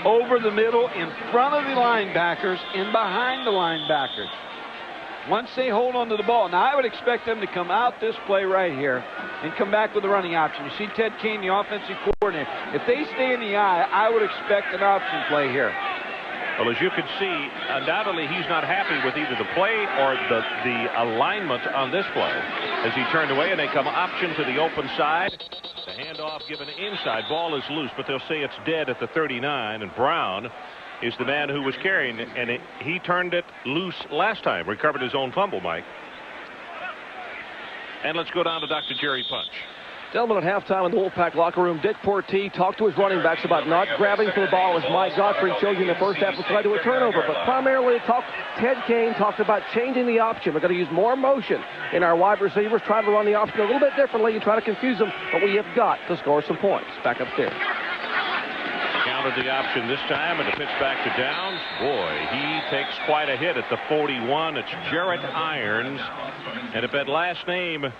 over the middle, in front of the linebackers, and behind the linebackers. Once they hold on to the ball, now I would expect them to come out this play right here and come back with a running option. You see Ted Kane, the offensive coordinator. If they stay in the eye, I would expect an option play here. Well, as you can see, undoubtedly he's not happy with either the play or the alignment on this play. As he turned away and they come option to the open side. The handoff given inside. Ball is loose, but they'll say it's dead at the 39. And Brown is the man who was carrying it, and he turned it loose last time. Recovered his own fumble, Mike. And let's go down to Dr. Jerry Punch. Gentlemen, at halftime in the Wolfpack locker room, Dick Portee talked to his running backs about not grabbing for the ball, as Mike Godfrey showed you in the first half, was led to a turnover. But primarily, Ted Kane talked about changing the option. We're going to use more motion in our wide receivers, trying to run the option a little bit differently and try to confuse them. But we have got to score some points. Back upstairs. Counted the option this time, and the pitch back to Downs. Boy, he takes quite a hit at the 41. It's Jarrett Irons. And if that last name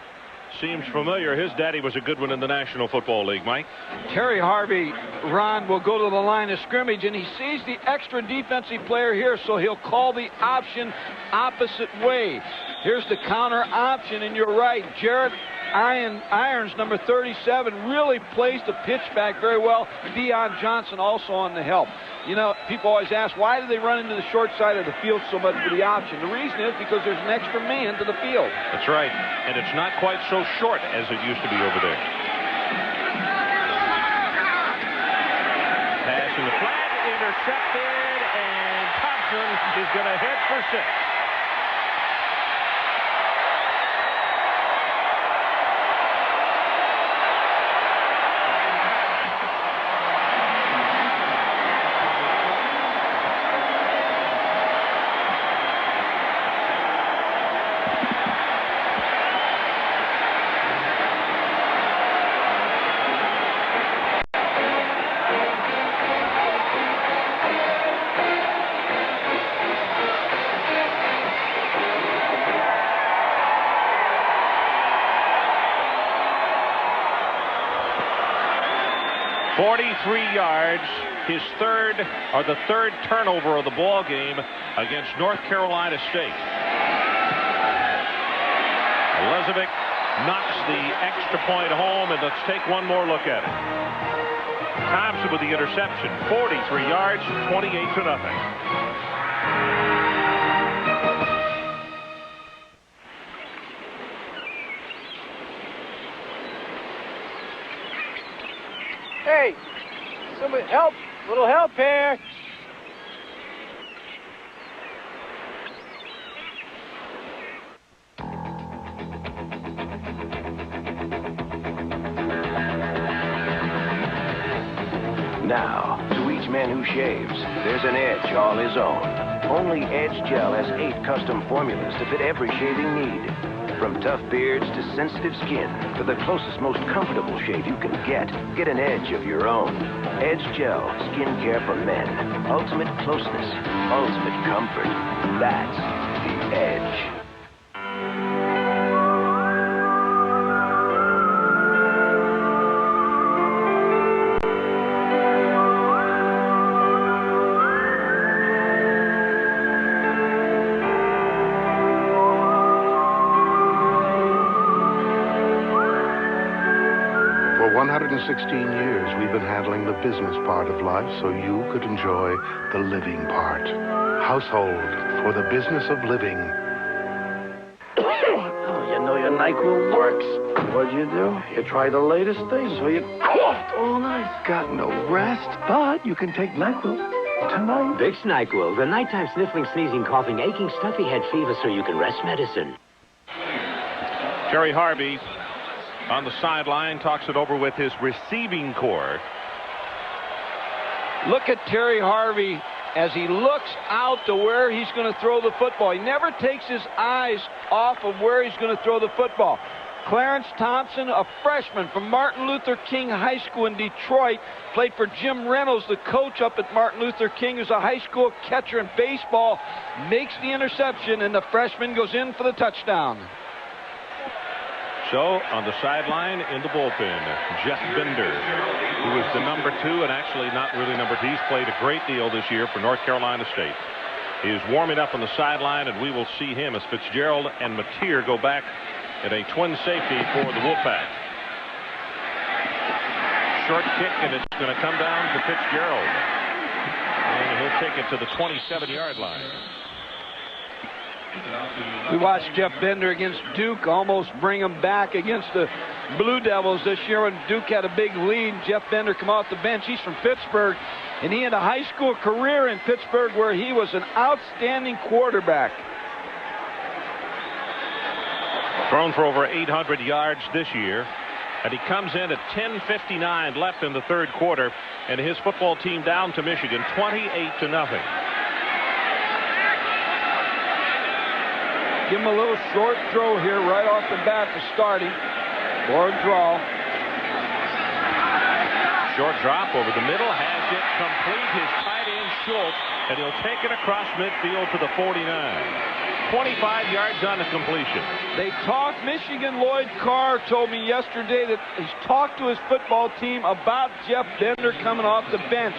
seems familiar, his daddy was a good one in the National Football League, Mike. Terry Harvey, Ron, will go to the line of scrimmage, and he sees the extra defensive player here, so he'll call the option opposite way. Here's the counter option, and you're right. Jarrett Irons, number 37, really plays the pitch back very well. Deion Johnson also on the help. You know, people always ask, why do they run into the short side of the field so much for the option? The reason is because there's an extra man to the field. That's right. And it's not quite so short as it used to be over there. Pass in the flat, intercepted, and Thompson is going to hit for 6. Yards, his third turnover of the ball game against North Carolina State. Lezovic knocks the extra point home, and let's take one more look at it. Thompson with the interception, 43 yards, 28-0. Hey, somebody help, little help here. Now, to each man who shaves, there's an edge all his own. Only Edge Gel has 8 custom formulas to fit every shaving need. From tough beards to sensitive skin, for the closest, most comfortable shave you can get an edge of your own. Edge Gel, skincare for men. Ultimate closeness, ultimate comfort. That's the Edge. For 116 years, we've been handling the business part of life so you could enjoy the living part. Household for the business of living. Oh, you know your NyQuil works. What'd you do? You tried the latest thing, so you coughed all night. Got no rest, but you can take NyQuil tonight. Vicks NyQuil, the nighttime sniffling, sneezing, coughing, aching, stuffy head fever so you can rest medicine. Terry Harvey on the sideline talks it over with his receiving corps. Look at Terry Harvey as he looks out to where he's going to throw the football. He never takes his eyes off of where he's going to throw the football. Clarence Thompson, a freshman from Martin Luther King High School in Detroit, played for Jim Reynolds, the coach up at Martin Luther King, who's a high school catcher in baseball, makes the interception, and the freshman goes in for the touchdown. So, on the sideline, in the bullpen, Jeff Bender, who is the number 2, and actually not really number 2. He's played a great deal this year for North Carolina State. He is warming up on the sideline, and we will see him as Fitzgerald and Mateer go back in a twin safety for the Wolfpack. Short kick, and it's going to come down to Fitzgerald. And he'll take it to the 27-yard line. We watched Jeff Bender against Duke almost bring him back against the Blue Devils this year when Duke had a big lead. Jeff Bender come off the bench. He's from Pittsburgh, and he had a high school career in Pittsburgh where he was an outstanding quarterback. Thrown for over 800 yards this year, and he comes in at 10:59 left in the third quarter, and his football team down to Michigan 28-0. Give him a little short throw here right off the bat for starting. Or draw. Short drop over the middle, has it complete. His tight end Schultz, and he'll take it across midfield to the 49. 25 yards on the completion. They talked. Michigan Lloyd Carr told me yesterday that he's talked to his football team about Jeff Bender coming off the bench.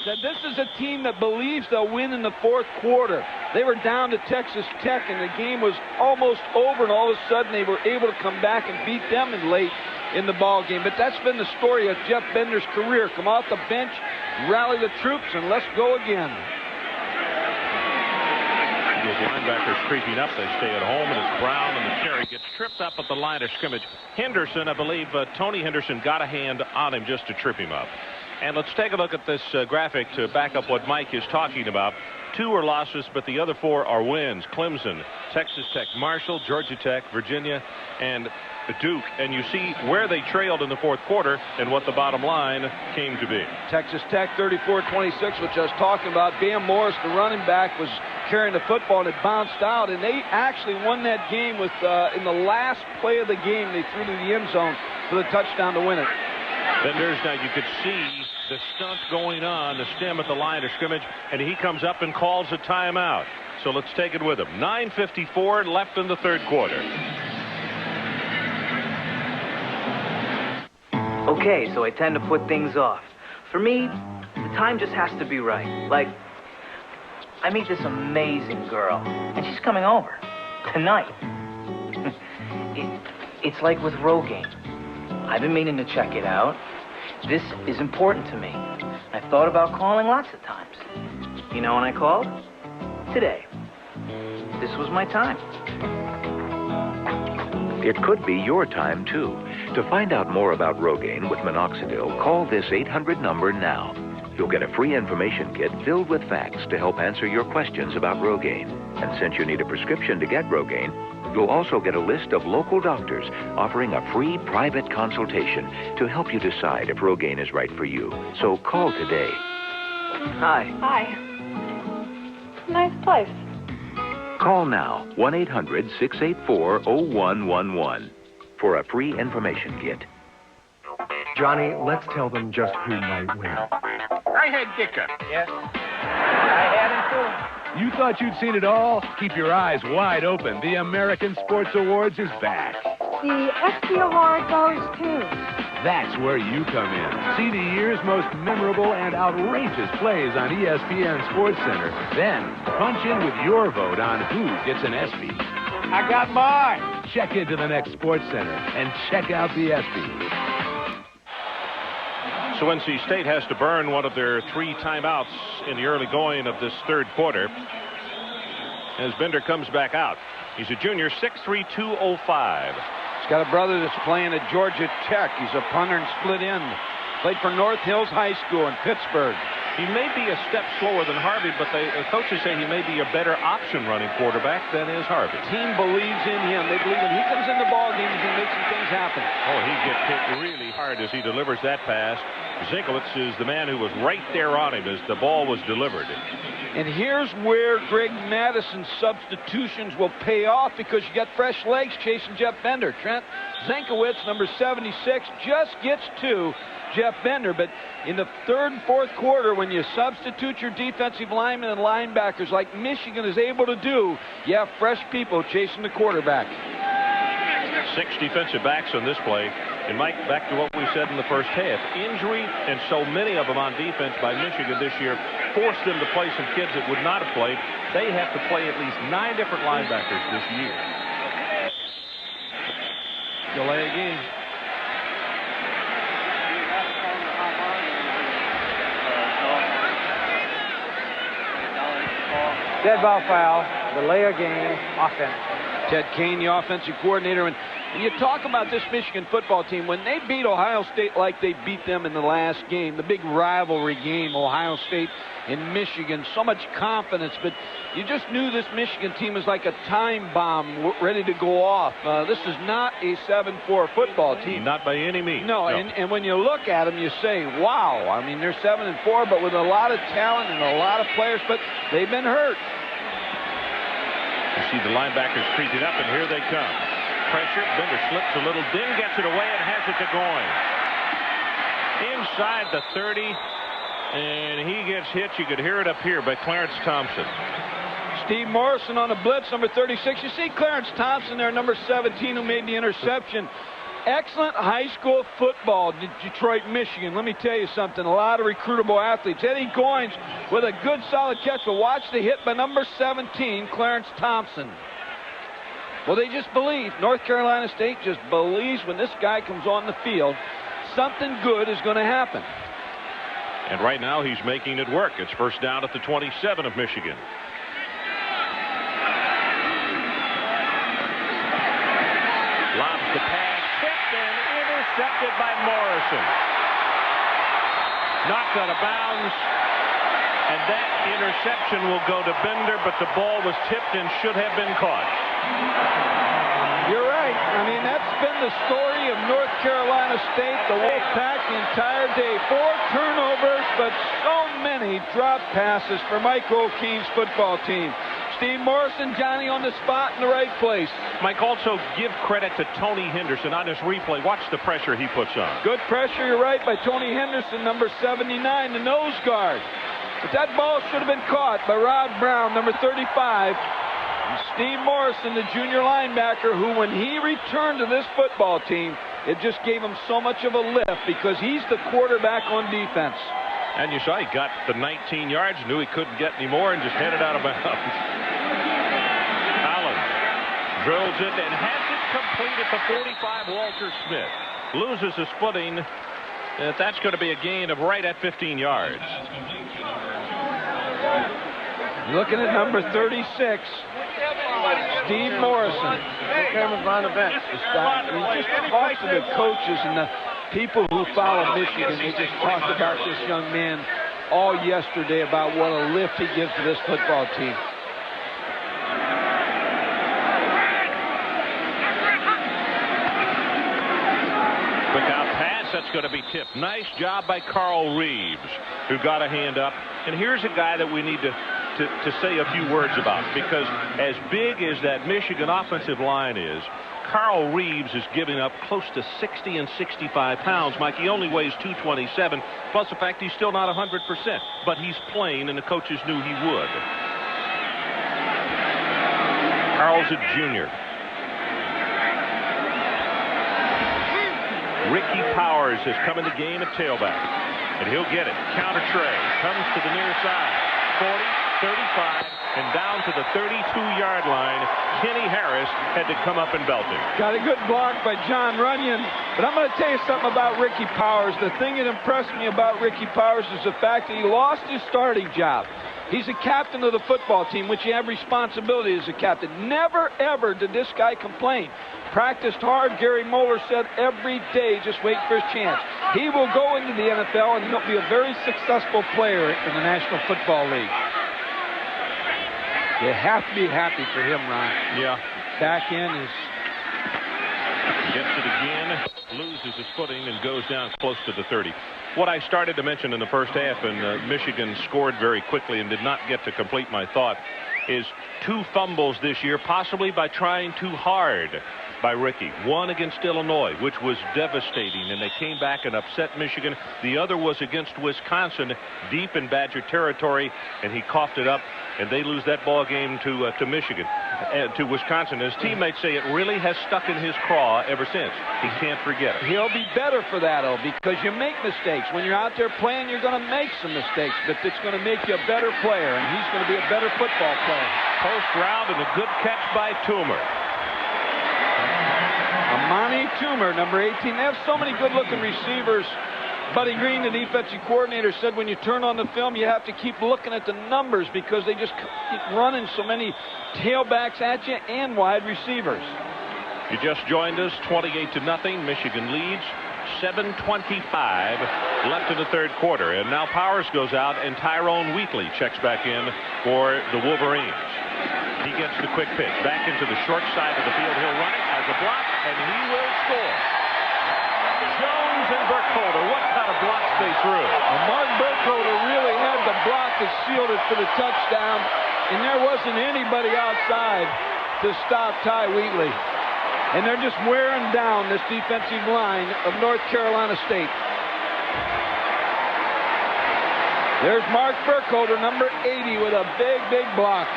Said this is a team that believes they'll win in the fourth quarter. They were down to Texas Tech, and the game was almost over, and all of a sudden they were able to come back and beat them in late in the ball game. But that's been the story of Jeff Bender's career. Come off the bench, rally the troops, and let's go again. Those linebackers creeping up. They stay at home, and it's Brown, and the carry gets tripped up at the line of scrimmage. Henderson, I believe, Tony Henderson got a hand on him just to trip him up. And let's take a look at this graphic to back up what Mike is talking about. 2 are losses, but the other 4 are wins. Clemson, Texas Tech, Marshall, Georgia Tech, Virginia, and Duke. And you see where they trailed in the fourth quarter and what the bottom line came to be. Texas Tech 34-26, which I was talking about. Bam Morris, the running back, was carrying the football and it bounced out. And they actually won that game with in the last play of the game. They threw to the end zone for the touchdown to win it. Vendors, now you could see the stunt going on, the stem at the line of scrimmage, and he comes up and calls a timeout. So let's take it with him. 9:54 left in the third quarter. Okay, so I tend to put things off. For me, the time just has to be right. Like, I meet this amazing girl, and she's coming over tonight. It's like with Rogaine. I've been meaning to check it out. This is important to me. I've thought about calling lots of times. You know when I called? Today. This was my time. It could be your time, too. To find out more about Rogaine with minoxidil, call this 800 number now. You'll get a free information kit filled with facts to help answer your questions about Rogaine. And since you need a prescription to get Rogaine, you'll also get a list of local doctors offering a free private consultation to help you decide if Rogaine is right for you. So call today. Hi. Hi. Nice place. Call now, 1-800-684-0111 for a free information kit. Johnny, let's tell them just who might win. I had Dicker. Yes. I had him too. You thought you'd seen it all? Keep your eyes wide open. The American Sports Awards is back. The ESPY Award goes to... That's where you come in. See the year's most memorable and outrageous plays on ESPN SportsCenter. Then punch in with your vote on who gets an ESPY. I got mine. Check into the next SportsCenter and check out the ESPY. So NC State has to burn one of their 3 timeouts in the early going of this third quarter as Bender comes back out. He's a junior, 6'3", 205. He's got a brother that's playing at Georgia Tech. He's a punter and split end. Played for North Hills High School in Pittsburgh. He may be a step slower than Harvey, but the coaches say he may be a better option running quarterback than is Harvey. Team believes in him. They believe when he comes in the ball game, he can make some things happen. Oh, he gets hit really hard as he delivers that pass. Zinkowitz is the man who was right there on him as the ball was delivered. And here's where Greg Madison's substitutions will pay off because you got fresh legs chasing Jeff Bender. Trent Zinkowitz, number 76, just gets to Jeff Bender. But in the third and fourth quarter, when you substitute your defensive linemen and linebackers like Michigan is able to do, you have fresh people chasing the quarterback. 6 defensive backs on this play. And Mike, back to what we said in the first half. Injury, and so many of them on defense by Michigan this year, forced them to play some kids that would not have played. They have to play at least 9 different linebackers this year. Delay a game. Dead ball foul. Delay a game. Offense. Ted Kane, the offensive coordinator. And you talk about this Michigan football team. When they beat Ohio State like they beat them in the last game, the big rivalry game, Ohio State and Michigan, so much confidence. But you just knew this Michigan team was like a time bomb ready to go off. This is not a 7-4 football team. Not by any means. No. And when you look at them, you say, wow. I mean, they're 7-4, but with a lot of talent and a lot of players. But they've been hurt. You see the linebackers creeping up, and here they come. Pressure. Bender slips a little. Din gets it away and has it to going. Inside the 30, and he gets hit. You could hear it up here by Clarence Thompson. Steve Morrison on a blitz, number 36. You see Clarence Thompson there, number 17, who made the interception. Excellent high school football, Detroit, Michigan. Let me tell you something. A lot of recruitable athletes. Eddie Goins with a good, solid catch. But watch the hit by number 17, Clarence Thompson. Well, they just believe. North Carolina State just believes when this guy comes on the field, something good is going to happen. And right now he's making it work. It's first down at the 27 of Michigan. Lobs the pass, tipped and intercepted by Morrison. knocked out of bounds. And that interception will go to Bender, but the ball was tipped and should have been caught. You're right. I mean, that's been the story of North Carolina State, the Wolfpack, the entire day. 4 turnovers, but so many drop passes for Mike O'Keefe's football team. Steve Morrison, Johnny on the spot in the right place. Mike, also give credit to Tony Henderson on his replay. Watch the pressure he puts on. Good pressure, you're right, by Tony Henderson, number 79, the nose guard. But that ball should have been caught by Rod Brown, number 35. And Steve Morrison, the junior linebacker, who when he returned to this football team, it just gave him so much of a lift because he's the quarterback on defense. And you saw he got the 19 yards, knew he couldn't get any more, and just headed out of bounds. Allen drills it and has it complete at the 45. Walter Smith loses his footing. That's going to be a gain of right at 15 yards. Looking at number 36, Steve Morrison. Cameron's on the bench. He just talks to the coaches and the people who follow Michigan. They just talked about this young man all yesterday about what a lift he gives to this football team. Quick out pass, that's going to be tipped. Nice job by Carl Reeves, who got a hand up. And here's a guy that we need to say a few words about, because as big as that Michigan offensive line is, Carl Reeves is giving up close to 60 and 65 pounds. Mike, he only weighs 227, plus the fact he's still not 100%. But he's playing, and the coaches knew he would. Carl's a junior. Ricky Powers has come in the game at tailback, and he'll get it. Counter tray comes to the near side. 40, 35, and down to the 32-yard line. Kenny Harris had to come up and belt him. Got a good block by John Runyon. But I'm going to tell you something about Ricky Powers. The thing that impressed me about Ricky Powers is the fact that he lost his starting job. He's a captain of the football team, which you have responsibility as a captain. Never, ever did this guy complain. Practiced hard. Gary Moeller said every day, just wait for his chance. He will go into the NFL, and he'll be a very successful player in the National Football League. You have to be happy for him, Ron. Yeah. Back in is... Gets it again, loses his footing, and goes down close to the 30. What I started to mention in the first half, and Michigan scored very quickly and did not get to complete my thought, is 2 fumbles this year, possibly by trying too hard by Ricky. One against Illinois, which was devastating, and they came back and upset Michigan. The other was against Wisconsin, deep in Badger territory, and he coughed it up, and they lose that ball game to Michigan, to Wisconsin. His teammates say it really has stuck in his craw ever since. He can't forget it. He'll be better for that, though, because you make mistakes. When you're out there playing, you're going to make some mistakes, but it's going to make you a better player, and he's going to be a better football player. Post route and a good catch by Toomer. Amani Toomer, number 18. They have so many good-looking receivers. Buddy Green, the defensive coordinator, said when you turn on the film, you have to keep looking at the numbers because they just keep running so many tailbacks at you and wide receivers. You just joined us, 28-0. Michigan leads. 7:25 left in the third quarter. And now Powers goes out, and Tyrone Wheatley checks back in for the Wolverines. He gets the quick pitch back into the short side of the field. He'll run it as a block, and he will score. Jones and Burkholder, what kind of blocks they threw? Well, Mark Burkholder really had the block that sealed it for the touchdown, and there wasn't anybody outside to stop Ty Wheatley. And they're just wearing down this defensive line of North Carolina State. There's Mark Burkholder, number 80, with a big, big block.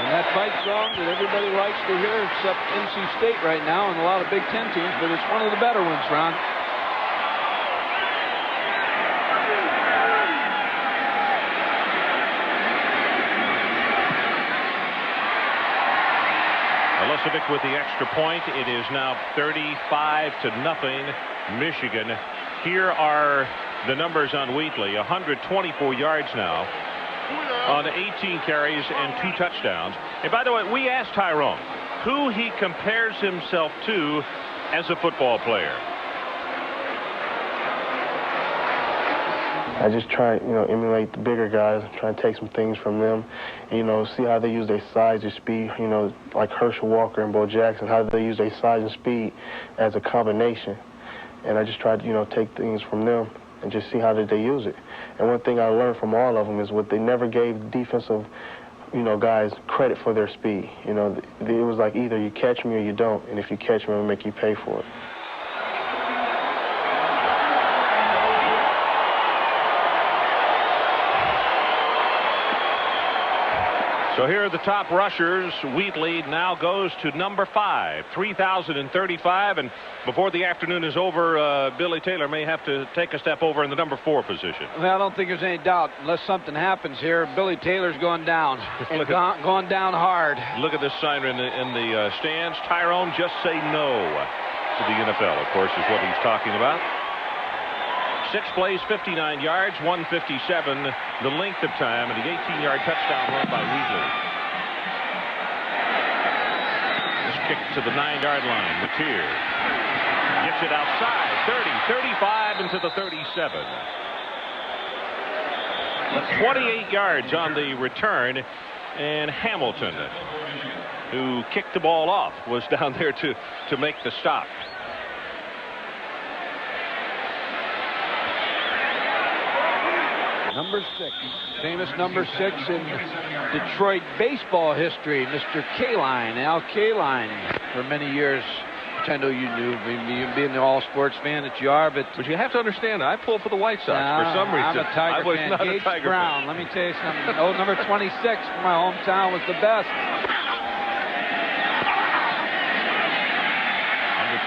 And that fight song that everybody likes to hear, except NC State right now and a lot of Big Ten teams, but it's one of the better ones, Ron. Milicevic with the extra point. It is now 35-0 Michigan. Here are the numbers on Wheatley. 124 yards now on 18 carries and 2 touchdowns. And by the way, we asked Tyrone who he compares himself to as a football player. I just try, emulate the bigger guys, try to take some things from them, see how they use their size and speed, like Herschel Walker and Bo Jackson, how they use their size and speed as a combination. And I just try to, take things from them and just see how did they use it. And one thing I learned from all of them is what they never gave defensive, guys credit for their speed. It was like either you catch me or you don't, and if you catch me, I'll make you pay for it. So here are the top rushers. Wheatley now goes to number 5, 3,035. And before the afternoon is over, Billy Taylor may have to take a step over in the number 4 position. Well, I don't think there's any doubt. Unless something happens here, Billy Taylor's going down. And going down hard. Look at this sign in the stands. Tyrone, just say no to the NFL, of course, is what he's talking about. 6 plays, 59 yards, 157, the length of time, and the 18-yard touchdown run by Wheatley. This kick to the 9-yard line. Mateer gets it outside, 30, 35, into the 37. 28 yards on the return, and Hamilton, who kicked the ball off, was down there to make the stop. Number 6, famous number 6 in Detroit baseball history, Mr. Kaline, Al Kaline, for many years, which I know you knew, being the all-sports fan that you are, but you have to understand, I pull for the White Sox for some reason. I'm a Tiger I was fan. not Gage a Tiger Brown, fan. let me tell you something. Oh, number 26 from my hometown was the best.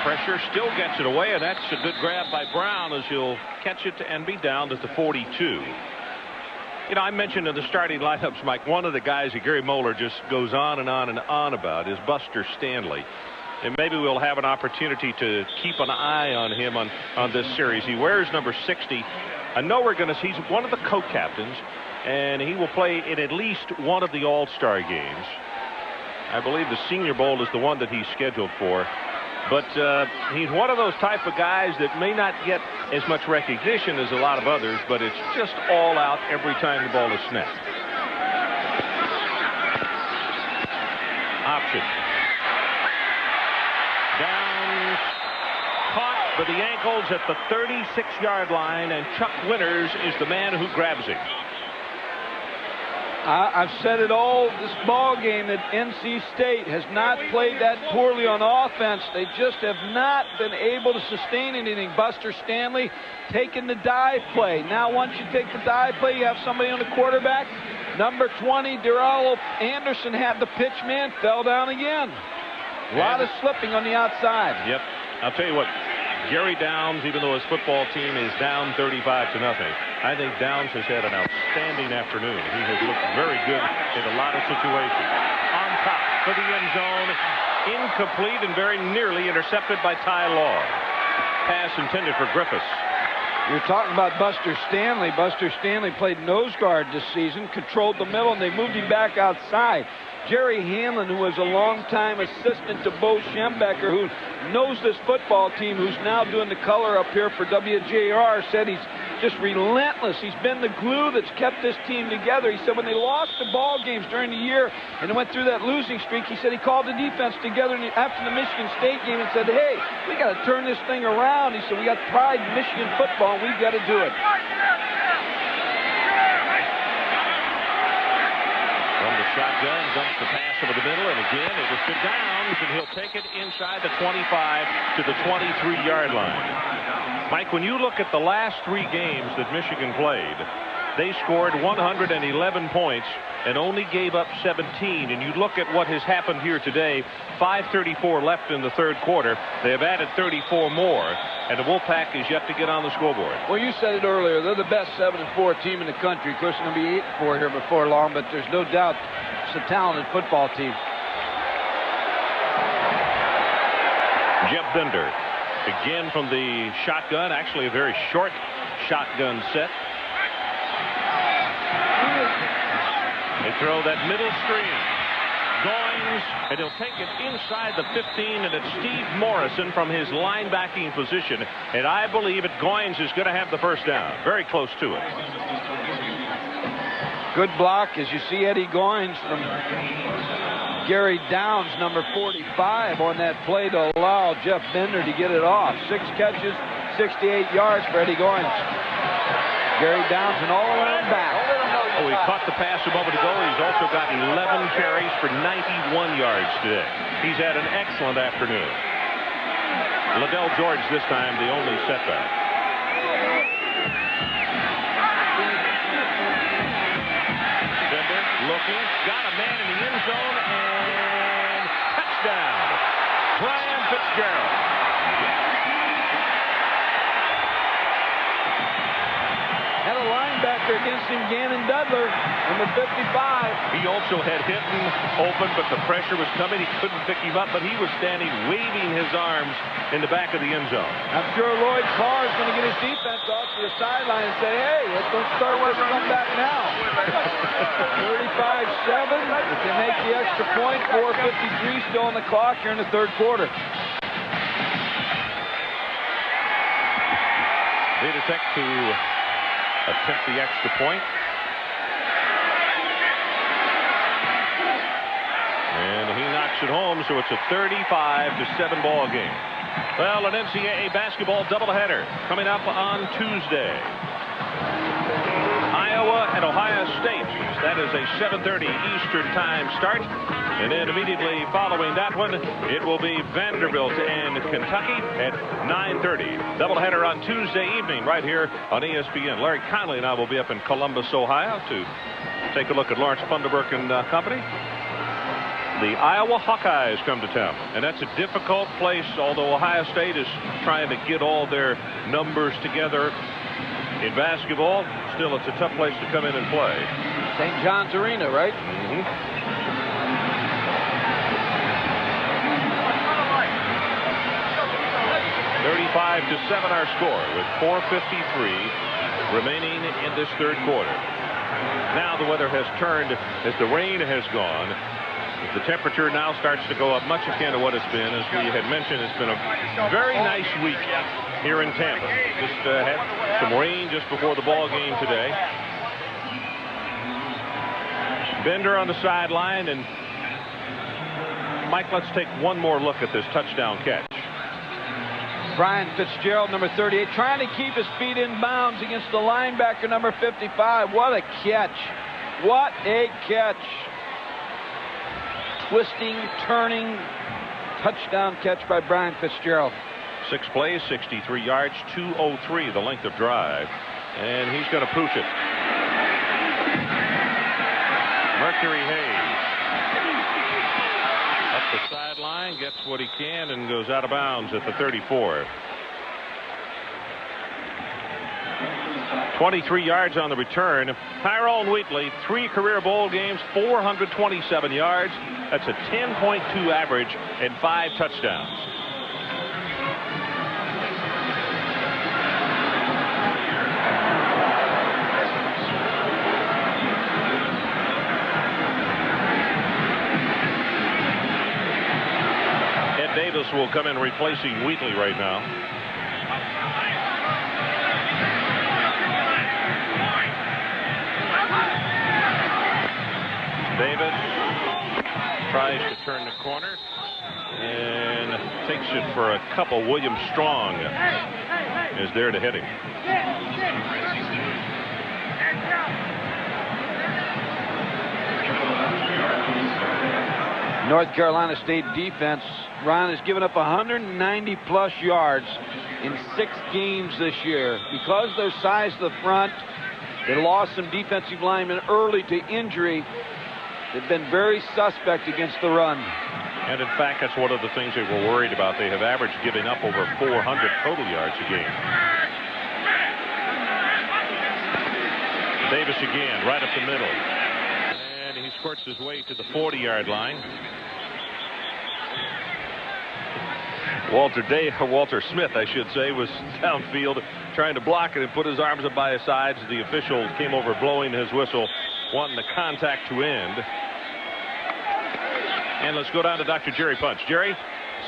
Pressure still gets it away, and that's a good grab by Brown as he'll catch it and be down to the 42. I mentioned in the starting lineups, Mike, one of the guys that Gary Moeller just goes on and on and on about is Buster Stanley. And maybe we'll have an opportunity to keep an eye on him on this series. He wears number 60. I know he's one of the co-captains, and he will play in at least one of the All-Star games. I believe the Senior Bowl is the one that he's scheduled for. But he's one of those type of guys that may not get as much recognition as a lot of others, but it's just all out every time the ball is snapped. Option. Down, caught by the ankles at the 36-yard line, and Chuck Winters is the man who grabs him. I've said it all this ball game that NC State has not played that poorly on offense. They just have not been able to sustain anything. Buster Stanley taking the dive play. Now once you take the dive play, you have somebody on the quarterback. Number 20, Darrell Anderson had the pitch man, fell down again. A lot of slipping on the outside. Yep. I'll tell you what, Gary Downs, even though his football team is down 35-0, I think Downs has had an outstanding afternoon. He has looked very good in a lot of situations. On top for the end zone, incomplete and very nearly intercepted by Ty Law. Pass intended for Griffiths. You're talking about Buster Stanley. Buster Stanley played nose guard this season, controlled the middle, and they moved him back outside. Jerry Hanlon, who was a longtime assistant to Bo Schembecker, who knows this football team, who's now doing the color up here for WJR, said he's just relentless. He's been the glue that's kept this team together. He said when they lost the ball games during the year and they went through that losing streak, he said he called the defense together after the Michigan State game and said, hey, we got to turn this thing around. He said, we got pride in Michigan football, and we've got to do it. Shotgun, dumps the pass over the middle, and again it is to Downs, and he'll take it inside the 25 to the 23-yard line. Mike, when you look at the last 3 games that Michigan played, they scored 111 points and only gave up 17. And you look at what has happened here today, 5:34 left in the third quarter. They have added 34 more, and the Wolfpack is yet to get on the scoreboard. Well, you said it earlier. They're the best 7-4 team in the country. Of course, they're going to be 8-4 here before long, but there's no doubt it's a talented football team. Jeff Bender, again from the shotgun, actually a very short shotgun set. They throw that middle screen. Goins, and he'll take it inside the 15, and it's Steve Morrison from his linebacking position. And I believe that Goins is going to have the first down. Very close to it. Good block, as you see Eddie Goins from Gary Downs, number 45, on that play to allow Jeff Bender to get it off. 6 catches, 68 yards for Eddie Goins. Gary Downs, an all-around back. Oh, he caught the pass a moment ago. He's also got 11 carries for 91 yards today. He's had an excellent afternoon. Liddell George this time, the only setback. Bender looking, got a man in the end zone, and touchdown. Brian Fitzgerald. Had a linebacker against him, Gannon Dudler, number 55. He also had Hinton open, but the pressure was coming. He couldn't pick him up, but he was standing waving his arms in the back of the end zone. I'm sure Lloyd Carr is going to get his defense off to the sideline and say, hey, let's don't start with a comeback now. 35-7. If they make the extra point, 4:53 still on the clock here in the third quarter. Vitasek to attempt the extra point. And he knocks it home, so it's a 35-7 ball game. Well, an NCAA basketball doubleheader coming up on Tuesday. Iowa and Ohio State. That is a 7:30 Eastern time start. And then immediately following that one, it will be Vanderbilt and Kentucky at 9:30. Doubleheader on Tuesday evening right here on ESPN. Larry Conley and I will be up in Columbus, Ohio to take a look at Lawrence Funderburk and company. The Iowa Hawkeyes come to town, and that's a difficult place, although Ohio State is trying to get all their numbers together in basketball. Still, it's a tough place to come in and play. St. John's Arena, right? Mm-hmm. 35-7 our score with 4:53 remaining in this third quarter. Now the weather has turned as the rain has gone. The temperature now starts to go up much akin to what it's been. As we had mentioned, it's been a very nice week here in Tampa. Just had some rain just before the ball game today. Bender on the sideline, and Mike, let's take one more look at this touchdown catch. Brian Fitzgerald, number 38, trying to keep his feet in bounds against the linebacker, number 55. What a catch. What a catch. Twisting, turning, touchdown catch by Brian Fitzgerald. 6 plays, 63 yards, 2:03 the length of drive. And he's going to pooch it. Mercury Hayes up the sideline, gets what he can, and goes out of bounds at the 34. 23 yards on the return. Tyrone Wheatley, 3 career bowl games, 427 yards. That's a 10.2 average and 5 touchdowns. Ed Davis will come in replacing Wheatley right now. Davis tries to turn the corner and takes it for a couple. William Strong is there to hit him. North Carolina State defense, Ron, has given up 190 plus yards in 6 games this year. Because of their size to the front, they lost some defensive linemen early to injury. They've been very suspect against the run. And in fact, that's one of the things they were worried about. They have averaged giving up over 400 total yards a game. Davis again, right up the middle. And he squirts his way to the 40-yard line. Walter Smith, I should say, was downfield trying to block it and put his arms up by his sides. The official came over blowing his whistle, wanting the contact to end. And let's go down to Dr. Jerry Punch. Jerry?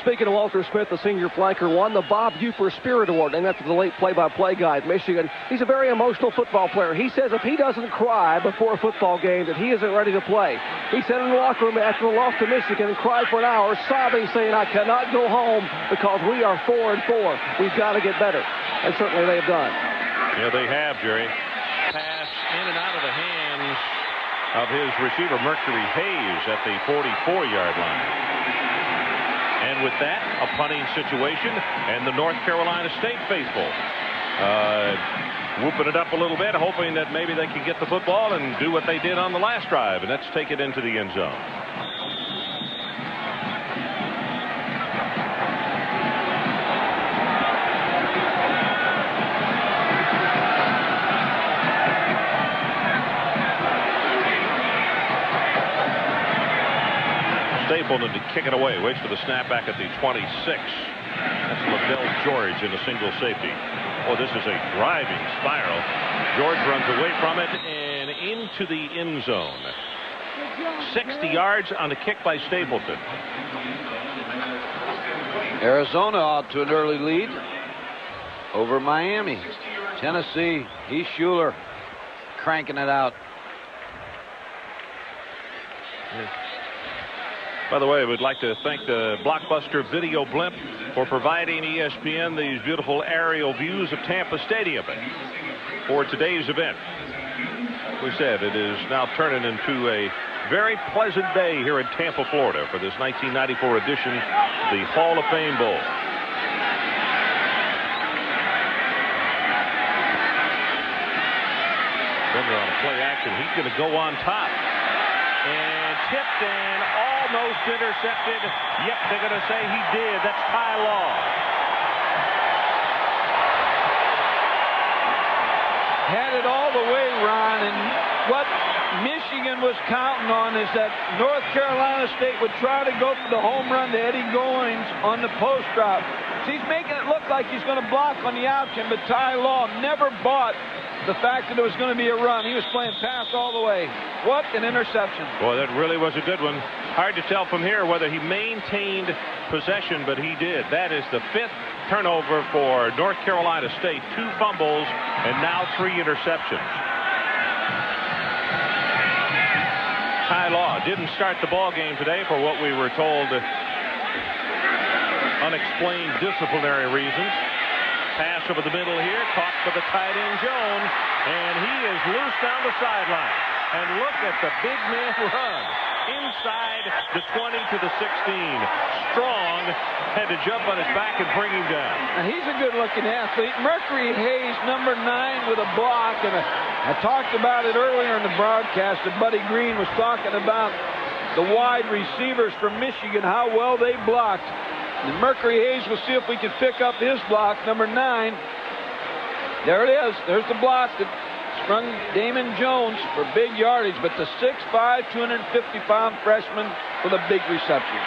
Speaking of Walter Smith, the senior flanker won the Bob Uper Spirit Award, named after the late play-by-play guy at Michigan. He's a very emotional football player. He says if he doesn't cry before a football game, that he isn't ready to play. He said in the locker room after the loss to Michigan and cried for an hour, sobbing, saying, I cannot go home because we are 4-4. We've got to get better. And certainly they have done. Yeah, they have, Jerry. Pass in and out of the hands of his receiver, Mercury Hayes, at the 44-yard line. And with that, a punting situation, and the North Carolina State faithful whooping it up a little bit, hoping that maybe they can get the football and do what they did on the last drive, and that's take it into the end zone. Stapleton to kick it away. Waits for the snap back at the 26. That's Lavelle George in a single safety. Oh, this is a driving spiral. George runs away from it and into the end zone. 60 yards on the kick by Stapleton. Arizona out to an early lead over Miami. Tennessee, Heath Schuler cranking it out. By the way, we'd like to thank the Blockbuster Video Blimp for providing ESPN these beautiful aerial views of Tampa Stadium for today's event. We said it is now turning into a very pleasant day here in Tampa, Florida for this 1994 edition of the Hall of Fame Bowl. Bender on a play action. He's going to go on top. And tipped and almost intercepted. Yep, they're going to say he did. That's Ty Law. Had it all the way, Ron, and what Michigan was counting on is that North Carolina State would try to go for the home run to Eddie Goins on the post route. So he's making it look like he's going to block on the option, but Ty Law never bought the fact that it was going to be a run. He was playing pass all the way. What an interception. Boy, that really was a good one. Hard to tell from here whether he maintained possession, but he did. That is the 5th turnover for North Carolina State. 2 fumbles and now 3 interceptions. Ty Law didn't start the ball game today for what we were told unexplained disciplinary reasons. Pass over the middle here, caught by the tight end Jones, and he is loose down the sideline. And look at the big man run inside the 20 to the 16. Strong had to jump on his back and bring him down. And he's a good-looking athlete. Mercury Hayes, number 9 with a block, and I talked about it earlier in the broadcast that Buddy Green was talking about the wide receivers from Michigan, how well they blocked. And Mercury Hayes, will see if we can pick up his block, number 9. There it is. There's the block that sprung Damon Jones for big yardage, but the 6'5", 250-pound freshman with a big reception.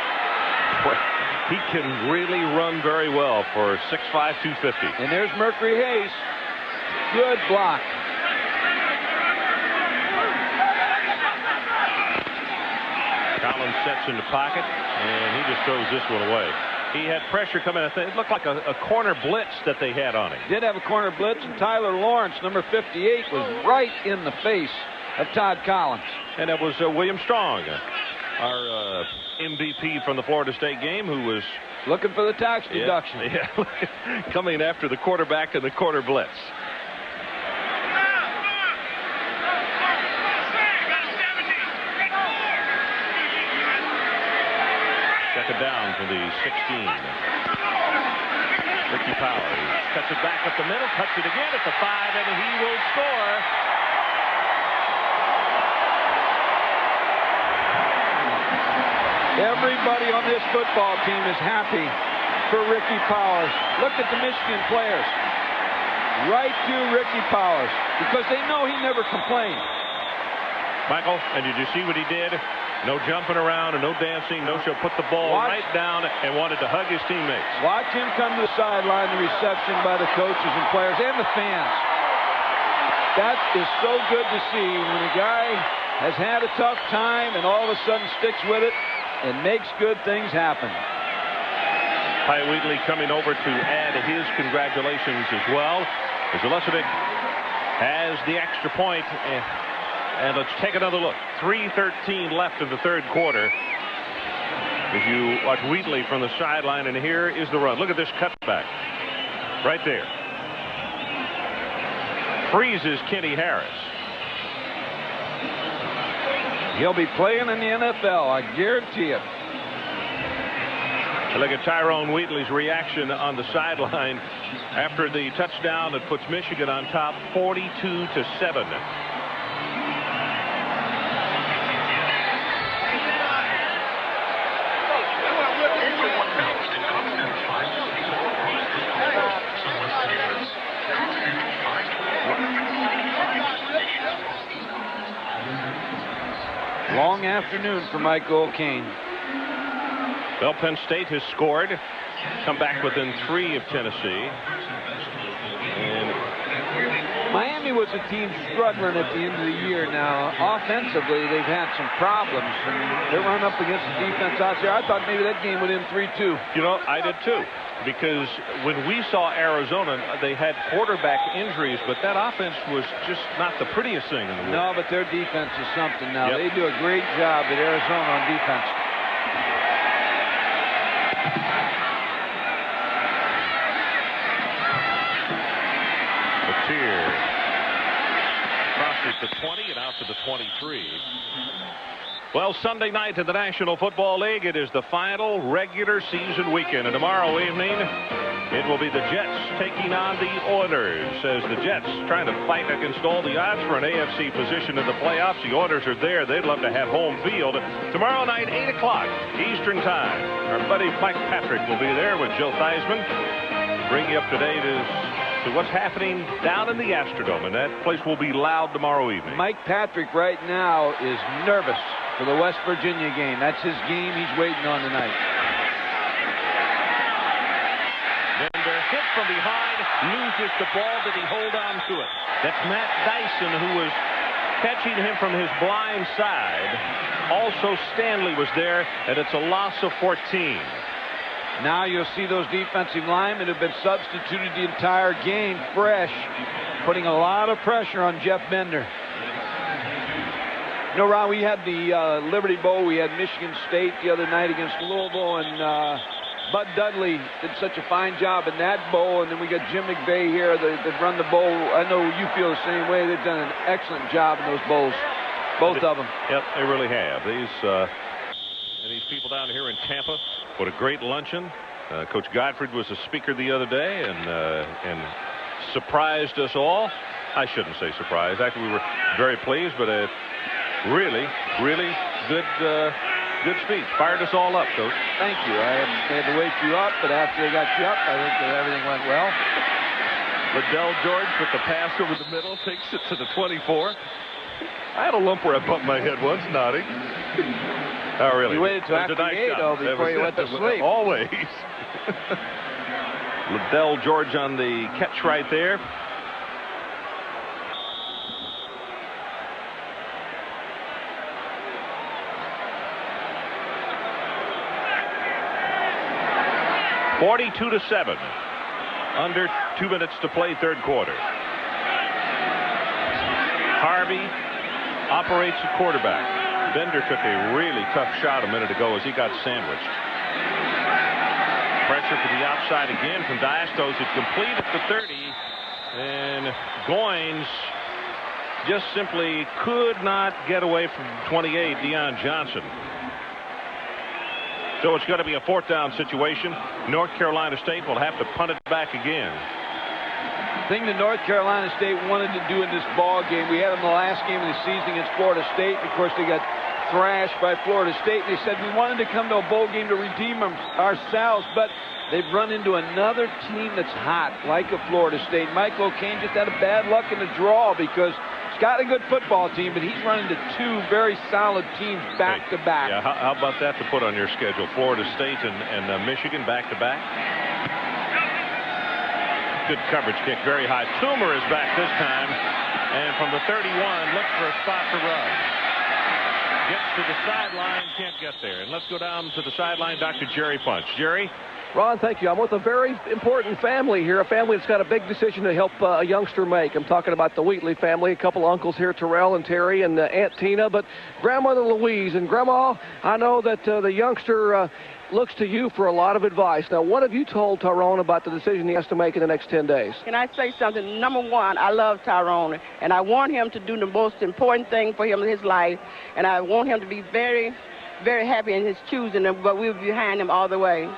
Boy, he can really run very well for 6'5", 250. And there's Mercury Hayes. Good block. Collins sets in the pocket, and he just throws this one away. He had pressure coming. It looked like a corner blitz that they had on him. Did have a corner blitz, and Tyler Lawrence, number 58, was right in the face of Todd Collins. And that was William Strong, our MVP from the Florida State game, who was looking for the tax deduction. Yeah, coming after the quarterback in the corner blitz. Second down for the 16. Ricky Powers cuts it back up the middle, cuts it again at the 5, and he will score. Everybody on this football team is happy for Ricky Powers. Look at the Michigan players. Right to Ricky Powers, because they know he never complained. Michael, and did you see what he did? No jumping around and no dancing, no show. Put the ball right down and wanted to hug his teammates. Watch him come to the sideline, the reception by the coaches and players and the fans. That is so good to see when a guy has had a tough time and all of a sudden sticks with it. and makes good things happen. Ty Wheatley coming over to add his congratulations as well. As Alesevic has the extra point. And let's take another look. 3:13 left in the third quarter. As you watch Wheatley from the sideline, and here is the run. Look at this cutback. Right there. Freezes Kenny Harris. He'll be playing in the NFL, I guarantee it. Look at Tyrone Wheatley's reaction on the sideline after the touchdown that puts Michigan on top 42-7. Long afternoon for Michael O'Kane. Well, Penn State has scored, come back within 3 of Tennessee. And Miami was a team struggling at the end of the year. Now, offensively, they've had some problems. And they run up against the defense out there. I thought maybe that game would end 3-2. You know, I did too. Because when we saw Arizona, they had quarterback injuries, but that offense was just not the prettiest thing in the world. No, but their defense is something now. Yep. They do a great job at Arizona on defense. Here crosses the 20 and out to the 23. Well, Sunday night in the National Football League, it is the final regular season weekend, and tomorrow evening it will be the Jets taking on the Oilers, as the Jets trying to fight against all the odds for an AFC position in the playoffs. The Oilers are there. They'd love to have home field tomorrow night, 8 o'clock Eastern time. Our buddy Mike Patrick will be there with Joe Theismann, bring you up to date as to what's happening down in the Astrodome, and that place will be loud tomorrow evening. Mike Patrick right now is nervous for the West Virginia game. That's his game he's waiting on tonight. Bender hit from behind, loses the ball. Did he hold on to it? That's Matt Dyson, who was catching him from his blind side. Also, Stanley was there, and it's a loss of 14. Now you'll see those defensive linemen who've been substituted the entire game fresh, putting a lot of pressure on Jeff Bender. You know, Ron, we had the Liberty Bowl. We had Michigan State the other night against Louisville, and Bud Dudley did such a fine job in that bowl. And then we got Jim McVay here that run the bowl. I know you feel the same way. They've done an excellent job in those bowls, both of them. Yep, they really have. These people down here in Tampa, what a great luncheon. Coach Godfrey was a speaker the other day and surprised us all. I shouldn't say surprised. Actually, we were very pleased, but a really, really good speech. Fired us all up, Coach. Thank you. I had to wake you up, but after they got you up, I think that everything went well. Liddell George with the pass over the middle, takes it to the 24. I had a lump where I bumped my head once, nodding. Oh, really? You waited till after the 8, though, before you went to sleep. Always. Liddell George on the catch right there. (42-7). Under 2 minutes to play, third quarter. Harvey operates the quarterback. Bender took a really tough shot a minute ago as he got sandwiched. Pressure to the outside again from Diastos. It's complete at the 30. And Goins just simply could not get away from 28, Deion Johnson. So it's going to be a 4th down situation. North Carolina State will have to punt it back again. The thing that North Carolina State wanted to do in this ball game, we had them the last game of the season against Florida State. Of course, they got thrashed by Florida State. They said we wanted to come to a bowl game to redeem ourselves, but they've run into another team that's hot, like a Florida State. Michael O'Kane just had a bad luck in the draw because he's got a good football team, but he's run into 2 very solid teams back to back. Yeah, how about that to put on your schedule? Florida State and Michigan back to back. Good coverage kick, very high. Toomer is back this time, and from the 31, looks for a spot to run. Gets to the sideline, can't get there. And let's go down to the sideline, Dr. Jerry Punch. Jerry? Ron, thank you. I'm with a very important family here, a family that's got a big decision to help a youngster make. I'm talking about the Wheatley family, a couple uncles here, Terrell and Terry, and Aunt Tina, but Grandmother Louise. And Grandma, I know that the youngster looks to you for a lot of advice. Now, what have you told Tyrone about the decision he has to make in the next 10 days? Can I say something? Number one, I love Tyrone, and I want him to do the most important thing for him in his life, and I want him to be very, very happy in his choosing, but we'll be behind him all the way.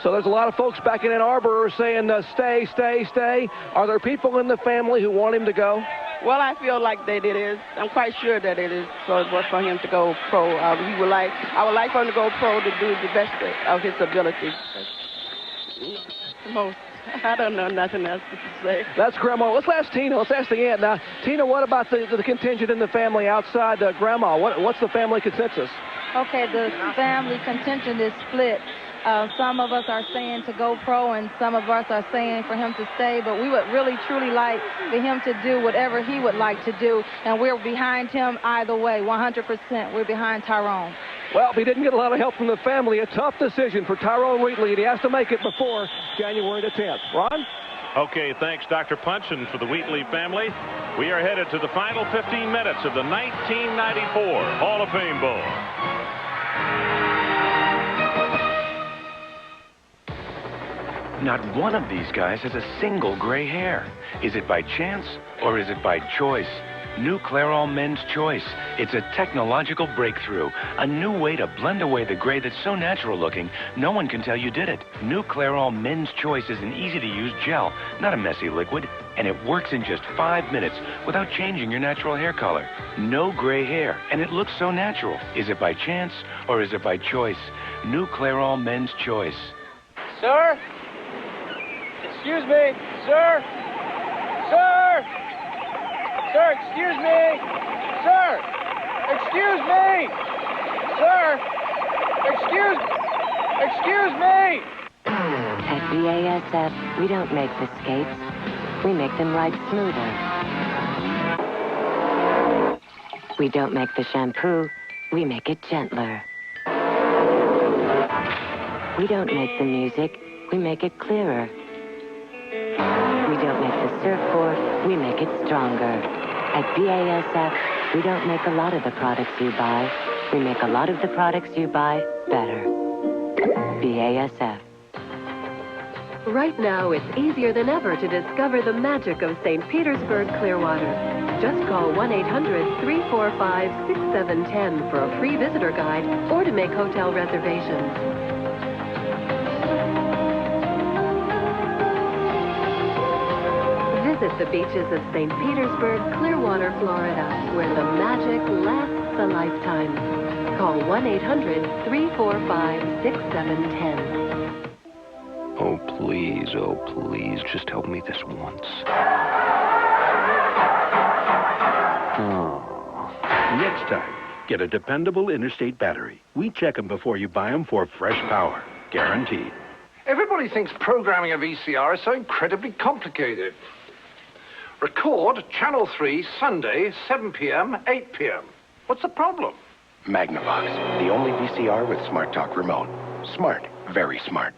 So there's a lot of folks back in Ann Arbor saying, stay, stay, stay. Are there people in the family who want him to go? Well, I feel like that it is. I'm quite sure that it is for him to go pro. I would like for him to go pro to do the best of his ability. I don't know nothing else to say. That's Grandma. Let's ask Tina. Let's ask the aunt. Now, Tina, what about the contingent in the family outside Grandma? What's the family consensus? Okay, the family contingent is split. Some of us are saying to go pro, and some of us are saying for him to stay, but we would really, truly like for him to do whatever he would like to do, and we're behind him either way, 100%. We're behind Tyrone. Well, he didn't get a lot of help from the family. A tough decision for Tyrone Wheatley, and he has to make it before January the 10th. Ron? Okay, thanks, Dr. Punch, and for the Wheatley family. We are headed to the final 15 minutes of the 1994 Hall of Fame Bowl. Not one of these guys has a single gray hair. Is it by chance or is it by choice? New Clairol Men's Choice. It's a technological breakthrough. A new way to blend away the gray that's so natural looking, no one can tell you did it. New Clairol Men's Choice is an easy-to-use gel, not a messy liquid, and it works in just 5 minutes without changing your natural hair color. No gray hair, and it looks so natural. Is it by chance or is it by choice? New Clairol Men's Choice. Sir? Excuse me, sir? Sir? Sir, excuse me! Sir! Excuse me! Sir! Excuse me! At BASF, we don't make the skates. We make them ride smoother. We don't make the shampoo. We make it gentler. We don't make the music. We make it clearer. We don't make the surfboard, we make it stronger. At BASF, we don't make a lot of the products you buy. We make a lot of the products you buy better. BASF. Right now, it's easier than ever to discover the magic of St. Petersburg Clearwater. Just call 1-800-345-6710 for a free visitor guide or to make hotel reservations. Visit the beaches of St. Petersburg, Clearwater, Florida, where the magic lasts a lifetime. Call 1-800-345-6710. Oh, please, just help me this once. Oh. Next time, get a dependable interstate battery. We check them before you buy them for fresh power. Guaranteed. Everybody thinks programming a VCR is so incredibly complicated. Record Channel 3, Sunday, 7 p.m., 8 p.m. What's the problem? Magnavox, the only VCR with Smart Talk remote. Smart, very smart.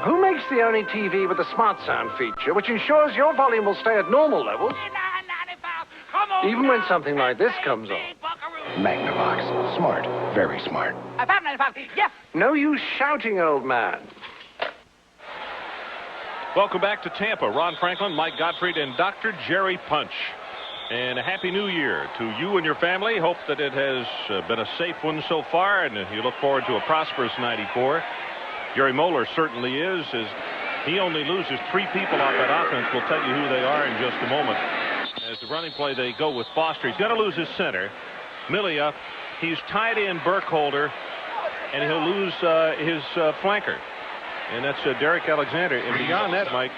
Who makes the only TV with the smart sound feature, which ensures your volume will stay at normal levels, even when something like this comes on? Magnavox, smart, very smart. Yes. No use shouting, old man. Welcome back to Tampa. Ron Franklin, Mike Gottfried, and Dr. Jerry Punch. And a Happy New Year to you and your family. Hope that it has been a safe one so far, and you look forward to a prosperous 94. Jerry Moeller certainly is. As he only loses 3 people off that offense. We'll tell you who they are in just a moment. As the running play, they go with Foster. He's going to lose his center, Milia. He's tied in Burkholder, and he'll lose his flanker. And that's Derek Alexander. And beyond that, Mike,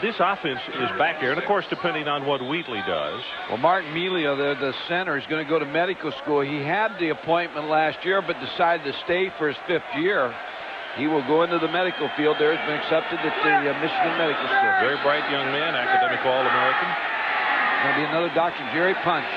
this offense is back there. And, of course, depending on what Wheatley does. Well, Martin Melia, the center, is going to go to medical school. He had the appointment last year, but decided to stay for his 5th year. He will go into the medical field there. Has been accepted at the Michigan Medical School. Very bright young man, academic All-American. Going to be another Dr. Jerry Punch.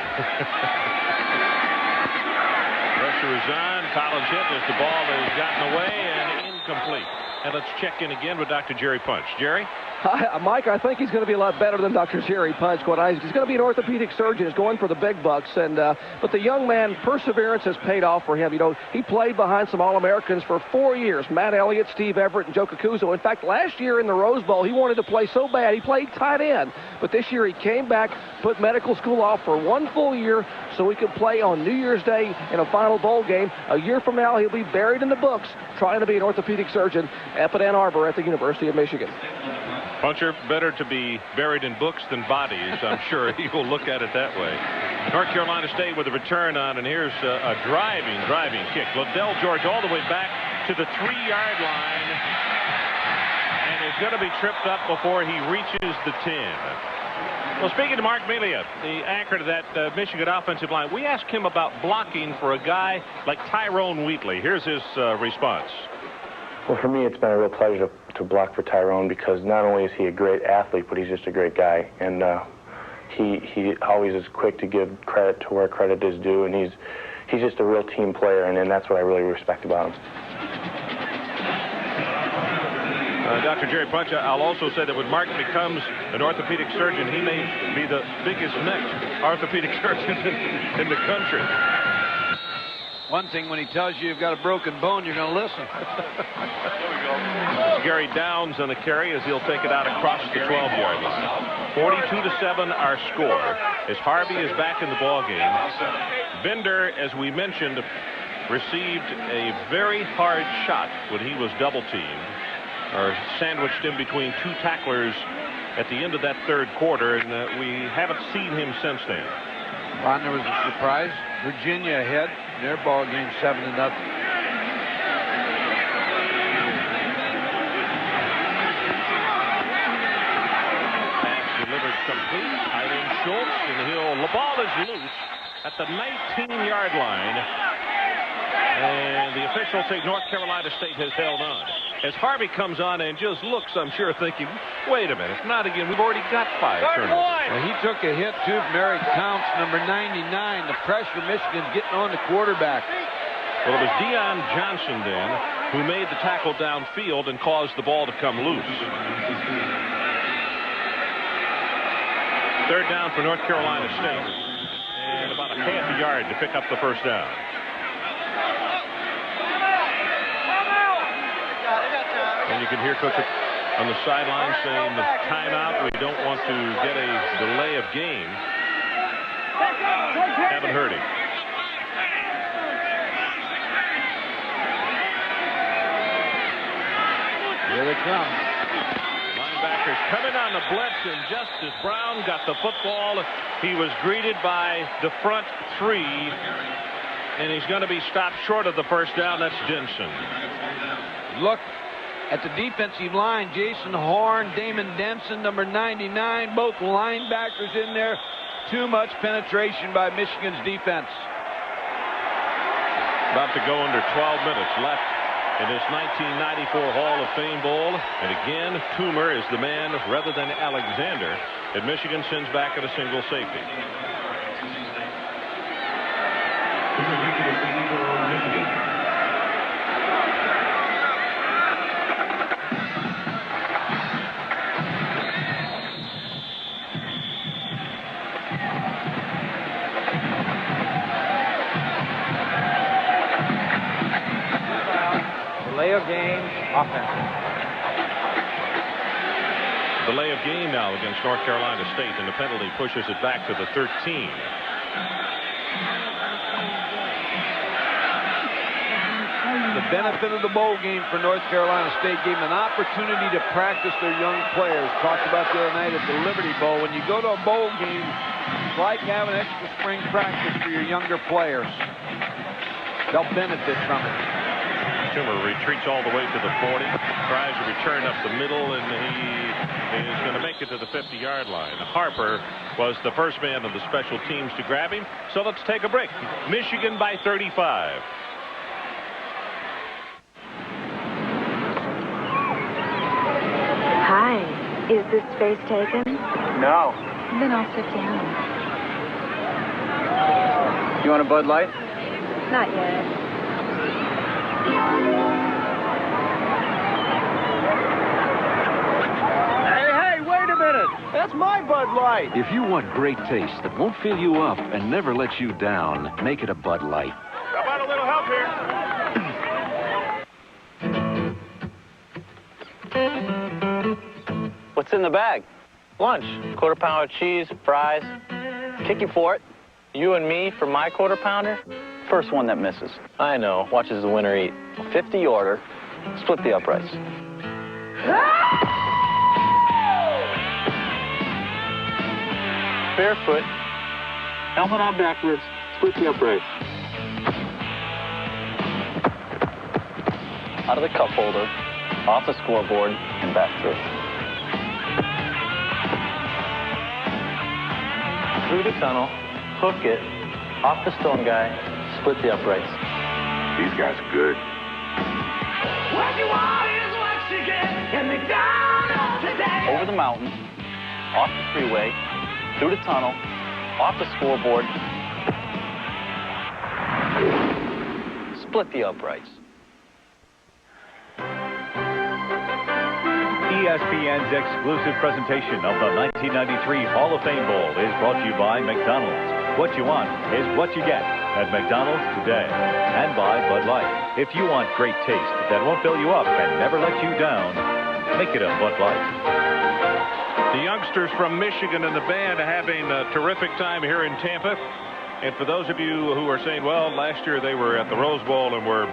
Pressure pressure is on. Collins hit as the ball is gotten away and incomplete. And let's check in again with Dr. Jerry Punch. Jerry? Hi, Mike, I think he's going to be a lot better than Dr. Jerry Punch. He's going to be an orthopedic surgeon. He's going for the big bucks. But the young man, perseverance has paid off for him. He played behind some All-Americans for 4 years. Matt Elliott, Steve Everett, and Joe Cacuzo. In fact, last year in the Rose Bowl, he wanted to play so bad. He played tight end. But this year he came back, put medical school off for 1 full year so he could play on New Year's Day in a final bowl game. A year from now, he'll be buried in the books trying to be an orthopedic surgeon up at Ann Arbor at the University of Michigan. Puncher, better to be buried in books than bodies. I'm sure he will look at it that way. North Carolina State with a return on, and here's a driving kick. Liddell George all the way back to the 3-yard line, and is going to be tripped up before he reaches the 10. Well, speaking to Mark Melia, the anchor to that Michigan offensive line, we asked him about blocking for a guy like Tyrone Wheatley. Here's his response. Well, for me, it's been a real pleasure to block for Tyrone because not only is he a great athlete, but he's just a great guy. And he always is quick to give credit to where credit is due, and he's just a real team player, and that's what I really respect about him. Dr. Jerry Punch, I'll also say that when Mark becomes an orthopedic surgeon, he may be the biggest next orthopedic surgeon in the country. One thing, when he tells you you've got a broken bone, you're going to listen. There we go. Gary Downs on the carry as he'll take it out across the 12-yard line. 42-7 our score as Harvey is back in the ballgame. Bender, as we mentioned, received a very hard shot when he was double-teamed, or sandwiched in between 2 tacklers at the end of that third quarter, and we haven't seen him since then. Ron, there was a surprise. Virginia ahead. Their ball game 7-0. Pass delivered complete. Tight end Schultz, and the ball is loose at the 19-yard line. And the officials say North Carolina State has held on. As Harvey comes on and just looks, I'm sure, thinking, wait a minute, not again. We've already got 5 turnovers. Well, he took a hit, too, from Eric Counts, number 99. The pressure Michigan's getting on the quarterback. Well, it was Deion Johnson then who made the tackle downfield and caused the ball to come loose. Third down for North Carolina State. And about a half a yard to pick up the first down. And you can hear Coach on the sideline saying the timeout. We don't want to get a delay of game. Haven't heard him. Here they come. Linebackers coming on the blitz, and just as Brown got the football, he was greeted by the front 3, and he's going to be stopped short of the first down. That's Denson. Look at the defensive line. Jason Horn, Damon Denson, number 99, both linebackers in there. Too much penetration by Michigan's defense. About to go under 12 minutes left in this 1994 Hall of Fame Bowl. And again, Toomer is the man rather than Alexander that Michigan sends back at a single safety. Delay of game, offense. Delay of game now against North Carolina State, and the penalty pushes it back to the 13. The benefit of the bowl game for North Carolina State gave them an opportunity to practice their young players. Talked about the other night at the Liberty Bowl. When you go to a bowl game, it's like having extra spring practice for your younger players. They'll benefit from it. Toomer retreats all the way to the 40, tries to return up the middle, and he is going to make it to the 50-yard line. Harper was the first man of the special teams to grab him. So let's take a break. Michigan by 35. Hi. Is this space taken? No. Then I'll sit down. You want a Bud Light? Not yet. Hey, wait a minute. That's my Bud Light. If you want great taste that won't fill you up and never let you down, make it a Bud Light. How about a little help here? What's in the bag? Lunch. Quarter pounder of cheese, fries. Kicking for it. You and me for my quarter pounder. First one that misses. I know. Watch as the winner eat. 50 order. Split the uprights. Barefoot. Helmet on backwards. Split the uprights. Out of the cup holder. Off the scoreboard and back through. Through the tunnel, hook it, off the stone guy, split the uprights. These guys are good. What you want is what you get in McDonald's today. Over the mountain, off the freeway, through the tunnel, off the scoreboard, split the uprights. ESPN's exclusive presentation of the 1993 Hall of Fame Bowl is brought to you by McDonald's. What you want is what you get at McDonald's today. And by Bud Light. If you want great taste that won't fill you up and never let you down, make it a Bud Light. The youngsters from Michigan and the band having a terrific time here in Tampa. And for those of you who are saying, well, last year they were at the Rose Bowl and were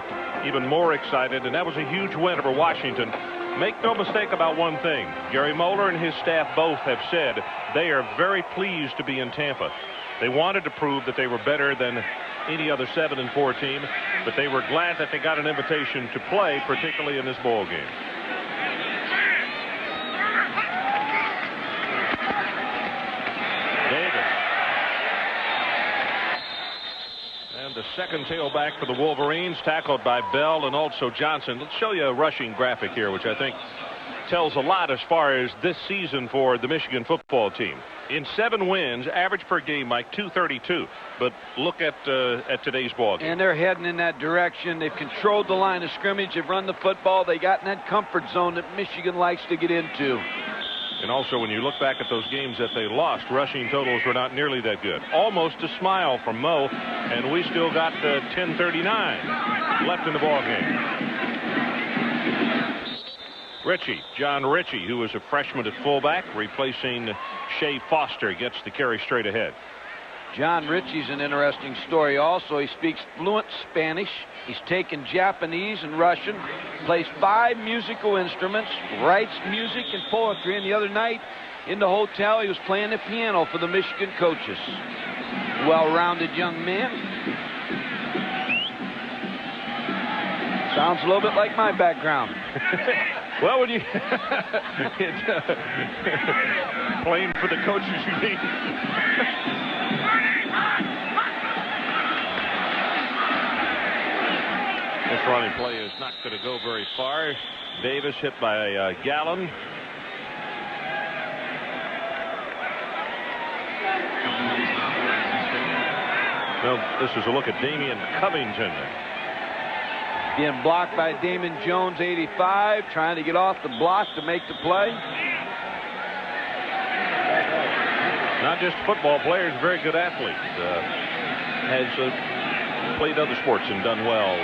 even more excited, and that was a huge win over Washington. Make no mistake about one thing. Gary Moeller and his staff both have said they are very pleased to be in Tampa. They wanted to prove that they were better than any other 7-4 team, but they were glad that they got an invitation to play, particularly in this ball game. Davis. And the second tailback for the Wolverines, tackled by Bell and also Johnson. Let's show you a rushing graphic here, which I think tells a lot as far as this season for the Michigan football team. In 7 wins, average per game, Mike, 232. But look at today's ball game. And they're heading in that direction. They've controlled the line of scrimmage. They've run the football. They got in that comfort zone that Michigan likes to get into. And also, when you look back at those games that they lost, rushing totals were not nearly that good. Almost a smile from Mo, and we still got 10:39 left in the ball game. Ritchie, John Ritchie, who is a freshman at fullback, replacing Shea Foster, gets the carry straight ahead. John Ritchie's an interesting story also. He speaks fluent Spanish. He's taken Japanese and Russian, plays 5 musical instruments, writes music and poetry, and the other night in the hotel he was playing the piano for the Michigan coaches. Well-rounded young man. Sounds a little bit like my background. Well, when you playing for the coaches, you mean? This running play is not going to go very far. Davis hit by Gallen. Well, this is a look at Damian Covington. Being blocked by Damon Jones, 85, trying to get off the block to make the play. Not just football players, very good athlete. Has played other sports and done well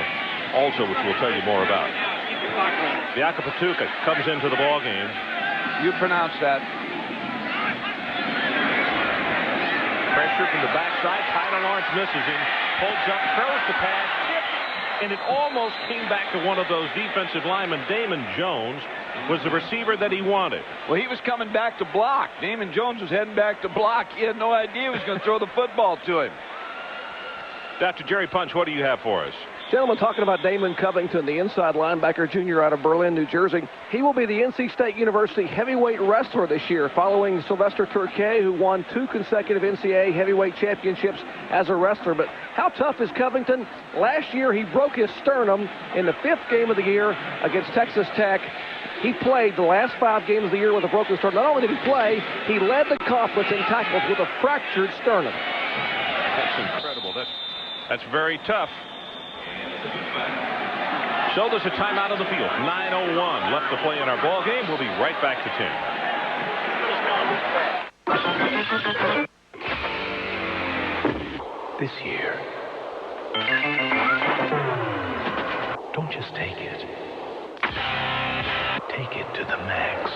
also, which we'll tell you more about. Biakapatuka comes into the ball game. You pronounce that. Pressure from the backside. Tyler Lawrence misses him. Pulls up, throws the pass, and it almost came back to one of those defensive linemen. Damon Jones was the receiver that he wanted. Well, he was coming back to block. Damon Jones was heading back to block. He had no idea he was going to throw the football to him. Dr. Jerry Punch, what do you have for us? Gentlemen, talking about Damon Covington, the inside linebacker junior out of Berlin, New Jersey. He will be the NC State University heavyweight wrestler this year, following Sylvester Turkey, who won 2 consecutive NCAA heavyweight championships as a wrestler. But how tough is Covington? Last year, he broke his sternum in the 5th game of the year against Texas Tech. He played the last 5 games of the year with a broken sternum. Not only did he play, he led the conference in tackles with a fractured sternum. That's incredible. That's very tough. So there's a timeout on the field. 9:01 left to play in our ball game. We'll be right back to 10. This year, don't just take it. Take it to the max.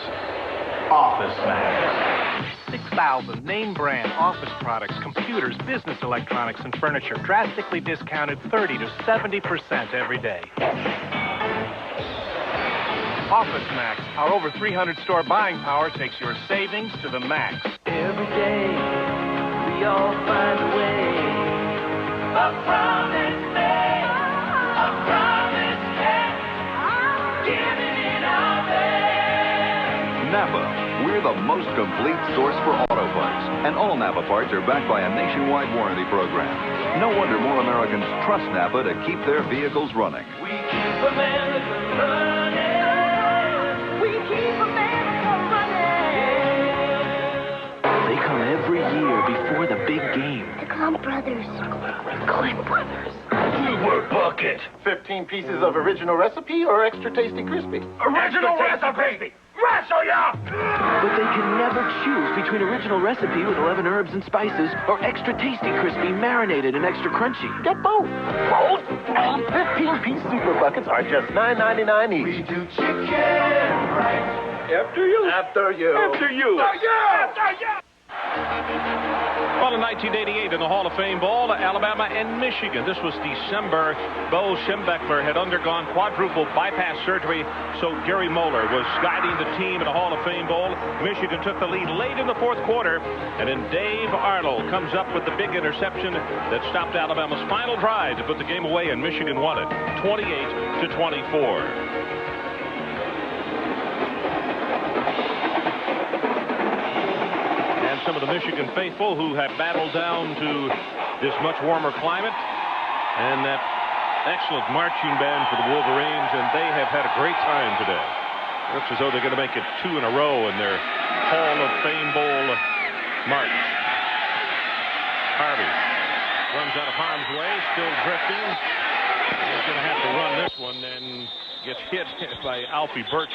Office Max. 6,000 name brand office products, computers, business electronics, and furniture drastically discounted 30 to 70% every day. Office Max, our over 300 store buying power takes your savings to the max. Every day, we all find a way. A promise made, a promise kept, giving it our best. Napa, we're the most complete source for auto parts. And all Napa parts are backed by a nationwide warranty program. No wonder more Americans trust Napa to keep their vehicles running. We keep America running. We keep America running. They come every year before the big game. The Clump Brothers. Clump Brothers. Bluebird bucket. 15 pieces of original recipe or extra tasty crispy? Original recipe. Wrestle ya! But they can never choose between original recipe with 11 herbs and spices or extra tasty crispy marinated and extra crunchy. Get both. Both? 15-piece super buckets are just $9.99 each. We do chicken right. After you. After you. After you. After you. Well, in 1988 in the Hall of Fame Bowl, Alabama and Michigan. This was December. Bo Schembechler had undergone quadruple bypass surgery, so Gary Moeller was guiding the team in the Hall of Fame Bowl. Michigan took the lead late in the fourth quarter, and then Dave Arnold comes up with the big interception that stopped Alabama's final drive to put the game away, and Michigan won it 28-24. Some of the Michigan faithful who have battled down to this much warmer climate, and that excellent marching band for the Wolverines, and they have had a great time today. Looks as though they're going to make it 2 in a row in their Hall of Fame Bowl march. Harvey runs out of harm's way, still drifting. He's going to have to run this one and gets hit by Alfie Birch,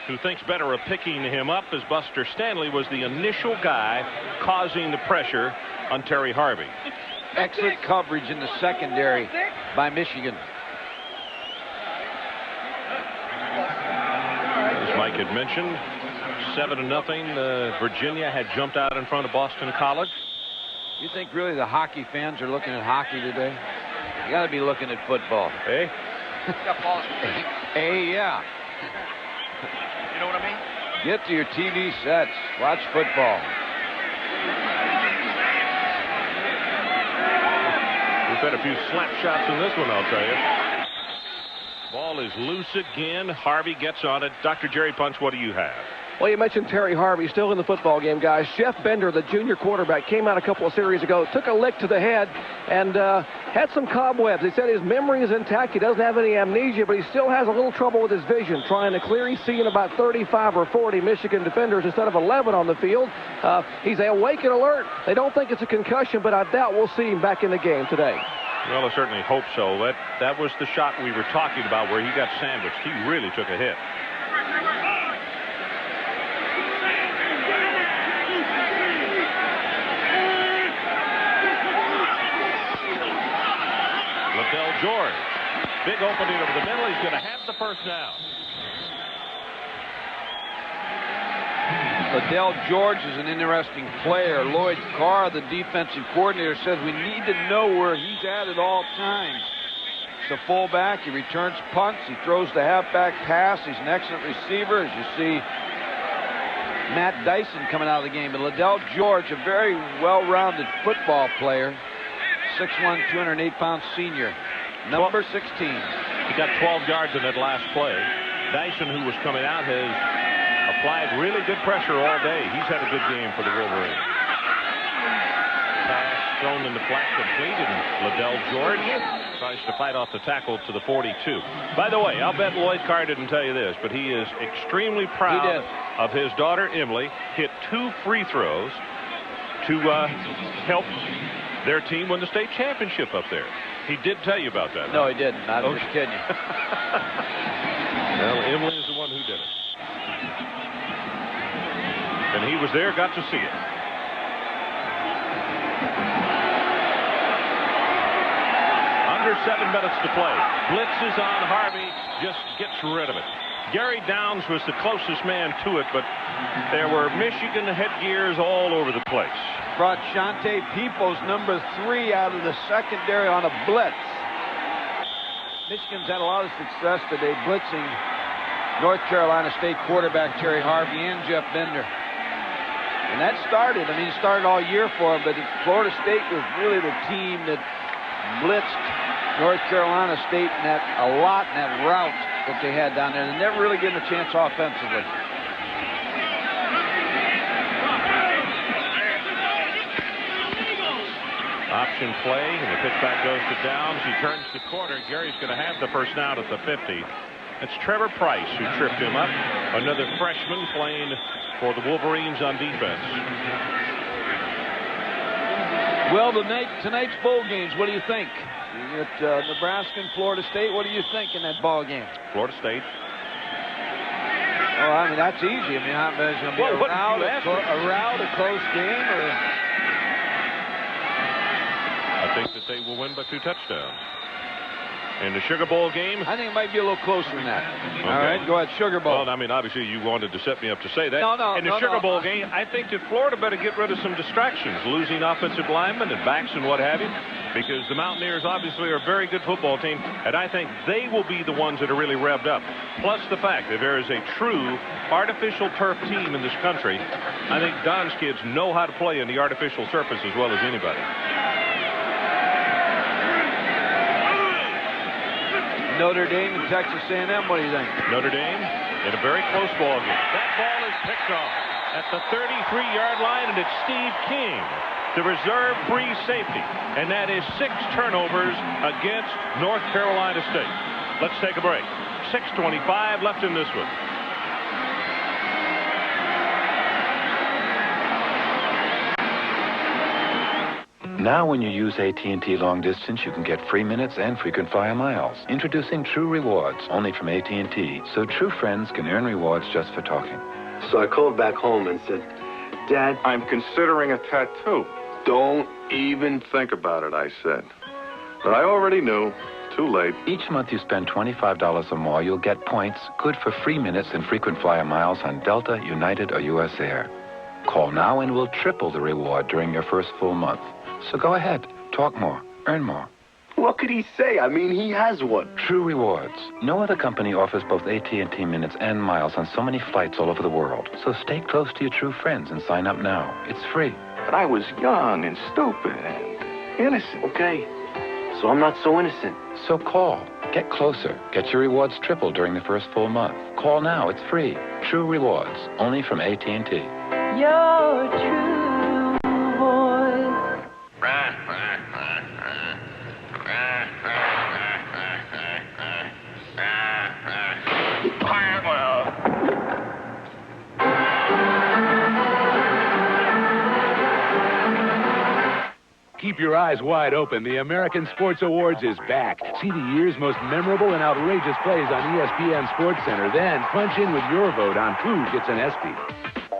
who thinks better of picking him up, as Buster Stanley was the initial guy causing the pressure on Terry Harvey. Excellent coverage in the secondary by Michigan. As Mike had mentioned, 7-0. Virginia had jumped out in front of Boston College. You think really the hockey fans are looking at hockey today? You got to be looking at football. Hey? Hey, yeah. You know what I mean? Get to your TV sets. Watch football. We've had a few slap shots in this one, I'll tell you. Ball is loose again. Harvey gets on it. Dr. Jerry Punch, what do you have? Well, you mentioned Terry Harvey, still in the football game, guys. Jeff Bender, the junior quarterback, came out a couple of series ago, took a lick to the head, and had some cobwebs. He said his memory is intact. He doesn't have any amnesia, but he still has a little trouble with his vision, trying to clear. He's seeing about 35 or 40 Michigan defenders instead of 11 on the field. He's awake and alert. They don't think it's a concussion, but I doubt we'll see him back in the game today. Well, I certainly hope so. That was the shot we were talking about where he got sandwiched. He really took a hit. George, big opening over the middle. He's going to have the first down. Liddell George is an interesting player. Lloyd Carr, the defensive coordinator, says we need to know where he's at all times. He's a fullback. He returns punts. He throws the halfback pass. He's an excellent receiver. As you see, Matt Dyson coming out of the game. But Liddell George, a very well-rounded football player, 6'1", 208-pound senior. Number 16. He got 12 yards in that last play. Dyson, who was coming out, has applied really good pressure all day. He's had a good game for the Wolverines. Pass thrown in the flat, complete, and Liddell George tries to fight off the tackle to the 42. By the way, I'll bet Lloyd Carr didn't tell you this, but he is extremely proud of his daughter, Emily. Hit 2 free throws to help their team win the state championship up there. He did tell you about that. No, he didn't. I was just kidding you. Well, Emily is the one who did it. And he was there, got to see it. Under 7 minutes to play. Blitz is on Harvey, just gets rid of it. Gary Downs was the closest man to it, but there were Michigan headgears all over the place. Brought Shante Peoples, number 3, out of the secondary on a blitz. Michigan's had a lot of success today blitzing North Carolina State quarterback Terry Harvey and Jeff Bender. And that started, it started all year for them, but Florida State was really the team that blitzed North Carolina State in that a lot in that route that they had down there. They never really given a chance offensively. Option play, and the pitch back goes to Downs. He turns the corner. Gary's going to have the first down at the 50. It's Trevor Price who tripped him up. Another freshman playing for the Wolverines on defense. Well, tonight's bowl games, what do you think? You got Nebraska and Florida State. What do you think in that ball game? Florida State. Oh, that's easy. How is it going to be a rout, a close game, or? I think that they will win by 2 touchdowns. In the Sugar Bowl game? I think it might be a little closer than that. Okay. All right, go ahead, Sugar Bowl. Well, obviously you wanted to set me up to say that. No. In the Sugar Bowl game, I think that Florida better get rid of some distractions, losing offensive linemen and backs and what have you, because the Mountaineers obviously are a very good football team, and I think they will be the ones that are really revved up. Plus the fact that there is a true artificial turf team in this country. I think Don's kids know how to play in the artificial surface as well as anybody. Notre Dame and Texas A&M, what do you think? Notre Dame in a very close ball game. That ball is picked off at the 33-yard line, and it's Steve King, the reserve free safety. And that is 6 turnovers against North Carolina State. Let's take a break. 6:25 left in this one. Now when you use AT&T Long Distance, you can get free minutes and frequent flyer miles. Introducing True Rewards, only from AT&T, so true friends can earn rewards just for talking. So I called back home and said, Dad, I'm considering a tattoo. Don't even think about it, I said. But I already knew. Too late. Each month you spend $25 or more, you'll get points good for free minutes and frequent flyer miles on Delta, United, or U.S. Air. Call now and we'll triple the reward during your first full month. So go ahead, talk more, earn more. What could he say? He has one. True Rewards. No other company offers both AT&T minutes and miles on so many flights all over the world. So stay close to your true friends and sign up now. It's free. But I was young and stupid and innocent. Okay, so I'm not so innocent. So call. Get closer. Get your rewards tripled during the first full month. Call now. It's free. True Rewards. Only from AT&T. Your true voice. Keep your eyes wide open. The American Sports Awards is back. See the year's most memorable and outrageous plays on ESPN SportsCenter. Then punch in with your vote on who gets an ESPY.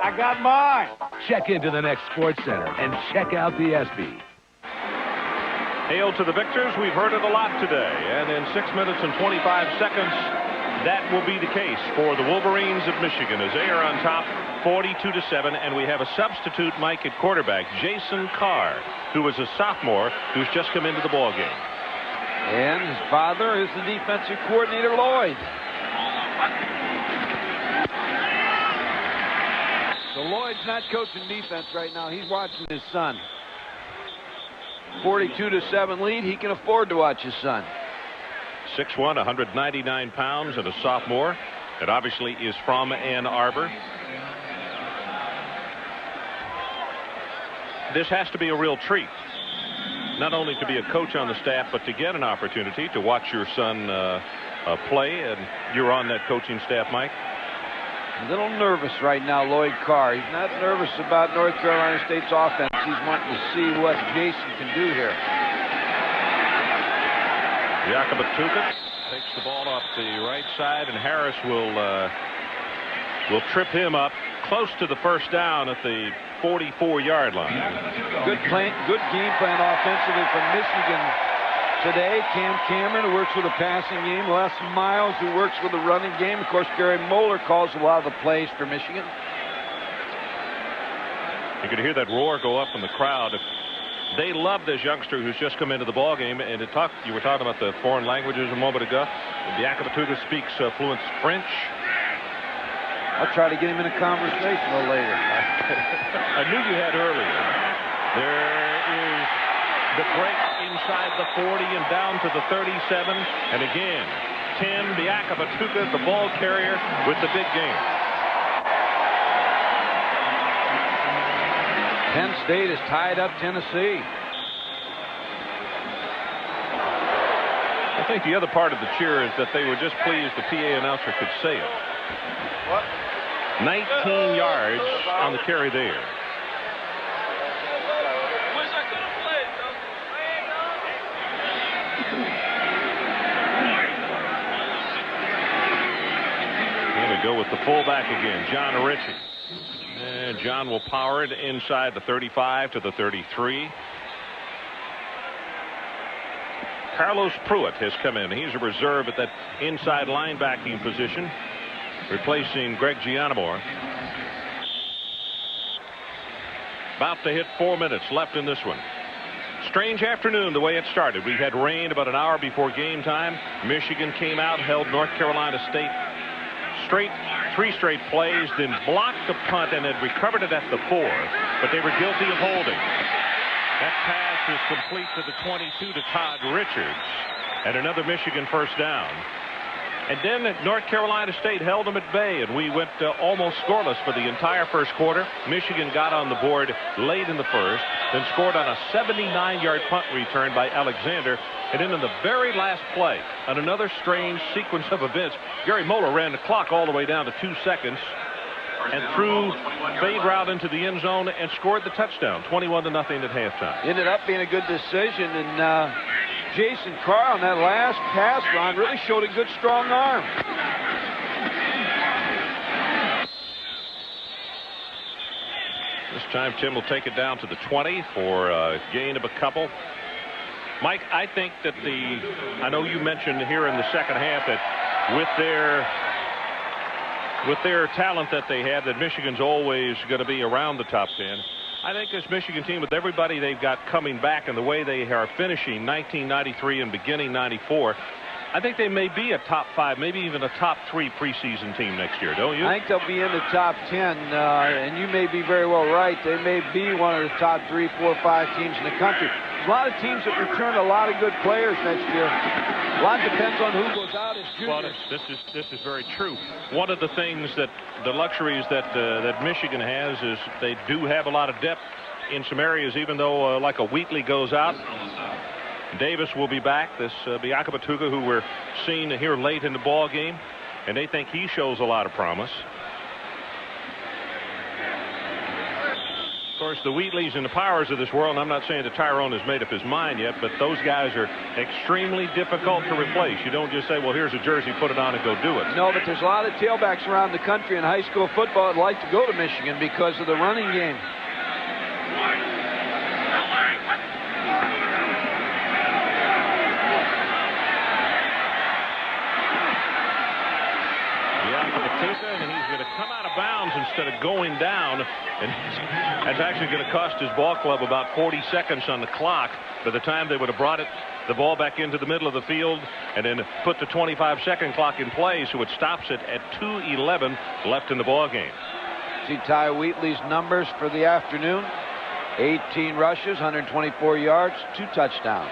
I got mine. Check into the next SportsCenter and check out the ESPY. Hail to the victors. We've heard it a lot today. And in 6 minutes and 25 seconds, that will be the case for the Wolverines of Michigan as they are on top 42-7. And we have a substitute Mike at quarterback, Jason Carr, who is a sophomore who's just come into the ball game. And his father is the defensive coordinator, Lloyd. So Lloyd's not coaching defense right now. He's watching his son. 42-7 lead. He can afford to watch his son. 6'1", 199 pounds, and a sophomore. That obviously is from Ann Arbor. This has to be a real treat. Not only to be a coach on the staff, but to get an opportunity to watch your son play. And you're on that coaching staff, Mike. A little nervous right now, Lloyd Carr. He's not nervous about North Carolina State's offense. He's wanting to see what Jason can do here. Yakabatuka takes the ball off the right side, and Harris will trip him up close to the first down at the 44-yard line. Good game plan offensively from Michigan today. Cam Cameron, who works with the passing game. Les Miles, who works with the running game. Of course, Gary Moeller calls a lot of the plays for Michigan. You could hear that roar go up in the crowd. They love this youngster who's just come into the ball game. And you were talking about the foreign languages a moment ago. Yakabatuka speaks fluent French. I'll try to get him in a conversation a little later. I knew you had earlier. There is the break inside the 40 and down to the 37. And again, Tim Yakabatuka, the ball carrier, with the big game. Penn State has tied up Tennessee. I think the other part of the cheer is that they were just pleased the PA announcer could say it. 19 yards on the carry there. Here we go with the fullback again, John Ritchie. And John will power it inside the 35 to the 33. Carlos Pruitt has come in. He's a reserve at that inside linebacking position, replacing Greg Gianamore. About to hit 4 minutes left in this one. Strange afternoon the way it started. We had rain about an hour before game time. Michigan came out, held North Carolina State three straight plays, then blocked the punt and had recovered it at the 4, but they were guilty of holding. That pass is complete to the 22 to Todd Richards, and another Michigan first down. And then North Carolina State held them at bay, and we went almost scoreless for the entire first quarter. Michigan got on the board late in the first, then scored on a 79-yard punt return by Alexander. And then in the very last play, on another strange sequence of events, Gary Moeller ran the clock all the way down to 2 seconds and threw fade route into the end zone and scored the touchdown, 21-0 at halftime. Ended up being a good decision, and Jason Carr on that last pass run really showed a good strong arm. This time Tim will take it down to the 20 for a gain of a couple. Mike, I think that I know you mentioned here in the second half that with their talent that they have, that Michigan's always going to be around the top 10. I think this Michigan team, with everybody they've got coming back and the way they are finishing 1993 and beginning 94, I think they may be a top 5, maybe even a top 3 preseason team next year, don't you? I think they'll be in the top 10, and you may be very well right. They may be one of the top 3, 4, 5 teams in the country. There's a lot of teams that return a lot of good players next year. A lot depends on who goes out as juniors. Well, this is very true. One of the things the luxuries that Michigan has is they do have a lot of depth in some areas, even though like a Wheatley goes out. Davis will be back. This Yakabatuka, who we're seeing here late in the ball game, and they think he shows a lot of promise. Of course, the Wheatleys and the Powers of this world, and I'm not saying that Tyrone has made up his mind yet, but those guys are extremely difficult to replace. You don't just say, well, here's a jersey, put it on and go do it. No, but there's a lot of tailbacks around the country in high school football that like to go to Michigan because of the running game. And he's going to come out of bounds instead of going down, and that's actually going to cost his ball club about 40 seconds on the clock. By the time they would have brought the ball back into the middle of the field and then put the 25-second clock in play, so it stops it at 2:11 left in the ball game. See Ty Wheatley's numbers for the afternoon: 18 rushes, 124 yards, 2 touchdowns.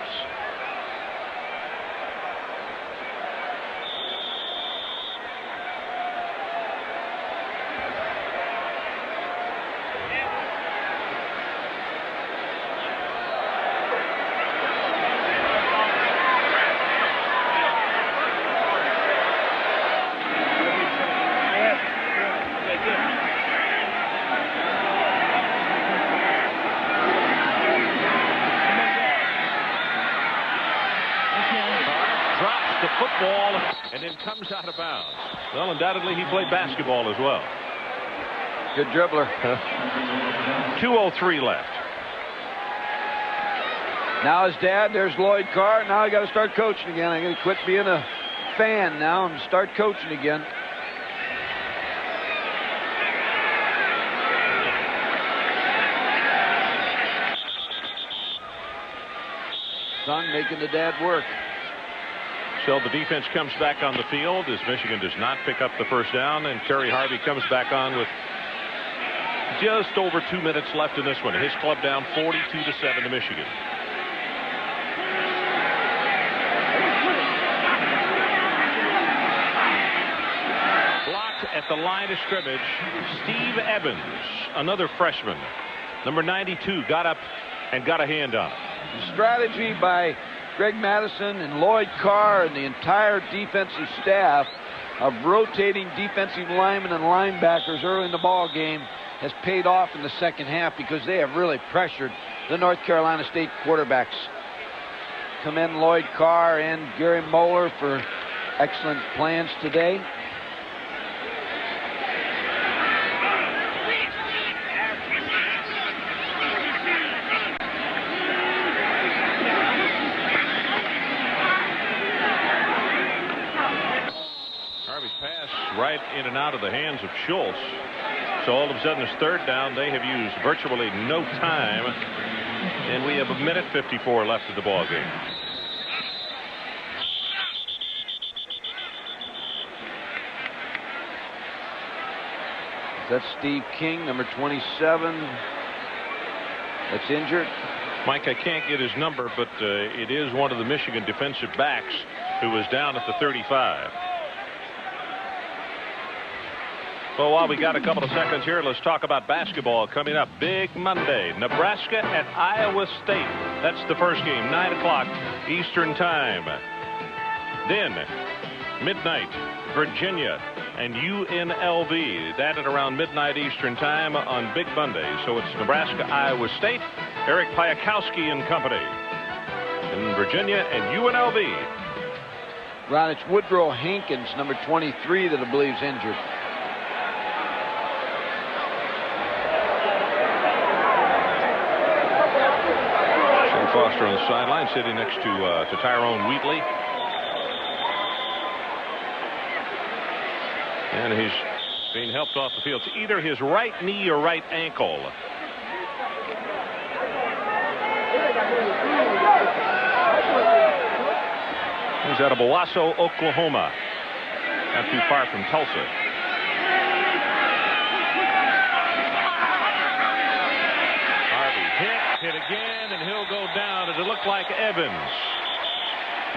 comes out of bounds. Well, undoubtedly, he played basketball as well. Good dribbler. 2:03 left. Now his dad, there's Lloyd Carr. Now I got to start coaching again. I got to quit being a fan now and start coaching again. Son making the dad work. So the defense comes back on the field as Michigan does not pick up the first down, and Terry Harvey comes back on with just over 2 minutes left in this one. His club down 42-7 to Michigan. Blocked at the line of scrimmage, Steve Evans, another freshman. Number 92 got up and got a hand on it. Strategy by Greg Madison and Lloyd Carr and the entire defensive staff of rotating defensive linemen and linebackers early in the ball game has paid off in the second half because they have really pressured the North Carolina State quarterbacks. Commend Lloyd Carr and Gary Moeller for excellent plans today. Right in and out of the hands of Schultz. So all of a sudden it's third down. They have used virtually no time, and we have a minute 54 left of the ball game. That's Steve King, number 27, that's injured. Mike, I can't get his number, but it is one of the Michigan defensive backs who was down at the 35. Well, while we got a couple of seconds here, let's talk about basketball coming up. Big Monday, Nebraska at Iowa State. That's the first game, 9 o'clock Eastern time. Then, midnight, Virginia and UNLV. That at around midnight Eastern time on Big Monday. So it's Nebraska, Iowa State, Eric Piakowski and company. In Virginia and UNLV. Ron, it's Woodrow Hankins, number 23, that I believe is injured. Foster on the sideline, sitting next to Tyrone Wheatley. And he's being helped off the field. It's either his right knee or right ankle. He's out of Owasso, Oklahoma. Not too far from Tulsa. Hit again, and he'll go down. It'll look like Evans.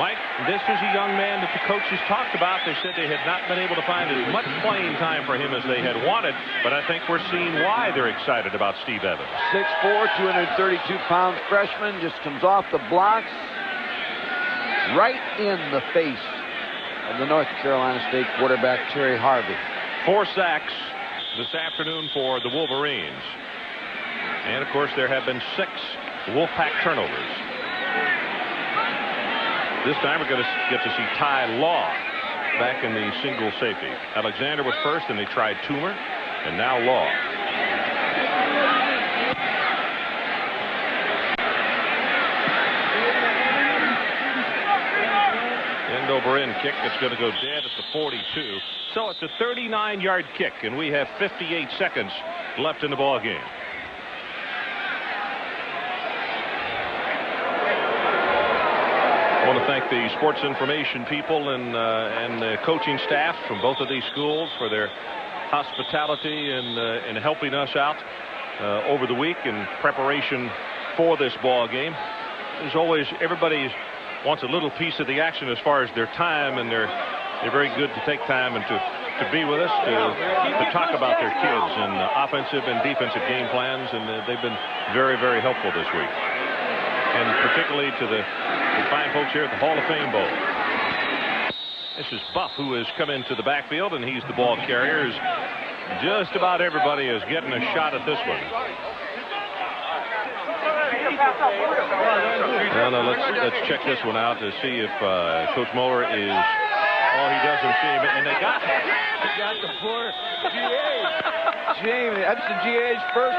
Mike, this is a young man that the coaches talked about. They said they had not been able to find as much playing time for him as they had wanted, but I think we're seeing why they're excited about Steve Evans. 6'4", 232-pound freshman, just comes off the blocks right in the face of the North Carolina State quarterback, Terry Harvey. 4 sacks this afternoon for the Wolverines. And, of course, there have been 6 Wolfpack turnovers. This time we're going to get to see Ty Law back in the single safety. Alexander was first, and they tried Toomer, and now Law. End over end kick. It's going to go dead at the 42. So it's a 39-yard kick, and we have 58 seconds left in the ball game. I want to thank the sports information people and the coaching staff from both of these schools for their hospitality and helping us out over the week in preparation for this ball game. As always, everybody wants a little piece of the action as far as their time, and they're very good to take time and to be with us to talk about their kids and offensive and defensive game plans, and they've been very, very helpful this week. And particularly to the fine folks here at the Hall of Fame Bowl. This is Buff, who has come into the backfield, and he's the ball carrier. Just about everybody is getting a shot at this one. Now let's check this one out to see if Coach Moeller is Oh, he doesn't see him. And they got the poor GA. Jamie, that's the GA's first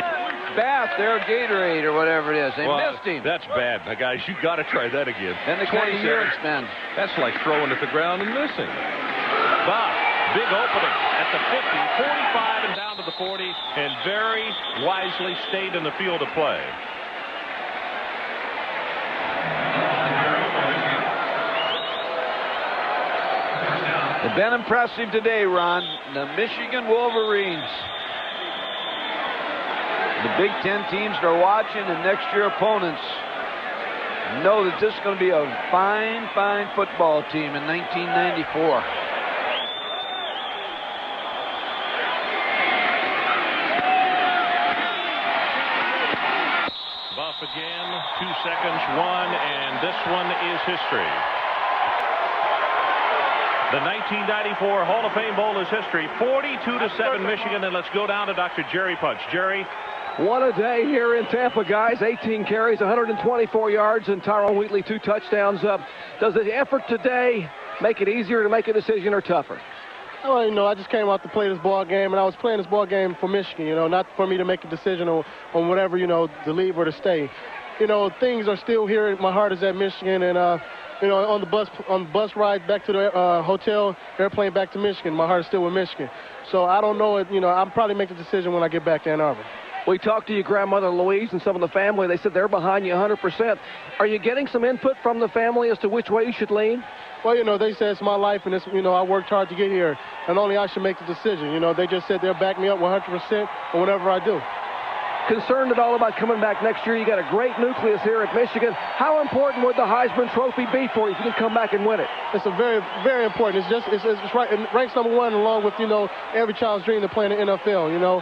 bath there, Gatorade or whatever it is. They missed him. That's bad. Now, guys, you got to try that again. And the 20 years, man. That's like throwing at the ground and missing. Bob, big opening at the 50, 45, and down to the 40, and very wisely stayed in the field of play. They've been impressive today, Ron. The Michigan Wolverines. The Big Ten teams that are watching and next year opponents know that this is going to be a fine, fine football team in 1994. Buff again, 2 seconds, one, and this one is history. The 1994 Hall of Fame Bowl is history. 42-7 Michigan, and let's go down to Dr. Jerry Punch. Jerry. What a day here in Tampa, guys. 18 carries, 124 yards, and Tyrone Wheatley 2 touchdowns. Does the effort today make it easier to make a decision or tougher? Well, you know, I just came out to play this ball game, and I was playing this ball game for Michigan, you know, not for me to make a decision on whatever, you know, to leave or to stay. You know, things are still here. My heart is at Michigan, and you know, on the bus ride back to the hotel, airplane back to Michigan, my heart is still with Michigan. So I don't know it. You know, I'll probably make the decision when I get back to Ann Arbor. We talked to your grandmother Louise and some of the family. They said they're behind you 100%. Are you getting some input from the family as to which way you should lean? Well, you know, they said it's my life, and it's, you know, I worked hard to get here, and only I should make the decision. You know, they just said they'll back me up 100% on whatever I do. Concerned at all about coming back next year? You got a great nucleus here at Michigan. How important would the Heisman Trophy be for you if you can come back and win it? It's a very, very important. It's right. It ranks number one along with, you know, every child's dream to play in the NFL. You know,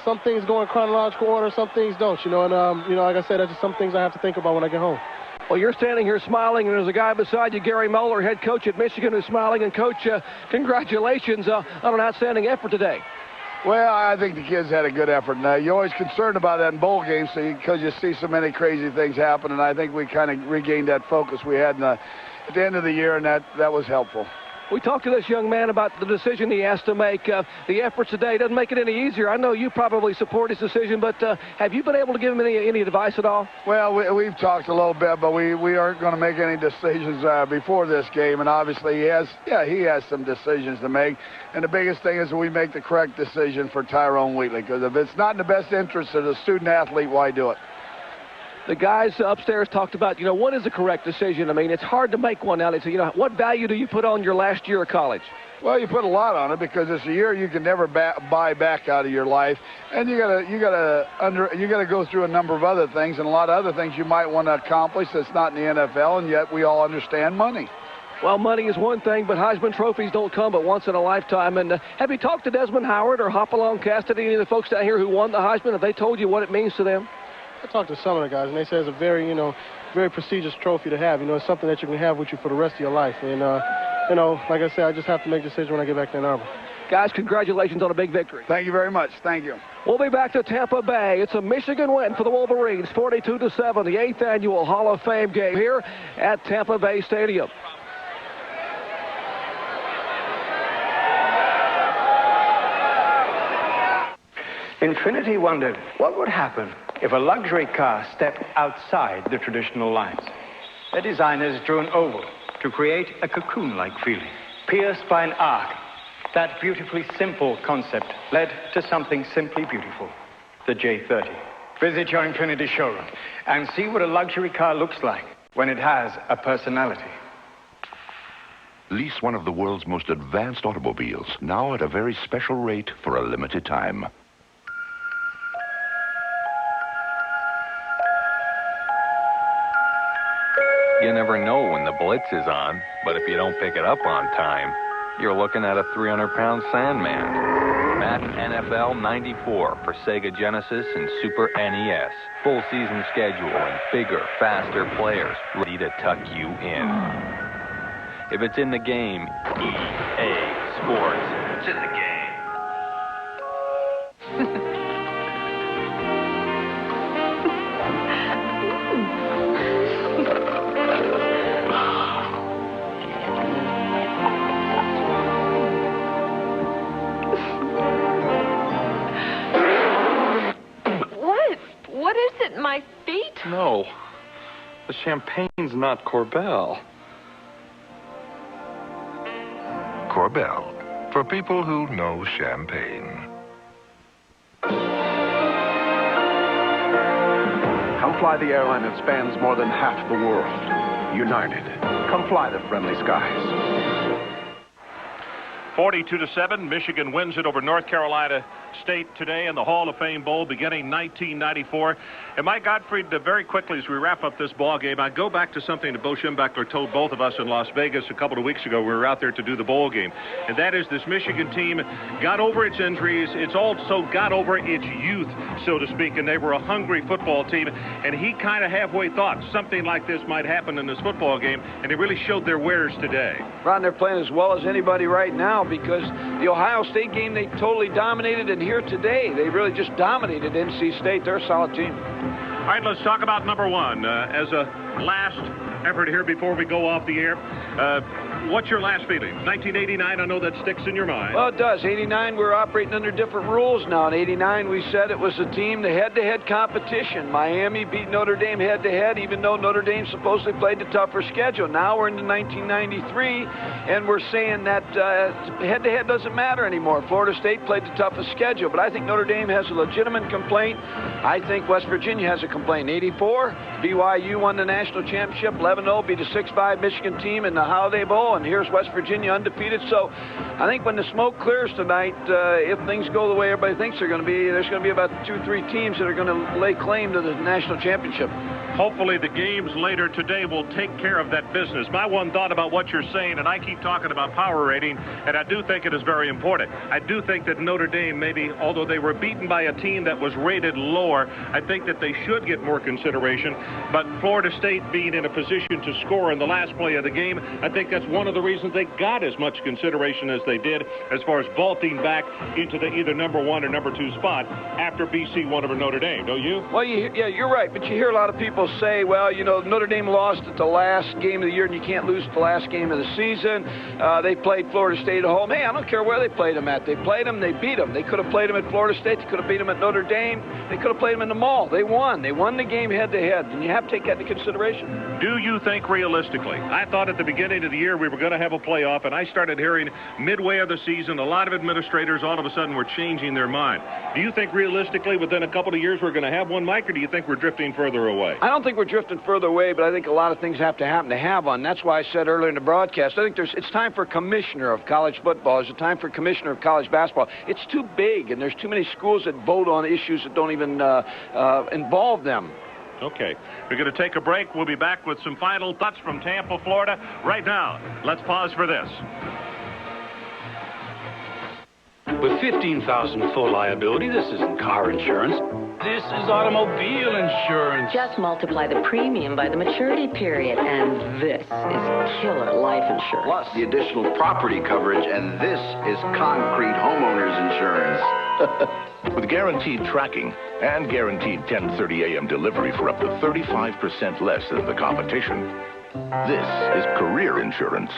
some things go in chronological order, some things don't. You know, and you know, like I said, that's just some things I have to think about when I get home. Well, you're standing here smiling, and there's a guy beside you, Gary Moeller, head coach at Michigan, who's smiling. And Coach, congratulations on an outstanding effort today. Well, I think the kids had a good effort. And you're always concerned about that in bowl games because you see so many crazy things happen. And I think we kind of regained that focus we had at the end of the year, and that was helpful. We talked to this young man about the decision he has to make. The efforts today doesn't make it any easier. I know you probably support his decision, but have you been able to give him any advice at all? Well, we've talked a little bit, but we aren't going to make any decisions before this game. And obviously he has some decisions to make. And the biggest thing is we make the correct decision for Tyrone Wheatley, because if it's not in the best interest of the student athlete, why do it? The guys upstairs talked about, you know, what is the correct decision? I mean, it's hard to make one now. They say, you know, what value do you put on your last year of college? Well, you put a lot on it because it's a year you can never buy back out of your life, and you gotta go through a number of other things, and a lot of other things you might want to accomplish that's not in the NFL, and yet we all understand money. Well, money is one thing, but Heisman trophies don't come but once in a lifetime. And have you talked to Desmond Howard or Hopalong Cassidy, any of the folks down here who won the Heisman? Have they told you what it means to them? I talked to some of the guys, and they say it's a very, you know, very prestigious trophy to have. You know, it's something that you can have with you for the rest of your life. And, you know, like I said, I just have to make a decision when I get back to Ann Arbor. Guys, congratulations on a big victory. Thank you very much. Thank you. We'll be back to Tampa Bay. It's a Michigan win for the Wolverines, 42-7, the 8th annual Hall of Fame game here at Tampa Bay Stadium. Infinity wondered what would happen if a luxury car stepped outside the traditional lines. The designers drew an oval to create a cocoon-like feeling, pierced by an arc. That beautifully simple concept led to something simply beautiful, the J30. Visit your Infinity showroom and see what a luxury car looks like when it has a personality. Lease one of the world's most advanced automobiles, now at a very special rate for a limited time. You never know when the blitz is on, but if you don't pick it up on time, you're looking at a 300-pound Sandman. Madden NFL 94 for Sega Genesis and Super NES. Full season schedule and bigger, faster players ready to tuck you in. If it's in the game, EA Sports. It's in the game. No. The champagne's not Corbel. Corbel, for people who know champagne. Come fly the airline that spans more than half the world. United. Come fly the friendly skies. 42-7, Michigan wins it over North Carolina State today in the Hall of Fame Bowl beginning 1994. And Mike Gottfried, very quickly as we wrap up this ball game, I go back to something that Bo Schembechler told both of us in Las Vegas a couple of weeks ago. We were out there to do the bowl game. And that is this Michigan team got over its injuries. It's also got over its youth, so to speak. And they were a hungry football team. And he kind of halfway thought something like this might happen in this football game. And they really showed their wares today. Ron, they're playing as well as anybody right now, because the Ohio State game they totally dominated, and here today they really just dominated NC State. They're a solid team. All right, let's talk about number one. As a last effort here before we go off the air, what's your last feeling? 1989, I know that sticks in your mind. Well, it does. 89, we're operating under different rules now. In 89, we said it was a team, the head-to-head competition. Miami beat Notre Dame head-to-head, even though Notre Dame supposedly played the tougher schedule. Now we're into 1993, and we're saying that head-to-head doesn't matter anymore. Florida State played the toughest schedule, but I think Notre Dame has a legitimate complaint. I think West Virginia has a complaint. In 84, BYU won the national championship. 11-0 beat a 6-5 Michigan team in the Holiday Bowl, and here's West Virginia undefeated. So I think when the smoke clears tonight, if things go the way everybody thinks they're going to be, there's going to be about 2-3 teams that are going to lay claim to the national championship. Hopefully the games later today will take care of that business. My one thought about what you're saying, and I keep talking about power rating, and I do think it is very important. I do think that Notre Dame, maybe, although they were beaten by a team that was rated lower, I think that they should get more consideration. But Florida State being in a position to score in the last play of the game, I think that's one of the reasons they got as much consideration as they did as far as vaulting back into the either number 1 or number 2 spot after BC won over Notre Dame, don't you? Well, yeah, you're right, but you hear a lot of people say, well, you know, Notre Dame lost at the last game of the year, and you can't lose at the last game of the season. They played Florida State at home. Hey, I don't care where they played them at. They played them, they beat them. They could have played them at Florida State. They could have beat them at Notre Dame. They could have played them in the mall. They won. They won the game head-to-head, and you have to take that into consideration. Do you think realistically? I thought at the beginning of the year we were going to have a playoff, and I started hearing midway of the season a lot of administrators all of a sudden were changing their mind. Do you think realistically within a couple of years we're going to have one, Mike, or do you think we're drifting further away? I don't think we're drifting further away, but I think a lot of things have to happen to have one. That's why I said earlier in the broadcast, I think it's time for a commissioner of college football. It's time for a commissioner of college basketball. It's too big, and there's too many schools that vote on issues that don't even involve them. Okay, we're going to take a break. We'll be back with some final thoughts from Tampa, Florida. Right now, let's pause for this. With 15,000 full liability, this isn't car insurance. This is automobile insurance. Just multiply the premium by the maturity period, and this is killer life insurance. Plus the additional property coverage, and this is concrete homeowners insurance. With guaranteed tracking and guaranteed 10:30 a.m. delivery for up to 35% less than the competition. This is career insurance.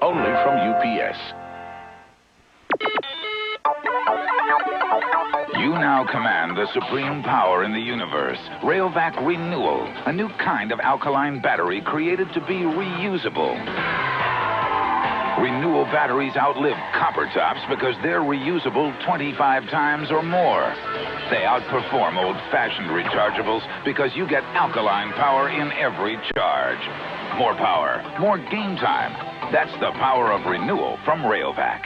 Only from UPS. You now command the supreme power in the universe. Railvac Renewal, a new kind of alkaline battery created to be reusable. Renewal batteries outlive copper tops because they're reusable 25 times or more. They outperform old-fashioned rechargeables because you get alkaline power in every charge. More power, more game time. That's the power of renewal from Railvac.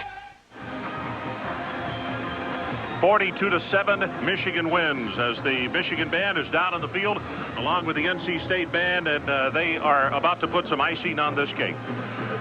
42-7, Michigan wins as the Michigan band is down on the field along with the NC State band, and they are about to put some icing on this cake.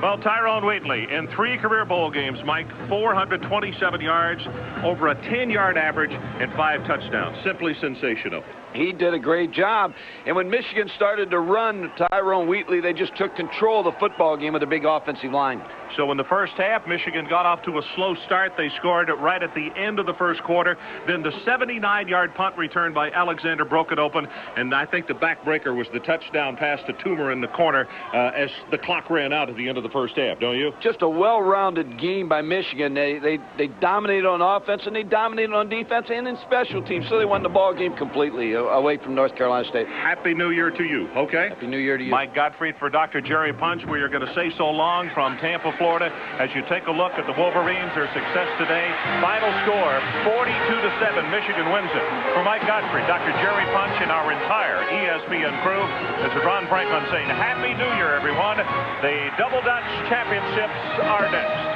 Well, Tyrone Wheatley in 3 career bowl games, Mike, 427 yards, over a 10-yard average, and 5 touchdowns. Simply sensational. He did a great job. And when Michigan started to run Tyrone Wheatley, they just took control of the football game with a big offensive line. So in the first half, Michigan got off to a slow start. They scored right at the end of the first quarter. Then the 79-yard punt return by Alexander broke it open. And I think the backbreaker was the touchdown pass to Toomer in the corner as the clock ran out at the end of the first half, don't you? Just a well-rounded game by Michigan. They dominated on offense, and they dominated on defense and in special teams, so they won the ball game completely away from North Carolina State. Happy New Year to you, okay? Happy New Year to you. Mike Gottfried for Dr. Jerry Punch. We are going to say so long from Tampa, Florida, as you take a look at the Wolverines, their success today. Final score, 42-7. Michigan wins it. For Mike Gottfried, Dr. Jerry Punch, and our entire ESPN crew, this is Ron Franklin saying Happy New Year, everyone. The Double Dutch Championships are next.